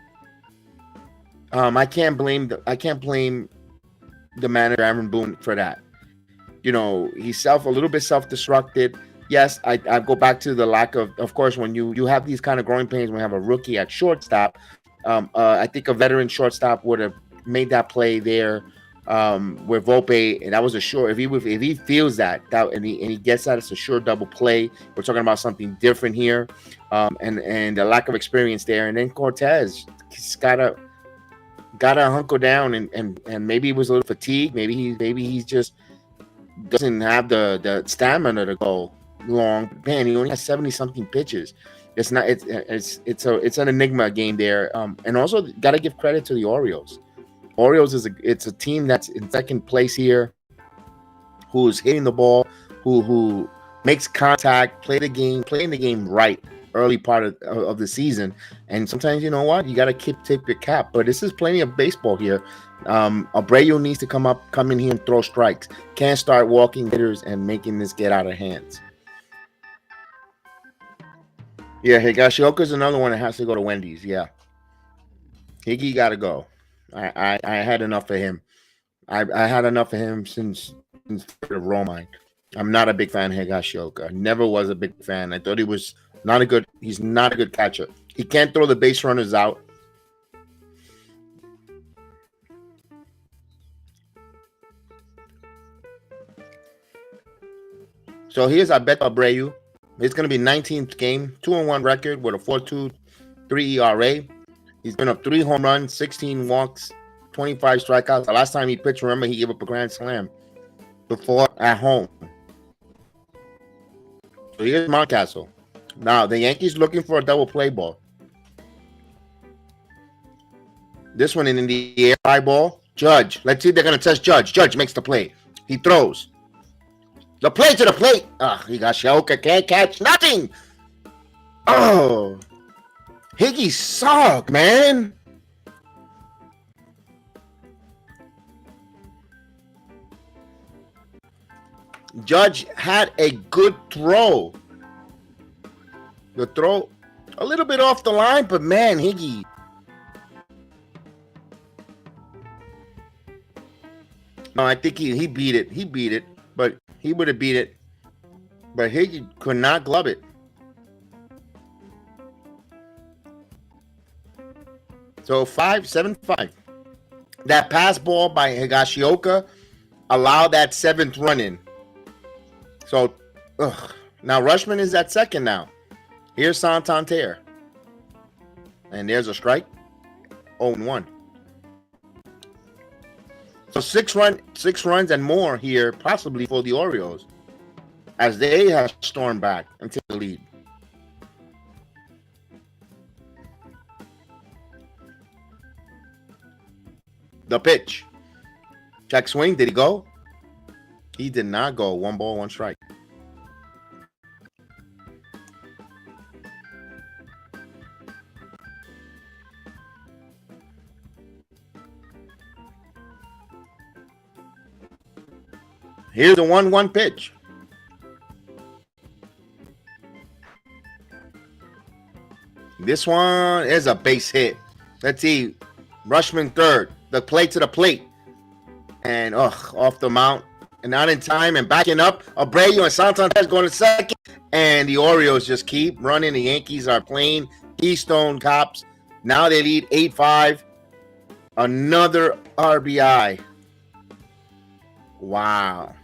I can't blame the manager Aaron Boone for that. You know, he's a little bit self-destructed. Yes, I go back to the lack of course, when you have these kind of growing pains, when you have a rookie at shortstop, I think a veteran shortstop would have made that play there with Volpe, and that was a sure. If he feels that and he gets that, it's a sure double play. We're talking about something different here, and the lack of experience there. And then Cortes, he's gotta hunker down, and maybe he was a little fatigued. Maybe he's just doesn't have the stamina to go long. Man, he only has 70-something pitches. It's not. It's an enigma game there. And also got to give credit to the Orioles. Orioles it's a team that's in second place here, who's hitting the ball, who makes contact, playing the game right early part of the season. And sometimes, you know what, you got to tip your cap. But this is plenty of baseball here. Abreu needs to come in here and throw strikes. Can't start walking hitters and making this get out of hands. Yeah, Higashioka's another one that has to go to Wendy's. Yeah, Higgy got to go. I had enough of him. I had enough of him since the Romine. I'm not a big fan of Higashioka. Never was a big fan. I thought he was not a good. He's not a good catcher. He can't throw the base runners out. So here's Alberto Abreu. It's going to be 19th game, 2-1 record with a 4.23 ERA. He's been up 3 home runs, 16 walks, 25 strikeouts. The last time he pitched, remember, he gave up a grand slam before at home. So here's Mountcastle. Now, the Yankees looking for a double play ball. This one in the air, high ball. Judge. Let's see if they're going to test Judge. Judge makes the play. He throws. The play to the plate. Higashioka can't catch nothing. Oh. Higgy suck, man. Judge had a good throw. The throw a little bit off the line, but man, Higgy. No, I think he beat it. He beat it, but he would have beat it. But Higgy could not glove it. So 5-7-5. That pass ball by Higashioka allowed that 7th run in. So now Rushman is at second now. Here's Santander. And there's a strike. 0-1. So 6 runs and more here, possibly for the Orioles, as they have stormed back and take the lead. The pitch. Check swing. Did he go? He did not go. 1 ball, 1 strike. Here's the 1-1 pitch. This one is a base hit. Let's see. Rushman third. The play to the plate. And off the mount. And not in time. And backing up. Abreu and Santander going to second. And the Orioles just keep running. The Yankees are playing Keystone Cops. Now they lead 8-5. Another RBI. Wow.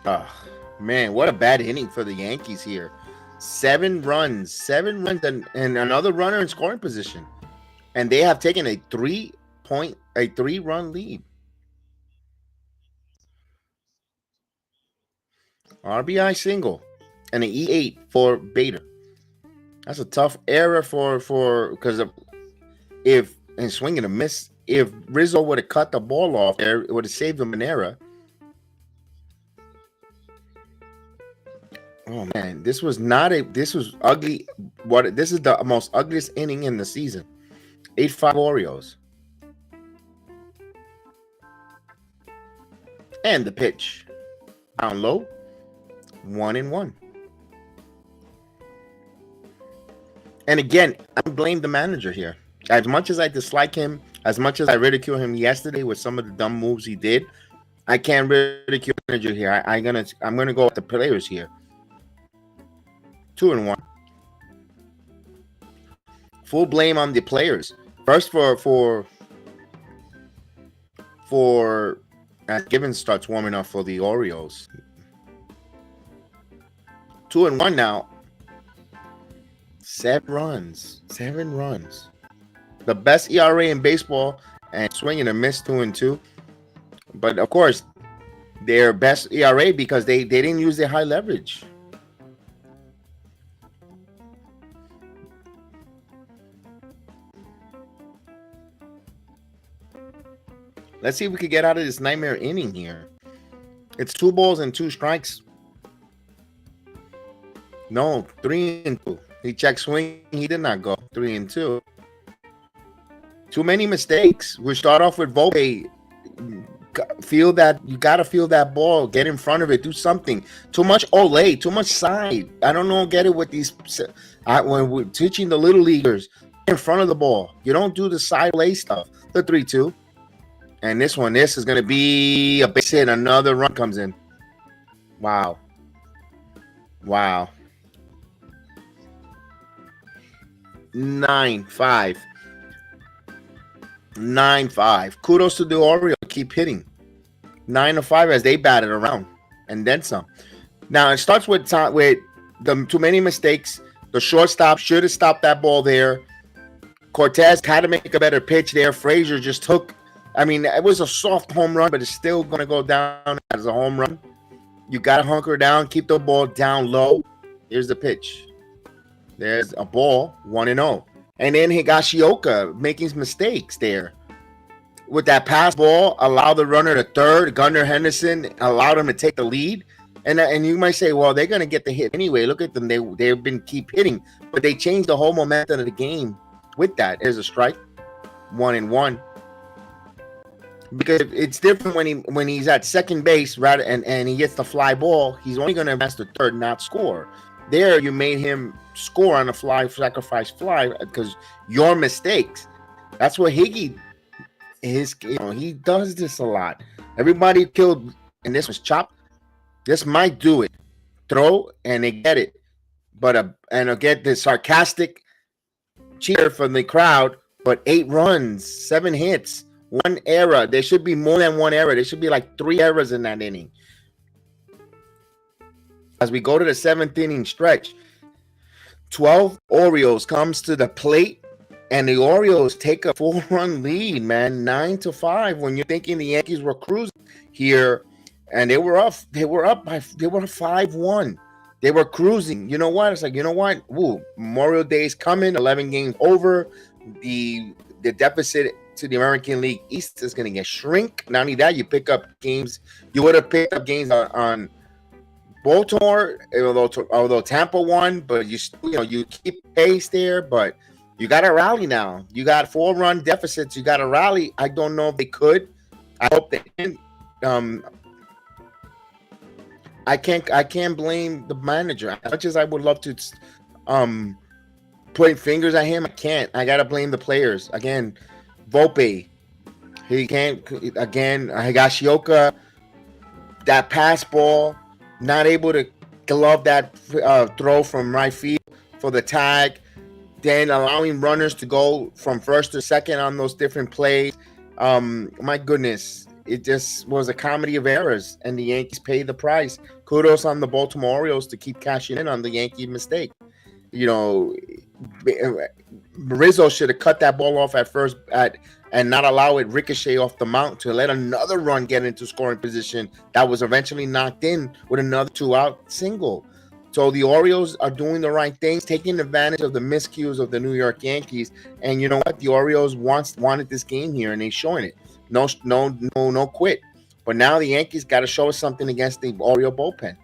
Oh, man, what a bad inning for the Yankees here. 7 runs, and another runner in scoring position. And they have taken a 3-run lead. RBI single and an E8 for Bader. That's a tough error for because if and swinging a miss. If Rizzo would have cut the ball off there, it would have saved them an error. Oh man, this was ugly. This is the most ugliest inning in the season. 8-5 Orioles. And the pitch. Down low. 1-1. And again, I'm can't blame the manager here. As much as I dislike him, as much as I ridicule him yesterday with some of the dumb moves he did, I can't ridicule the manager here. I'm gonna go with the players here. 2-1. Full blame on the players. First for Givens starts warming up for the Orioles. 2-1 now. 7 runs. The best ERA in baseball, and swing and a miss 2-2. But of course, their best ERA because they didn't use their high leverage. Let's see if we can get out of this nightmare inning here. It's 2 balls and 2 strikes. No, 3-2. He checked swing. He did not go. 3-2. Too many mistakes. We start off with Volpe. Feel that you gotta feel that ball. Get in front of it. Do something. Too much Olay. Too much side. I don't know. Get it with these. When we're teaching the little leaguers, in front of the ball. You don't do the side Olay stuff. The 3-2. And this is going to be a base hit. Another run comes in. Wow. 9-5. 9-5. Kudos to the Orioles. Keep hitting. 9-5 as they batted around. And then some. Now, it starts with the too many mistakes. The shortstop should have stopped that ball there. Cortes had to make a better pitch there. Frazier just took... I mean, it was a soft home run, but it's still going to go down as a home run. You got to hunker down, keep the ball down low. Here's the pitch. There's a ball, 1-0. And then Higashioka making mistakes there. With that pass ball, allow the runner to third. Gunnar Henderson allowed him to take the lead. And you might say, well, they're going to get the hit anyway. Look at them. They've been keep hitting. But they changed the whole momentum of the game with that. There's a strike. 1-1. Because it's different when he's at second base and he gets the fly ball. He's only going to advance to third, not score. There, you made him score on a fly, sacrifice fly because your mistakes. That's what Higgy is. He does this a lot. Everybody killed, and this was chopped. This might do it. Throw and they get it, but and get the sarcastic cheer from the crowd. But 8 runs, 7 hits. 1 error. There should be more than 1 error. There should be like 3 errors in that inning. As we go to the 7th inning stretch, 12 Orioles comes to the plate, and the Orioles take a 4-run lead, man, 9-5. When you're thinking the Yankees were cruising here, and they were up 5-1. They were cruising. You know what? It's like, you know what? Ooh, Memorial Day's coming. 11 games over. The deficit to the American League East is going to get shrink. Not only that, you pick up games. You would have picked up games on Baltimore, although Tampa won, but you keep pace there. But you got to rally now. You got 4-run deficits. You got to rally. I don't know if they could. I hope they can. I can't blame the manager. As much as I would love to point fingers at him, I can't. I gotta blame the players. Again, Volpe. He can't. Again, Higashioka. That pass ball, not able to glove that throw from right field for the tag. Then allowing runners to go from first to second on those different plays. My goodness. It just was a comedy of errors, and the Yankees paid the price. Kudos on the Baltimore Orioles to keep cashing in on the Yankee mistake. Rizzo should have cut that ball off at first and not allow it ricochet off the mount to let another run get into scoring position that was eventually knocked in with another 2-out single. So the Orioles are doing the right things, taking advantage of the miscues of the New York Yankees. And you know what? The Orioles wanted this game here, and they're showing it. No quit. But now the Yankees got to show us something against the Oriole bullpen.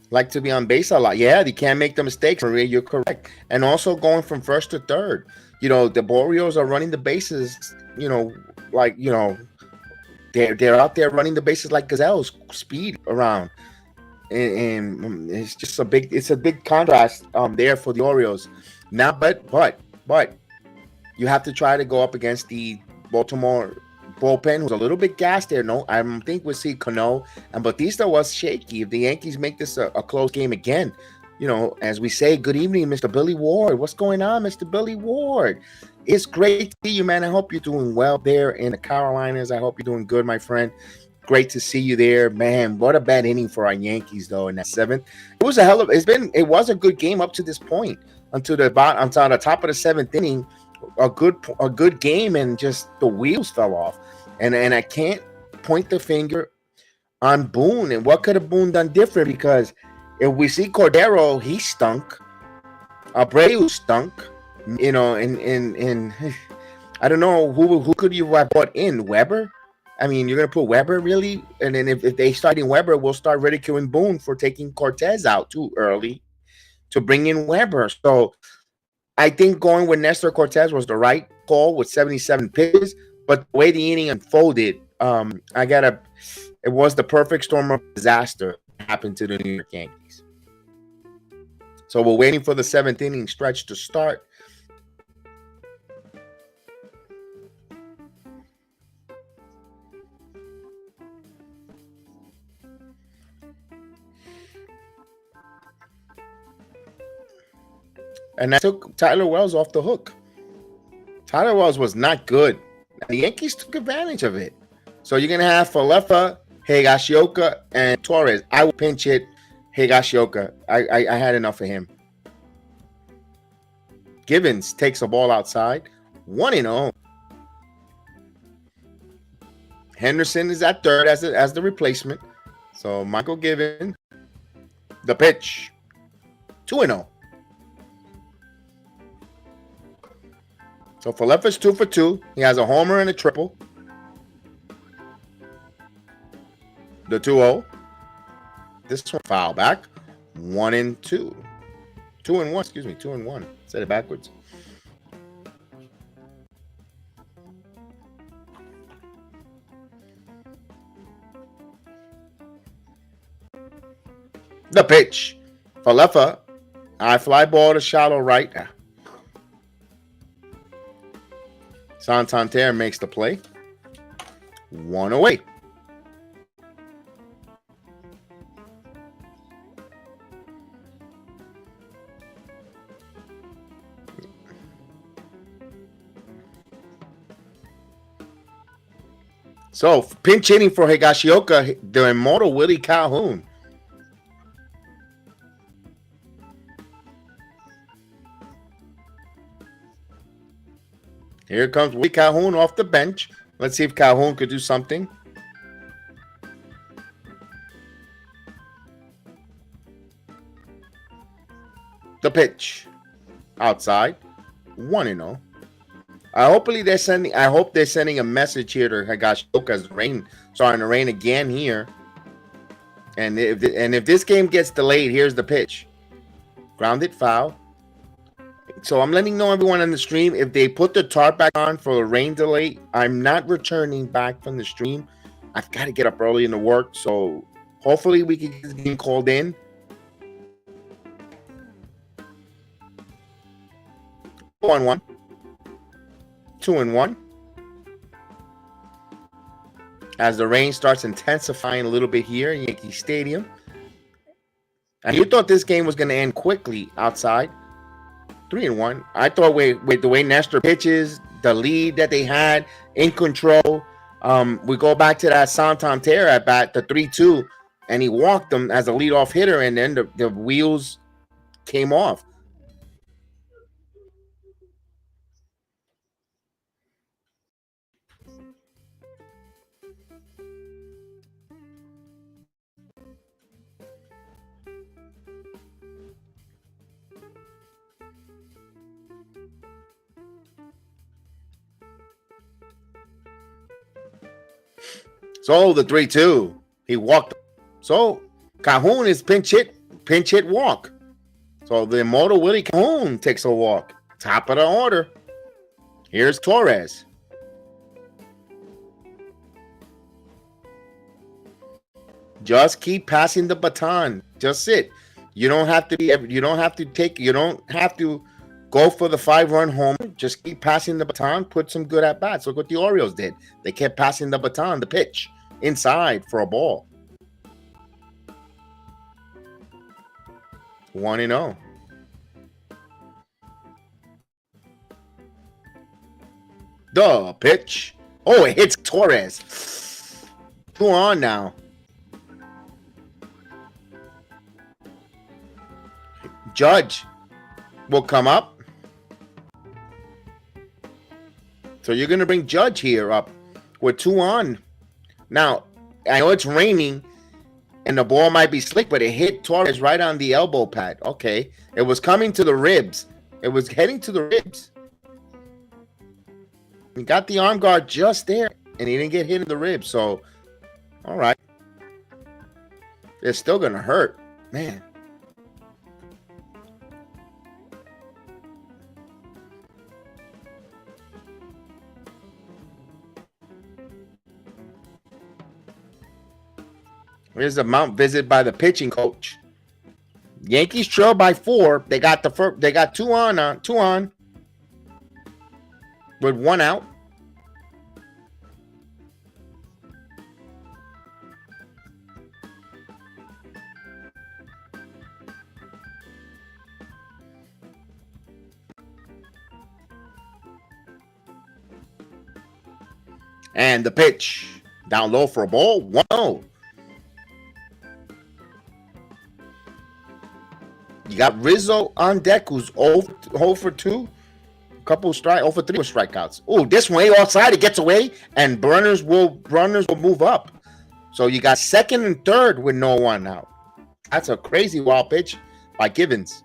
Like to be on base a lot. Yeah, they can't make the mistakes. Maria, you're correct. And also going from first to third. The Orioles are running the bases, they're out there running the bases like gazelles, speed around. and it's just a big contrast there for the Orioles. Now, but you have to try to go up against the Baltimore bullpen, who's a little bit gassed there. No, I think we'll see Cano, and Bautista was shaky. If the Yankees make this a close game again, you know, as we say, good evening, Mr. Billy Ward. What's going on, Mr. Billy Ward? It's great to see you, man. I hope you're doing well there in the Carolinas. I hope you're doing good, my friend. Great to see you there, man. What a bad inning for our Yankees, though, in that seventh. It was it was a good game up to this point until the top of the seventh inning. A good game, and just the wheels fell off. And I can't point the finger on Boone and what could have Boone done different, because if we see Cordero, he stunk. Abreu stunk. You know, and I don't know who could you have brought in. Weber? I mean, you're gonna put Weber, really? And then if they start in Weber, we'll start ridiculing Boone for taking Cortes out too early to bring in Weber. So I think going with Nestor Cortes was the right call with 77 pitches, but the way the inning unfolded, it was the perfect storm of disaster that happened to the New York Yankees. So we're waiting for the seventh inning stretch to start. And that took Tyler Wells off the hook. Tyler Wells was not good. The Yankees took advantage of it. So you're going to have Falefa, Higashioka, and Torres. I will pinch hit Higashioka. I had enough of him. Givens takes a ball outside. 1-0. Henderson is at third as the replacement. So Michael Givens. The pitch. 2-0. So Falefa's 2 for 2. He has a homer and a triple. The 2-0. This one foul back. 1-2. 2-1. Excuse me. 2-1. Said it backwards. The pitch. Falefa. High fly ball to shallow right. Santander makes the play. 1 away. So, pinch hitting for Higashioka, the immortal Willie Calhoun. Here comes Willie Calhoun off the bench. Let's see if Calhoun could do something. The pitch. Outside. 1-0. I hope they're sending a message here to Higashioka's rain. Starting to rain again here. And if this game gets delayed, here's the pitch. Grounded foul. So I'm letting know everyone on the stream, if they put the tarp back on for a rain delay, I'm not returning back from the stream. I've got to get up early in the work. So hopefully we can get this game called in. 1-1. 2-1. As the rain starts intensifying a little bit here in Yankee Stadium. And you thought this game was going to end quickly outside. 3-1. I thought with the way Nestor pitches, the lead that they had in control, we go back to that Santander at bat, the 3-2, and he walked them as a leadoff hitter, and then the wheels came off. So the 3-2, he walked. So Calhoun is pinch hit walk. So the immortal Willie Calhoun takes a walk. Top of the order. Here's Torres. Just keep passing the baton. Just sit. You don't have to be. You don't have to take. You don't have to go for the 5-run homer. Just keep passing the baton. Put some good at bats. Look what the Orioles did. They kept passing the baton, the pitch inside for a ball. 1-0. The pitch. Oh, it hits Cortes. 2 on now. Judge will come up. So you're going to bring Judge here up with 2 on. Now, I know it's raining and the ball might be slick, but it hit Torres right on the elbow pad. Okay. It was coming to the ribs. It was heading to the ribs. He got the arm guard just there, and he didn't get hit in the ribs. So, all right. It's still going to hurt. Man. Here's the mount visit by the pitching coach. Yankees trail by 4. They got the first. They got 2 on. 2 on. With 1 out. And the pitch down low for a ball. 1-0. You got Rizzo on deck, who's 0 for 2. Couple strike, 0 for 3 with strikeouts. Oh, this one outside, it gets away, and runners will move up. So you got second and third with no 1 out. That's a crazy wild pitch by Givens.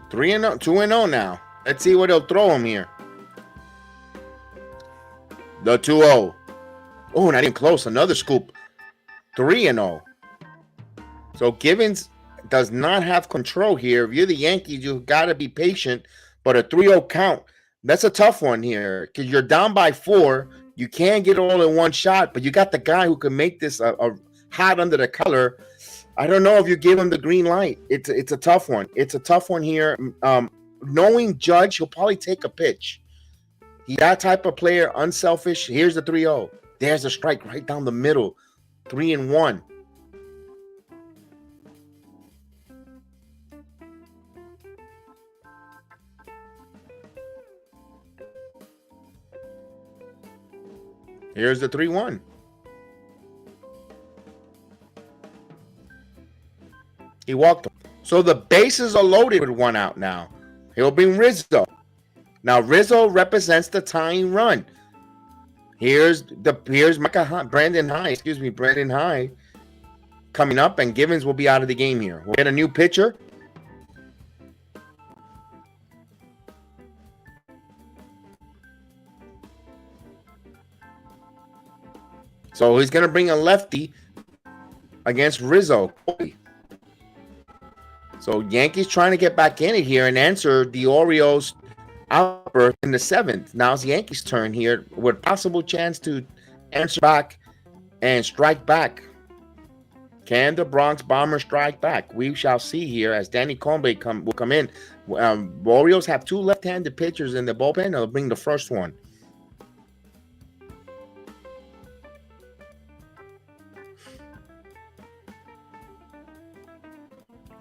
Three and 2-0 now. Let's see what he'll throw him here. The 2-0. Oh, not even close. Another scoop. 3-0. So Givens does not have control here. If you're the Yankees, you've got to be patient. But a 3-0 count, that's a tough one here because you're down by 4. You can't get all in one shot, but you got the guy who can make this a hot under the color. I don't know if you give him the green light. It's a tough one. It's a tough one here. Knowing Judge, he'll probably take a pitch. He's that type of player, unselfish. Here's the 3-0. There's a strike right down the middle. 3-1. Here's the 3-1. He walked him. So the bases are loaded with 1 out now. He'll bring Rizzo. Now Rizzo represents the tying run. Here's Brandon High coming up, and Givens will be out of the game here. We'll get a new pitcher. So he's going to bring a lefty against Rizzo. So Yankees trying to get back in it here and answer the Orioles outburst in the 7th. Now it's the Yankees' turn here with possible chance to answer back and strike back. Can the Bronx Bombers strike back? We shall see here as Danny Combe will come in. Orioles have 2 left-handed pitchers in the bullpen. They'll bring the first one.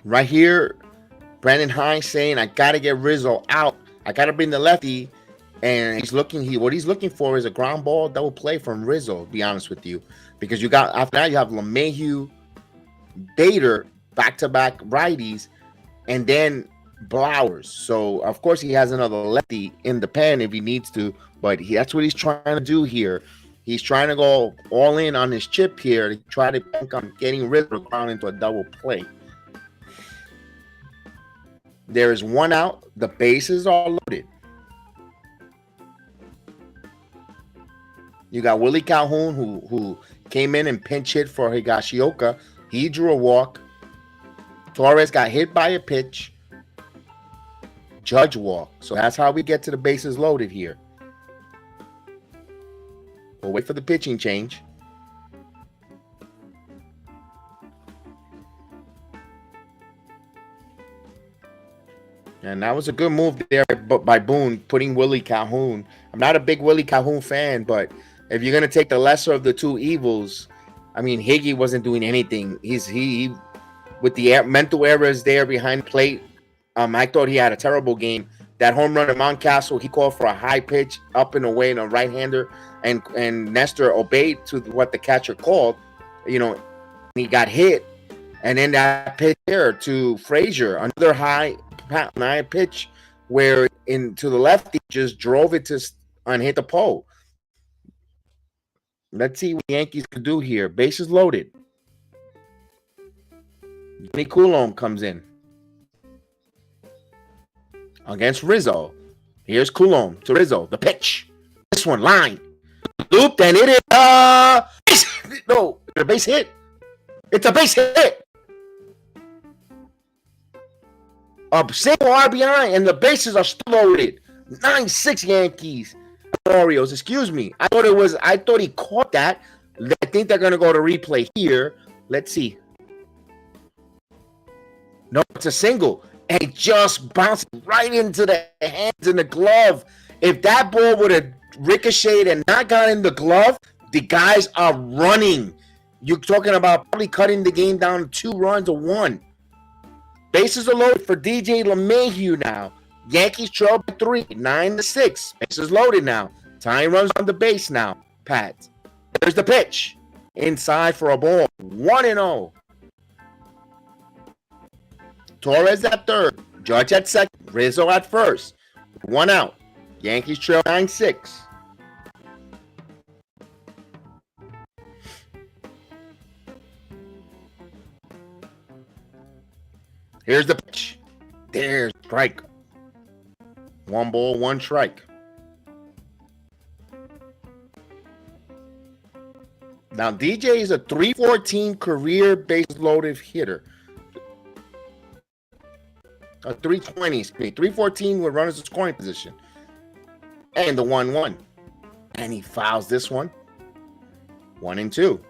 Right here, Brandon High saying, I got to get Rizzo out. I got to bring the lefty. And what he's looking for is a ground ball double play from Rizzo, to be honest with you. Because you got, after that, you have LeMahieu, Bader, back-to-back righties, and then Blowers. So, of course, he has another lefty in the pen if he needs to. But that's what he's trying to do here. He's trying to go all in on his chip here to try to bank on getting Rizzo ground into a double play. There is 1 out. The bases are loaded. You got Willie Calhoun, who came in and pinch hit for Higashioka. He drew a walk. Torres got hit by a pitch. Judge walk. So that's how we get to the bases loaded here. We'll wait for the pitching change. And that was a good move there by Boone, putting Willie Calhoun. I'm not a big Willie Calhoun fan, but if you're going to take the lesser of the two evils, I mean, Higgy wasn't doing anything. He with the mental errors there behind plate, I thought he had a terrible game. That home run at Mountcastle, he called for a high pitch up and away and a right-hander, and Nestor obeyed to what the catcher called. You know, he got hit, and then that pitch there to Frazier, another high pitch where to the left he just drove it to and hit the pole. Let's see what the Yankees could do here. Bases loaded. Johnny Coulomb comes in against Rizzo. Here's Coulomb to Rizzo. The pitch. This one line. Looped and it is no, it's a base hit. It's a base hit. A single RBI and the bases are still loaded. 9-6 Yankees. Orioles, excuse me. I thought he caught that. I think they're gonna go to replay here. Let's see. No, it's a single. And it just bounced right into the hands and the glove. If that ball would have ricocheted and not got in the glove, the guys are running. You're talking about probably cutting the game down to 2 runs or 1. Bases are loaded for DJ LeMahieu now. Yankees trail by 3, 9-6. Bases loaded now. Tying runs on the base now. Pat. There's the pitch. Inside for a ball. 1-0. Torres at third. Judge at second. Rizzo at first. 1 out. Yankees trail 9-6. Here's the pitch. There's strike. 1 ball, 1 strike. Now, DJ is a .314 career base loaded hitter. A .320, 314 with runners in scoring position. And the 1-1. And he fouls this one. 1-2.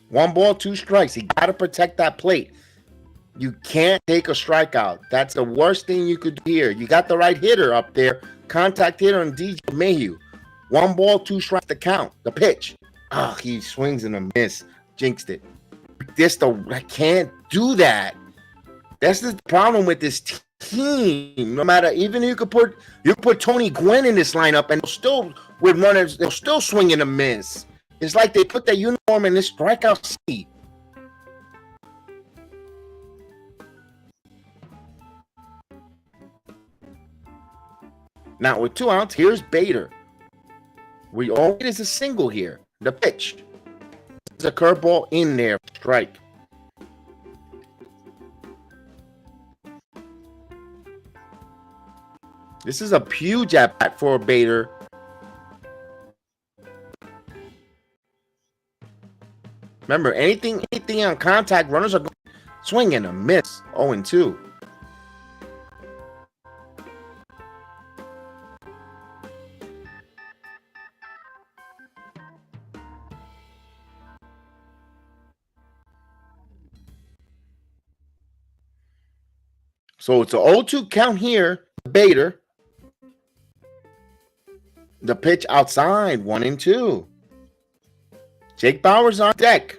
One ball, 2 strikes. He got to protect that plate. You can't take a strikeout. That's the worst thing you could do here. You got the right hitter up there. Contact hitter on DJ Mayhew. 1 ball, 2 strikes to count. The pitch. He swings and a miss. Jinxed it. I can't do that. That's the problem with this team. No matter, even you could put Tony Gwynn in this lineup and they'll still swing and a miss. It's like they put that uniform in this strikeout seat. Now with 2 outs, here's Bader. It is a single here. The pitch. There's a curveball in there. Strike. This is a huge at bat for Bader. Remember, anything on contact, runners are going swing and a miss. 0-2. So it's an 0-2 count here. Bader. The pitch outside. 1-2. Jake Bauer's on deck.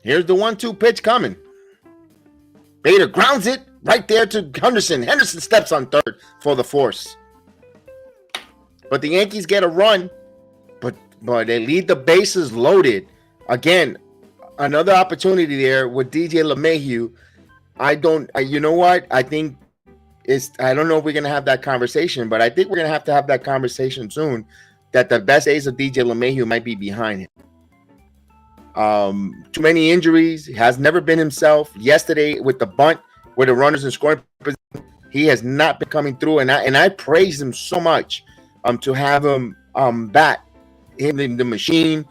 Here's the 1-2 pitch coming. Bader grounds it right there to Henderson. Henderson steps on third for the force. But the Yankees get a run, but they leave the bases loaded. Again, another opportunity there with DJ LeMahieu. You know what? I think I don't know if we're going to have that conversation, but I think we're going to have that conversation soon that the best days of DJ LeMahieu might be behind him. Too many injuries. He has never been himself. Yesterday with the bunt, with the runners in scoring position, he has not been coming through. And I praise him so much to have him bat, hitting the machine.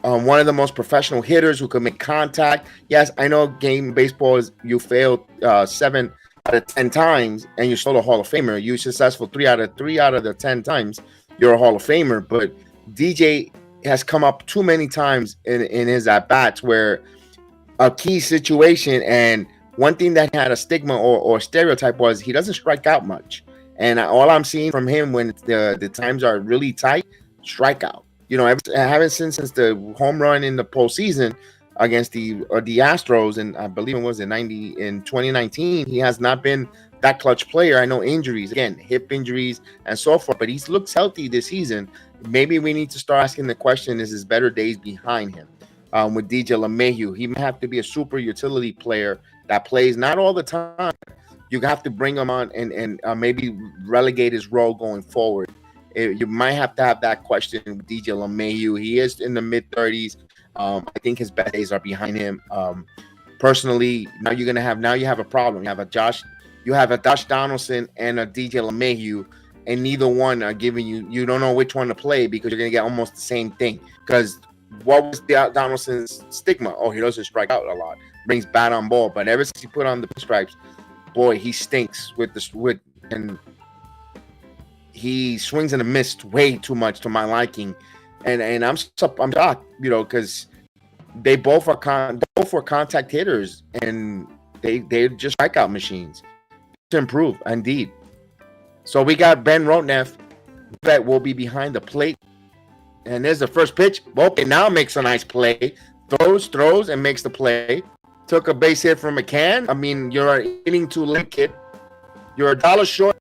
One of the most professional hitters who can make contact. Yes, I know game baseball is you failed 7 out of 10 times and you're still a Hall of Famer. You're successful 3 out of the 10 times you're a Hall of Famer. But DJ has come up too many times in his at-bats where a key situation, and one thing that had a stigma or stereotype was he doesn't strike out much. And all I'm seeing from him when the times are really tight, strikeout. You know, I haven't seen since the home run in the postseason against the Astros, and I believe it was in 2019. He has not been that clutch player. I know injuries, again, hip injuries and so forth, but he looks healthy this season. Maybe we need to start asking the question: is his better days behind him? With DJ LeMahieu, he might have to be a super utility player that plays not all the time. You have to bring him on and maybe relegate his role going forward. You might have to have that question with DJ LeMahieu. He is in the mid-30s. I think his best days are behind him. Personally, now you have a problem. You have a Josh Donaldson and a DJ LeMahieu, and neither one are giving you don't know which one to play because you're gonna get almost the same thing. Because what was Donaldson's stigma? Oh, he doesn't strike out a lot, brings bat on ball, but ever since he put on the stripes, boy, he stinks and he swings and a missed way too much to my liking, and I'm shocked, you know, because they both are contact hitters and they're just strikeout machines to improve indeed. So we got Ben Rotneff that will be behind the plate, and there's the first pitch. Okay, now makes a nice play, throws and makes the play. Took a base hit from McCann. I mean, you're an inning too late, kid. You're $1 short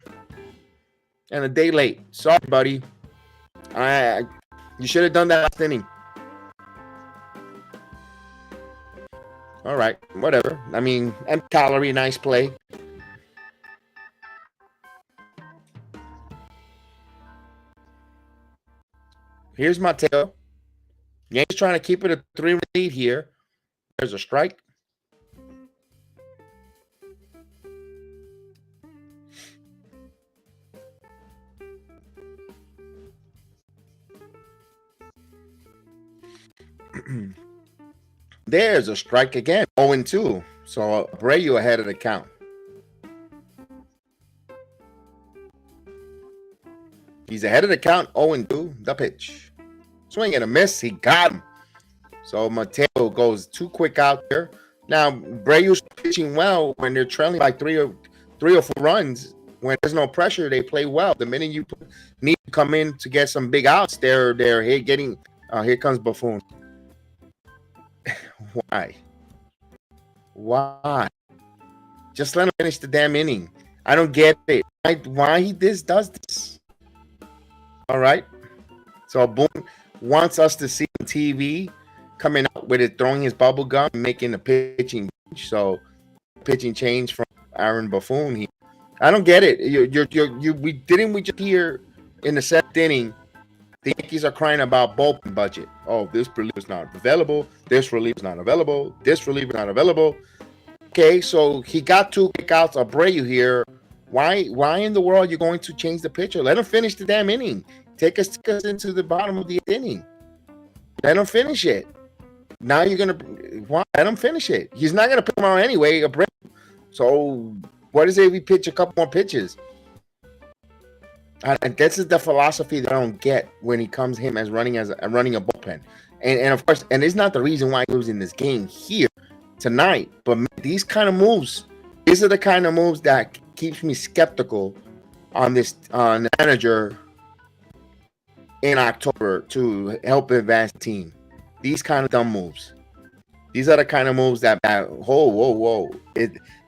and a day late. Sorry, buddy. You should have done that last inning. All right, whatever. I mean, empty calorie, nice play. Here's Mateo. Yankees trying to keep it a 3 lead here. There's a strike. There's a strike again. 0-2. So Abreu ahead of the count. He's ahead of the count. 0-2. The pitch. Swing and a miss. He got him. So Mateo goes 2 quick out there. Now Abreu's pitching well when they're trailing by 3 or 4 runs. When there's no pressure, they play well. The minute you need to come in to get some big outs, they're here getting. Here comes Buffon. Why? Just let him finish the damn inning. I don't get it. Why he does this? All right. So Boone wants us to see on TV coming out with it, throwing his bubble gum, making the pitching. So pitching change from Aaron Buffon. I don't get it. We just hear in the 7th inning. The Yankees are crying about bullpen budget. Oh, this reliever is not available. This reliever is not available. This reliever is not available. Okay, so he got 2 kickouts. Abreu here. Why in the world are you going to change the pitcher? Let him finish the damn inning. Take us into the bottom of the inning. Let him finish it. Now you're gonna let him finish it. He's not gonna put him out anyway. Abreu. So what is it if we pitch a couple more pitches? And this is the philosophy that I don't get when he comes him as running a bullpen. And of course, and it's not the reason why he was in this game here tonight. But these kind of moves, these are the kind of moves that keeps me skeptical on the manager in October to help advance the team. These kind of dumb moves. These are the kind of moves that whoa.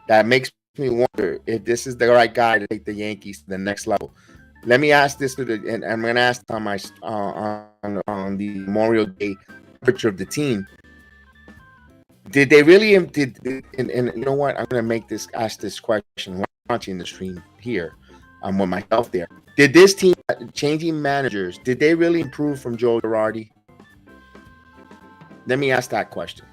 That makes me wonder if this is the right guy to take the Yankees to the next level. Let me ask this and I'm going to ask on my on the Memorial Day picture of the team. Did they really? And you know what? I'm gonna ask this question. Watching the stream here, I'm with myself there. Did this team changing managers? Did they really improve from Joe Girardi? Let me ask that question.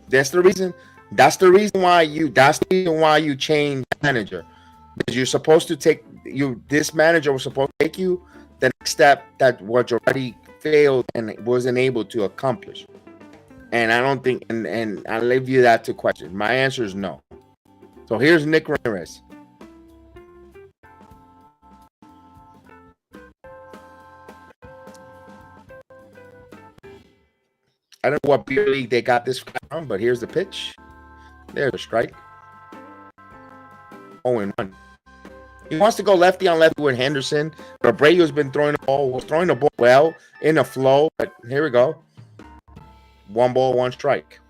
That's the reason. That's the reason why you change manager, because you're supposed to take you. This manager was supposed to take you the next step that what already failed and wasn't able to accomplish. And I don't think, and I leave you that to question. My answer is no. So here's Nick Ramirez. I don't know what beer league they got this from, but here's the pitch. There's a strike. 0-1. He wants to go lefty on lefty with Henderson. But Abreu's been throwing the ball well in a flow. But here we go. 1 ball, 1 strike.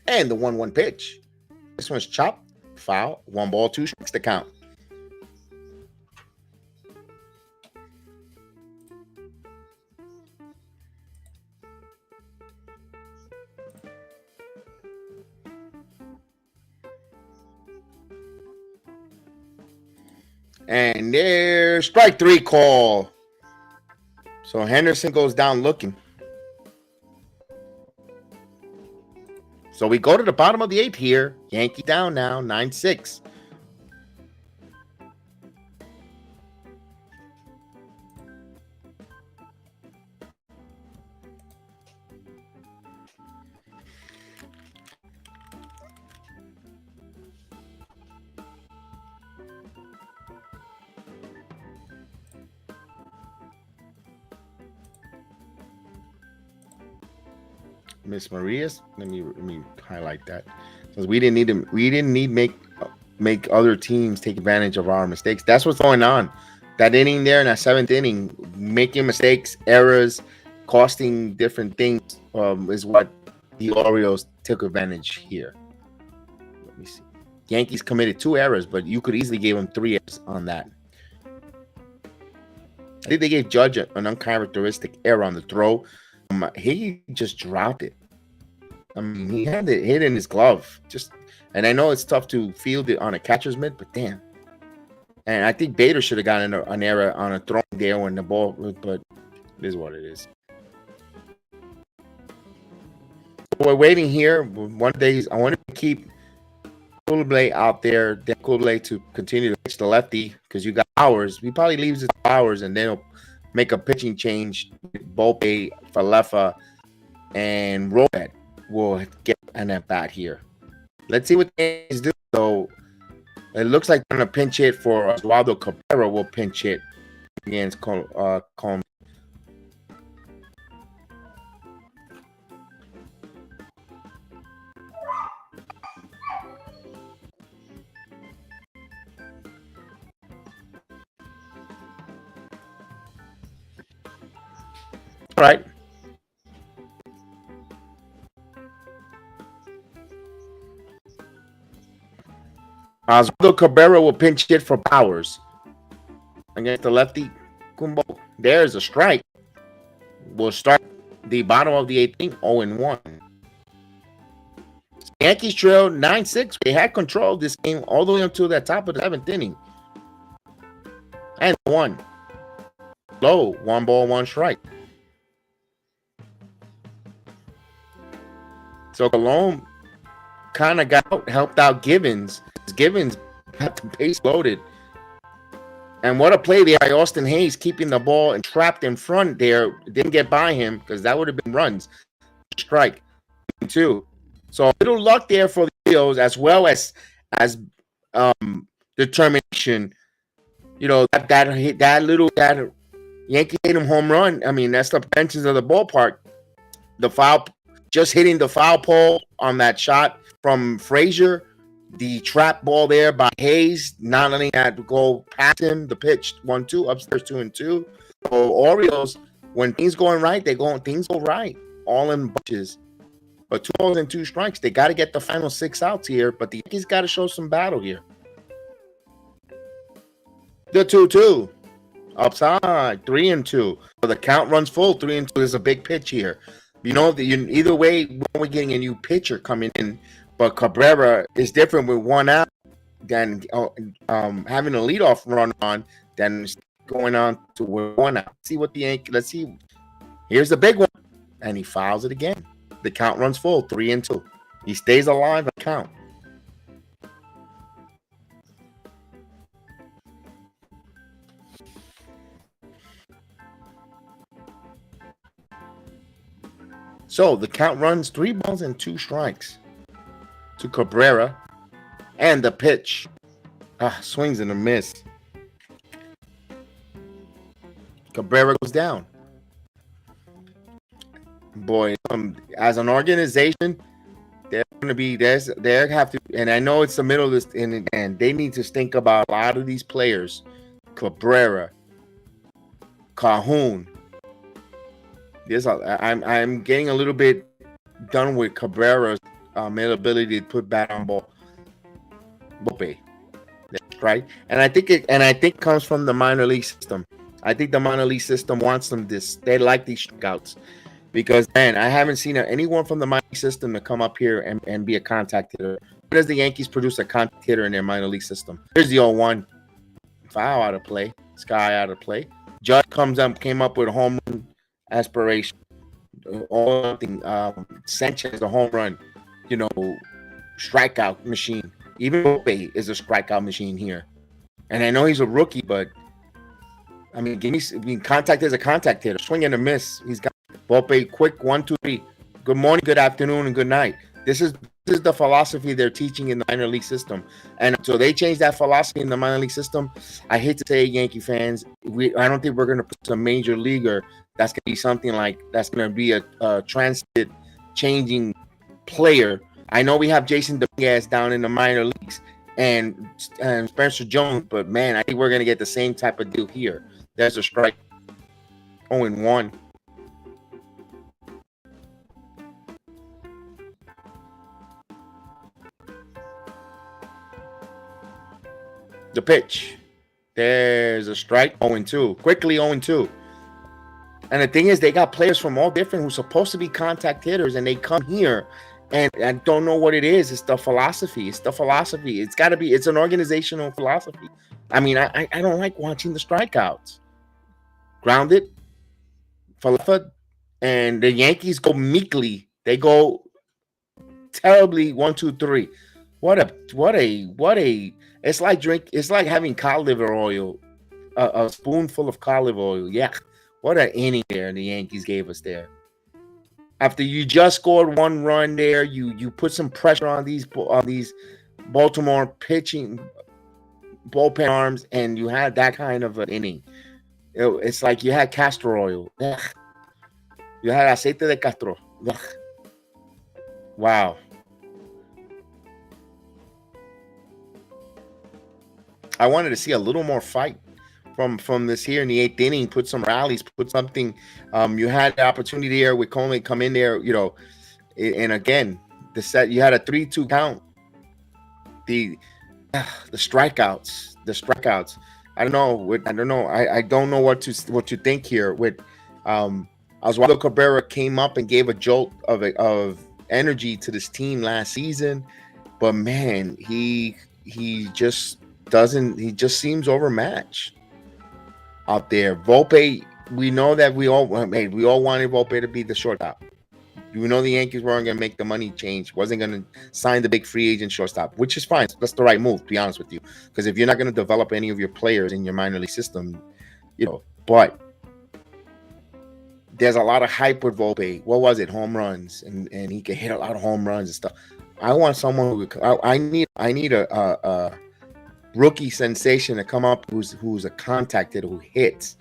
And the 1-1 pitch. This one's chopped. Foul. 1 ball, 2 strikes to count. And there's strike 3 call. So Henderson goes down looking. So we go to the bottom of the 8th here. Yankee down now, 9-6. Miss Maria's. Let me highlight that, because we didn't need make other teams take advantage of our mistakes. That's what's going on. That inning there in that 7th inning, making mistakes, errors, costing different things is what the Orioles took advantage here. Let me see. Yankees committed 2 errors, but you could easily give them 3 errors on that. I think they gave Judge an uncharacteristic error on the throw. He just dropped it. I mean, he had it hit in his glove. And I know it's tough to field it on a catcher's mitt, but damn. And I think Bader should have gotten an error on a throw there when the ball, but it is what it is. We're waiting here. One day, I want to keep Coulibaly out there. Then Coulibaly to continue to pitch the lefty, because you got Hours. He probably leaves it to Hours, and then he'll make a pitching change. Volpe, Falefa, and Robert will get an at bat here. Let's see what the Yankees do. So it looks like they're going to pinch hit for Oswaldo Cabrera. Will pinch hit against Combs. All right. Oswaldo Cabrera will pinch hit for Powers against the lefty Kumbo. There's a strike. We'll start the bottom of the 8th inning, 0-1. Yankees trailed 9-6. They had control of this game all the way until the top of the 7th inning. And 1. Low, 1 ball, 1 strike. So Colon kind of helped out Givens. Givens had the base loaded. And what a play there by Austin Hayes, keeping the ball and trapped in front there. Didn't get by him, because that would have been runs. Strike 2. So a little luck there for the Orioles, as well as determination. You know, that Yankee Stadium home run. I mean, that's the dimensions of the ballpark. The foul, just hitting the foul pole on that shot from Frazier. The trap ball there by Hayes, not letting that go past him. The pitch 1-2, upstairs 2-2. So Orioles, when things going right, things go right. All in bunches. But 2 balls and 2 strikes. They got to get the final 6 outs here, but the Yankees got to show some battle here. The 2-2. Upside. 3-2. So the count runs full. 3-2 is a big pitch here. You know, either way, we're getting a new pitcher coming in. But Cabrera is different with 1 out than having a leadoff run on than going on to 1 out. See what the Yankees. Let's see. Here's the big one. And he fouls it again. The count runs full, 3-2. He stays alive and count. So the count runs 3 balls and 2 strikes to Cabrera. And the pitch. Swings and a miss. Cabrera goes down. Boy, as an organization, they're going to be they have to, and I know it's the middle of this, and they need to think about a lot of these players. Cabrera, Cajon. I'm getting a little bit done with Cabrera's ability to put bat on ball. Bope, right? And I think it comes from the minor league system. I think the minor league system wants them this. They like these strikeouts. Because, man, I haven't seen anyone from the minor league system to come up here and be a contact hitter. Where does the Yankees produce a contact hitter in their minor league system? Here's the 0-1. Foul out of play. Sky out of play. Judge came up with a home run aspiration. Sanchez, a home run, strikeout machine. Even Pope is a strikeout machine here. And I know he's a rookie, but, I mean, contact is a contact hitter. Swing and a miss. He's got Volpe, quick 1, 2, 3. Good morning, good afternoon, and good night. This is the philosophy they're teaching in the minor league system, and so they changed that philosophy in the minor league system. I hate to say, Yankee fans, I don't think we're going to put a major leaguer that's going to be something like that's going to be a transit changing player. I know we have Jason Dominguez down in the minor leagues and Spencer Jones, but man, I think we're going to get the same type of deal here. There's a strike. 0-1. The pitch. There's a strike. 0-2. Quickly 0-2. And the thing is, they got players from all different who's supposed to be contact hitters, and they come here and I don't know what it is. It's the philosophy. It's got to be. It's an organizational philosophy. I mean, I don't like watching the strikeouts. Grounded. Falafa. And the Yankees go meekly. They go terribly. 1, 2, 3. What a it's like having cod liver oil, a spoonful of cod liver oil. Yeah, what an inning there the Yankees gave us there. After you just scored 1 run there, you put some pressure on these Baltimore pitching bullpen arms, and you had that kind of an inning. It's like you had castor oil. Ugh. You had aceite de castro. Ugh. Wow. I wanted to see a little more fight from this here in the 8th inning. Put some rallies, put something. You had the opportunity there with Coleman come in there, and again, you had a 3-2 count. The strikeouts. I don't know. I don't know what to think here. With Oswaldo Cabrera came up and gave a jolt of energy to this team last season, but man, he just seems overmatched out there. Volpe, we know that we all wanted Volpe to be the shortstop. You know the Yankees weren't going to make the money change, wasn't going to sign the big free agent shortstop, which is fine. That's the right move, to be honest with you, because if you're not going to develop any of your players in your minor league system, but there's a lot of hype with Volpe. What was it? Home runs, and he can hit a lot of home runs and stuff. I want someone who I need a rookie sensation to come up who's a contact hitter who hits.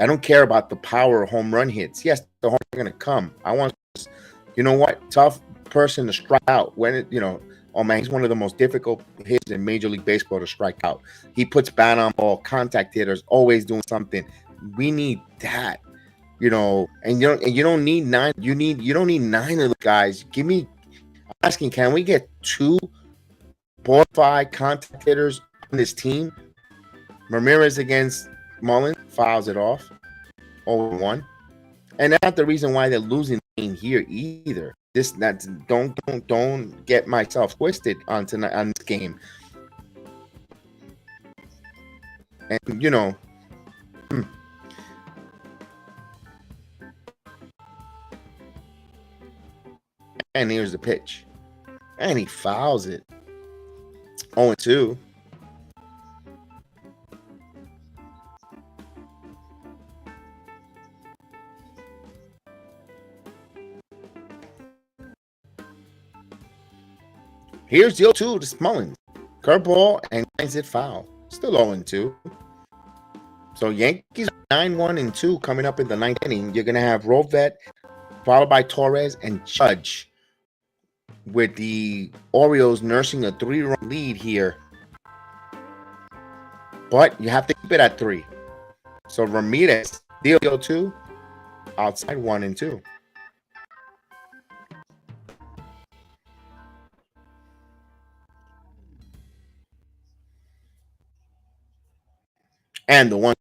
I don't care about the power of home run hits. Yes, the home run are going to come. I want, tough person to strike out when he's one of the most difficult hitters in Major League Baseball to strike out. He puts bat on ball, contact hitters, always doing something. We need that. And you don't need nine. You don't need nine of the guys. I'm asking, can we get 2 4-5 contact hitters on this team? Ramirez against Mullins fouls it off 0-1. And that's not the reason why they're losing the game here either. Don't get myself twisted on this game. And and here's the pitch. And he fouls it. 0-2. Here's the 0-2 to Mullins. Curveball and lines it foul. Still 0-2. So Yankees 9-1-2 coming up in the 9th inning. You're gonna have Rovet followed by Torres and Judge, with the Orioles nursing a 3-run lead here. But you have to keep it at 3. So Ramirez, deal 0-2, outside 1-2. And the 1,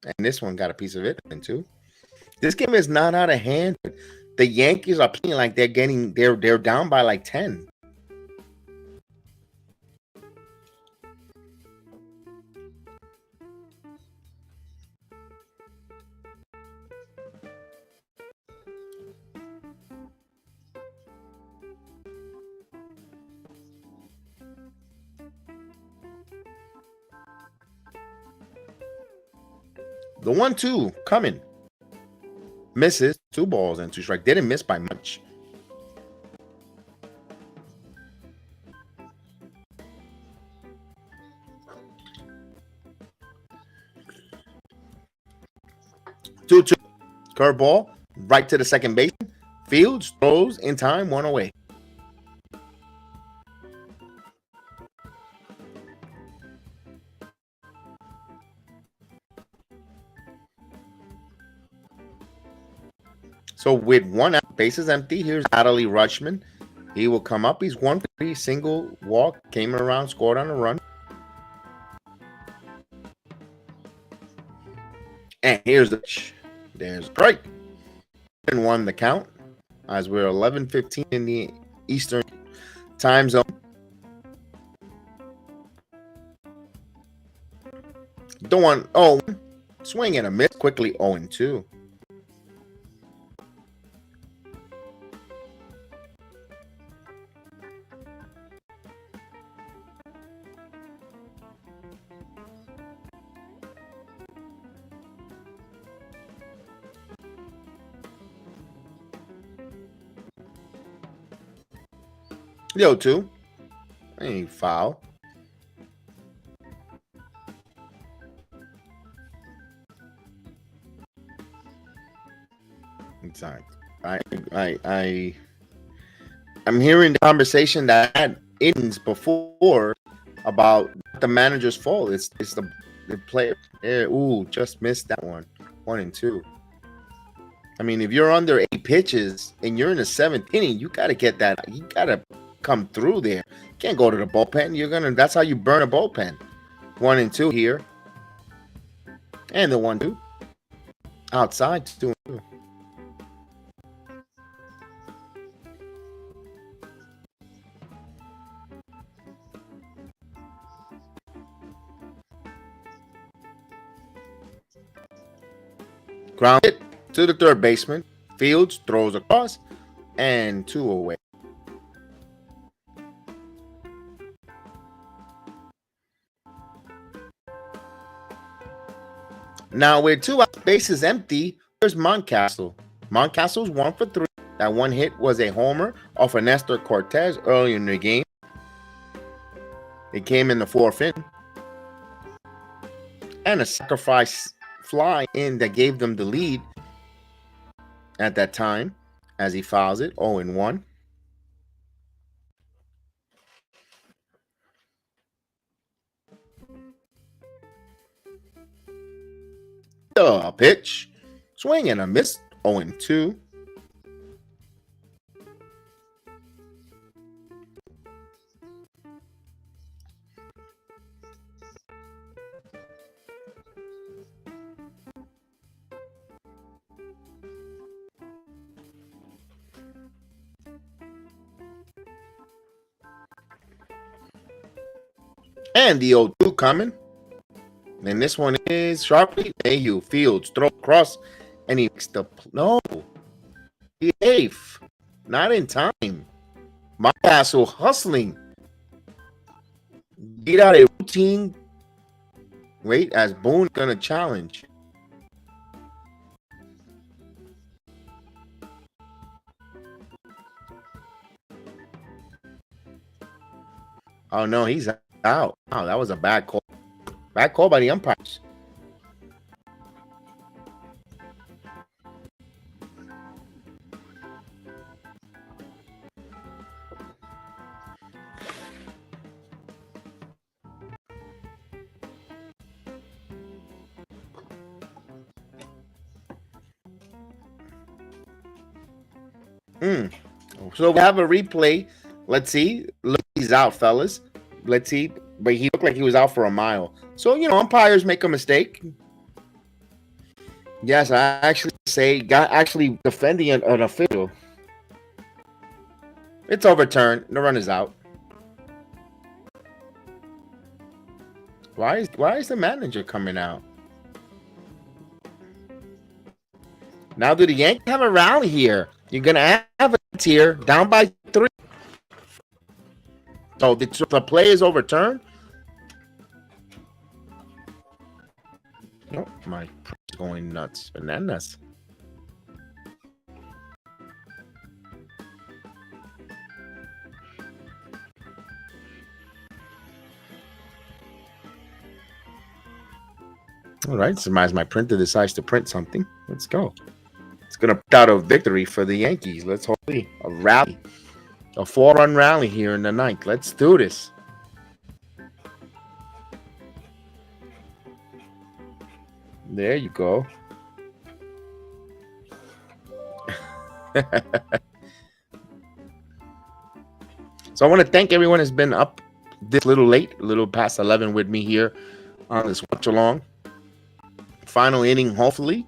and this one got a piece of it in 2. This game is not out of hand. The Yankees are playing like they're down by like 10. The 1-2 coming. Misses. 2 balls and 2 strikes. Didn't miss by much. Two. Curveball. Right to the second baseman. Fields throws in time. 1 away. So with 1 out, bases empty, here's Adley Rutschman. He will come up. He's 1 for 3, single walk, came around, scored on a run. And there's strike. And 1 the count as we're 11:15 in the Eastern time zone. Don't want swing and a miss quickly. 0-2. The 0-2. Any foul. Exactly. I'm hearing the conversation that had innings before about the manager's fault. It's the player. Just missed that one. 1-2. I mean, if you're under 8 pitches and you're in the 7th inning, you got to get that. You got to come through there. You can't go to the bullpen. That's how you burn a bullpen. 1-2 here. And the 1-2. Outside 2-2. Grounded to the third baseman. Fields throws across and 2 away. Now with 2 bases empty, there's Mountcastle. Mountcastle's 1 for 3. That 1 hit was a homer off of Nestor Cortes early in the game. It came in the 4th inning. And a sacrifice fly in that gave them the lead at that time as he fouls it. 0-1. Pitch. Swing and a miss. 0-2. And the 0-2 coming. And this one is sharply. Mayhew fields, throw across, and he makes the no. The 8th. Not in time. My Castle hustling. Get out a routine. Wait, as Boone gonna challenge. Oh no, he's out. Oh, that was a bad call. Bad call by the umpires. So we have a replay. Let's see. Look, he's out, fellas. Let's see. But he looked like he was out for a mile. So, you know, umpires make a mistake. Yes, I actually say actually defending an official. It's overturned. The run is out. Why is the manager coming out? Now, do the Yankees have a rally here? You're gonna have it here, down by 3. So the play is overturned. Oh, my print's going nuts, bananas. All right, so as my printer decides to print something, let's go. It's going to put out a victory for the Yankees. Let's hope a rally, a 4-run rally here in the 9th. Let's do this. There you go. So I want to thank everyone who's been up this little late, a little past 11 with me here on this watch along. Final inning, hopefully.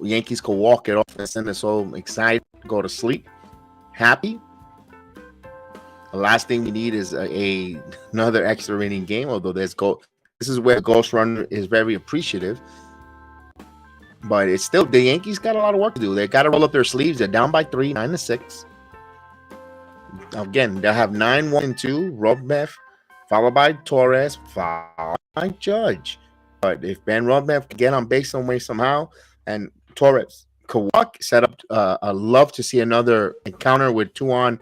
Yankees can walk it off and send us all excited, go to sleep, happy. The last thing we need is another extra inning game, although there's this is where Ghost Runner is very appreciative. But it's still, the Yankees got a lot of work to do. They got to roll up their sleeves. They're down by 3, 9-6. Again, they'll have 9-1-2, Robmev, followed by Torres, followed by Judge. But if Ben Robmev can get on base some way somehow, and Torres could walk, set up, I love to see another encounter with 2 on,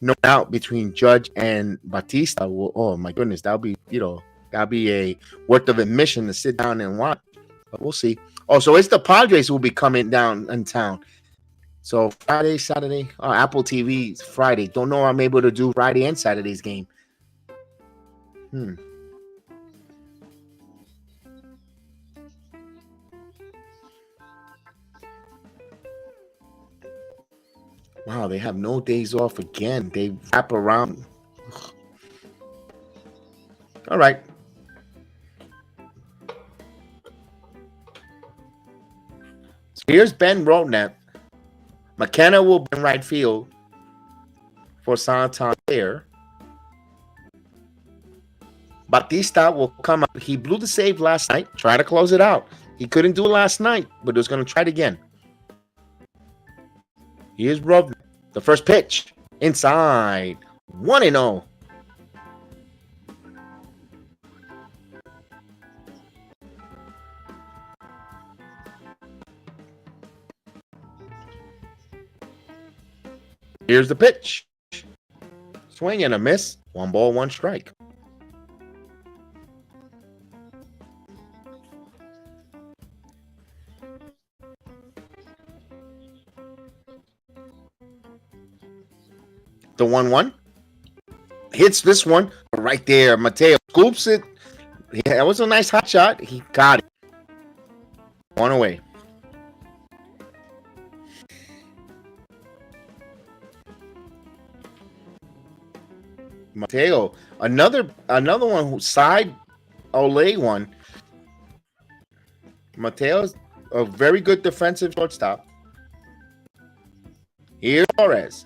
no doubt between Judge and Batista. Oh my goodness, that'll be, that'll be a worth of admission to sit down and watch. But we'll see. Oh, so it's the Padres who will be coming down in town. So Friday, Saturday, Apple TV Friday. Don't know if I'm able to do Friday and Saturday's game. Wow, they have no days off again. They wrap around. Ugh. All right. So here's Ben Rodnap. McKenna will be in right field for Santander. Batista will come out. He blew the save last night. Try to close it out. He couldn't do it last night, but was going to try it again. Here's Rodnap. The first pitch. Inside. 1-0. Here's the pitch. Swing and a miss. 1 ball, 1 strike. The 1-1. Hits this one right there. Mateo scoops it. Yeah, that was a nice hot shot. He got it. 1 away. Mateo, another one who side Olay one. Mateo's a very good defensive shortstop. Here's Torres.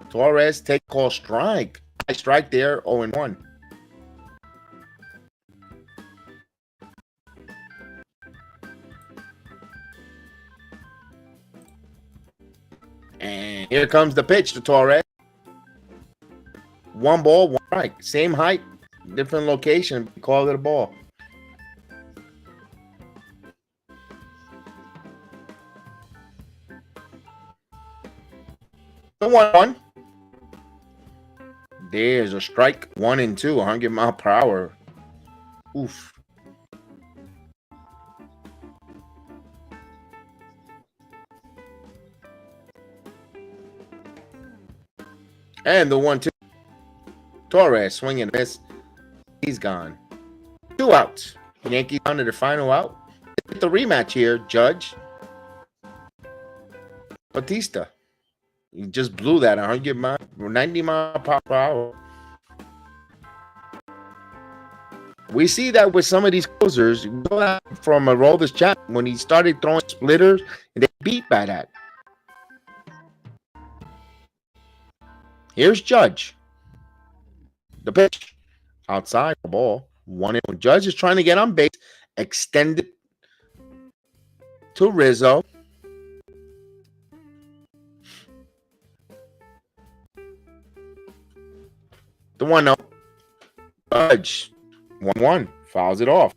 Torres take call strike. I strike there 0-1. And here comes the pitch to Torres. 1 ball, 1 strike. Same height, different location. Call it a ball. The 1-1. There's a strike. 1-2. 100 mile per hour. Oof. And the 1-2. Torres swinging and miss. He's gone. 2 outs. Yankees on to the final out. The rematch here, Judge. Batista. He just blew that 90 mile per hour. We see that with some of these closers. From a Rollers chat when he started throwing splitters, and they beat by that. Here's Judge. The pitch. Outside the ball. 1-1. Judge is trying to get on base. Extended to Rizzo. The 1-0. Judge. 1-1. Fouls it off.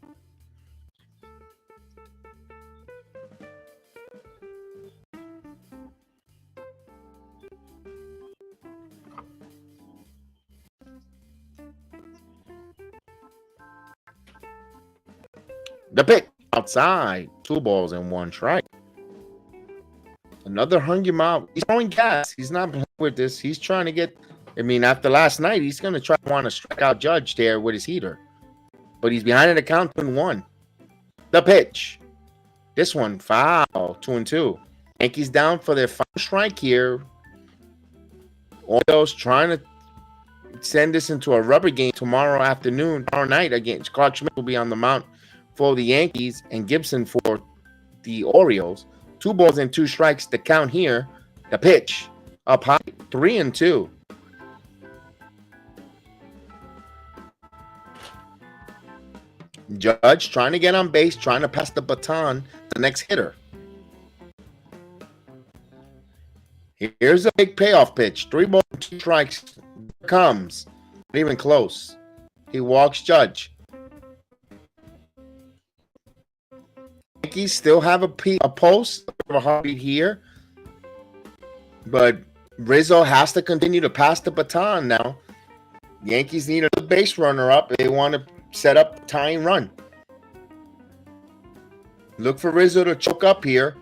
The pitch outside. 2 balls and 1 strike. Another 100 mile. He's throwing gas. He's not playing with this. He's trying to get. I mean, after last night, he's going to try to want to strike out Judge there with his heater. But he's behind in the count 2-1. The pitch. This one foul. 2-2. Yankees down for their final strike here. Orioles trying to send this into a rubber game tomorrow night against Clark Schmidt will be on the mound for the Yankees and Gibson for the Orioles. 2 balls and 2 strikes to count here. The pitch up high, 3-2. Judge trying to get on base, trying to pass the baton to the next hitter. Here's a big payoff pitch. 3 balls and 2 strikes. Comes. Not even close. He walks Judge. Yankees still have a post of a heartbeat here. But Rizzo has to continue to pass the baton now. Yankees need a base runner up. They want to set up a tying run. Look for Rizzo to choke up here.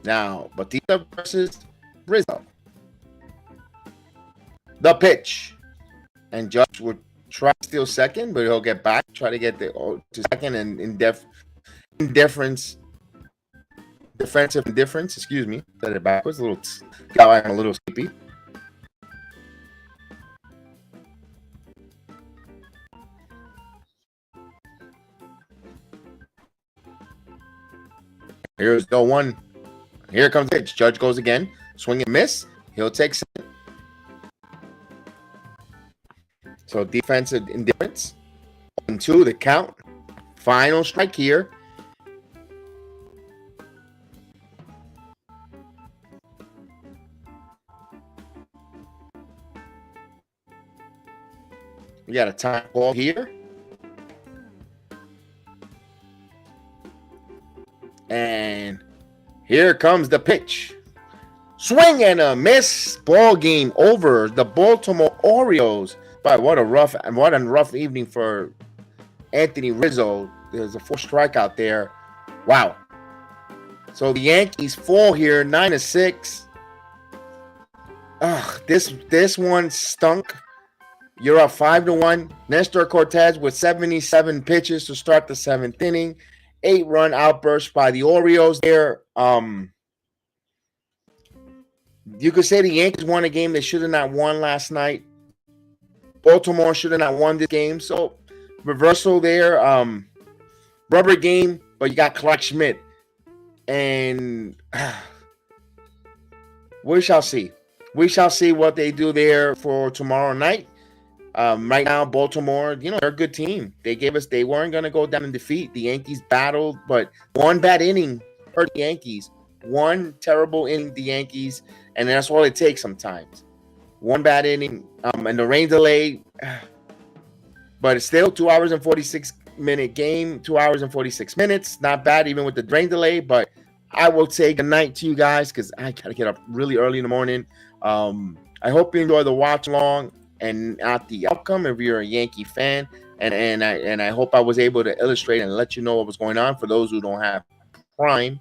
Now, Batista versus Rizzo. The pitch. And Judge would try to steal second, but he'll get back, try to get to second and defensive indifference. Excuse me. Said it backwards. Got a little sleepy. Here's the 1. Here comes the pitch. Judge goes again. Swing and miss. He'll take second. So defensive indifference. 1-2 the count. Final strike here. We got a time ball here. And here comes the pitch. Swing and a miss. Ball game over. The Baltimore Orioles. But what a rough evening for Anthony Rizzo. There's a 4 strikeout there. Wow. So the Yankees fall here 9-6. This one stunk. You're up 5-1. Nestor Cortes with 77 pitches to start the 7th inning. 8-run outburst by the Orioles there. You could say the Yankees won a game they should have not won last night. Baltimore should have not won this game. So reversal there. Rubber game, but you got Clark Schmidt. And we shall see. We shall see what they do there for tomorrow night. Right now, Baltimore, they're a good team. They weren't going to go down in defeat. The Yankees battled, but one bad inning hurt the Yankees. One terrible inning, the Yankees, and that's all it takes sometimes. One bad inning, and the rain delay, but it's still 2 hours and 46-minute game, 2 hours and 46 minutes. Not bad, even with the rain delay, but I will say good night to you guys because I got to get up really early in the morning. I hope you enjoy the watch along and not the outcome if you're a Yankee fan, and I hope I was able to illustrate and let you know what was going on for those who don't have Prime.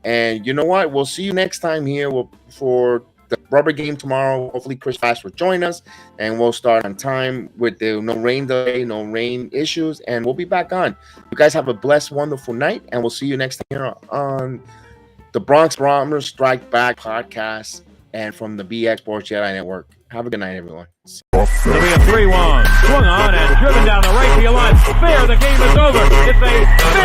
And you know what? We'll see you next time here for the rubber game tomorrow. Hopefully Chris Fast will join us, and we'll start on time with the no rain delay, no rain issues, and we'll be back on. You guys have a blessed, wonderful night, and we'll see you next time here on the Bronx Bombers Strike Back podcast and from the BX Sports Jedi Network. Have a good night, everyone. It'll be a 3-1. Swung on and driven down the right field line. Fair, the game is over. It's a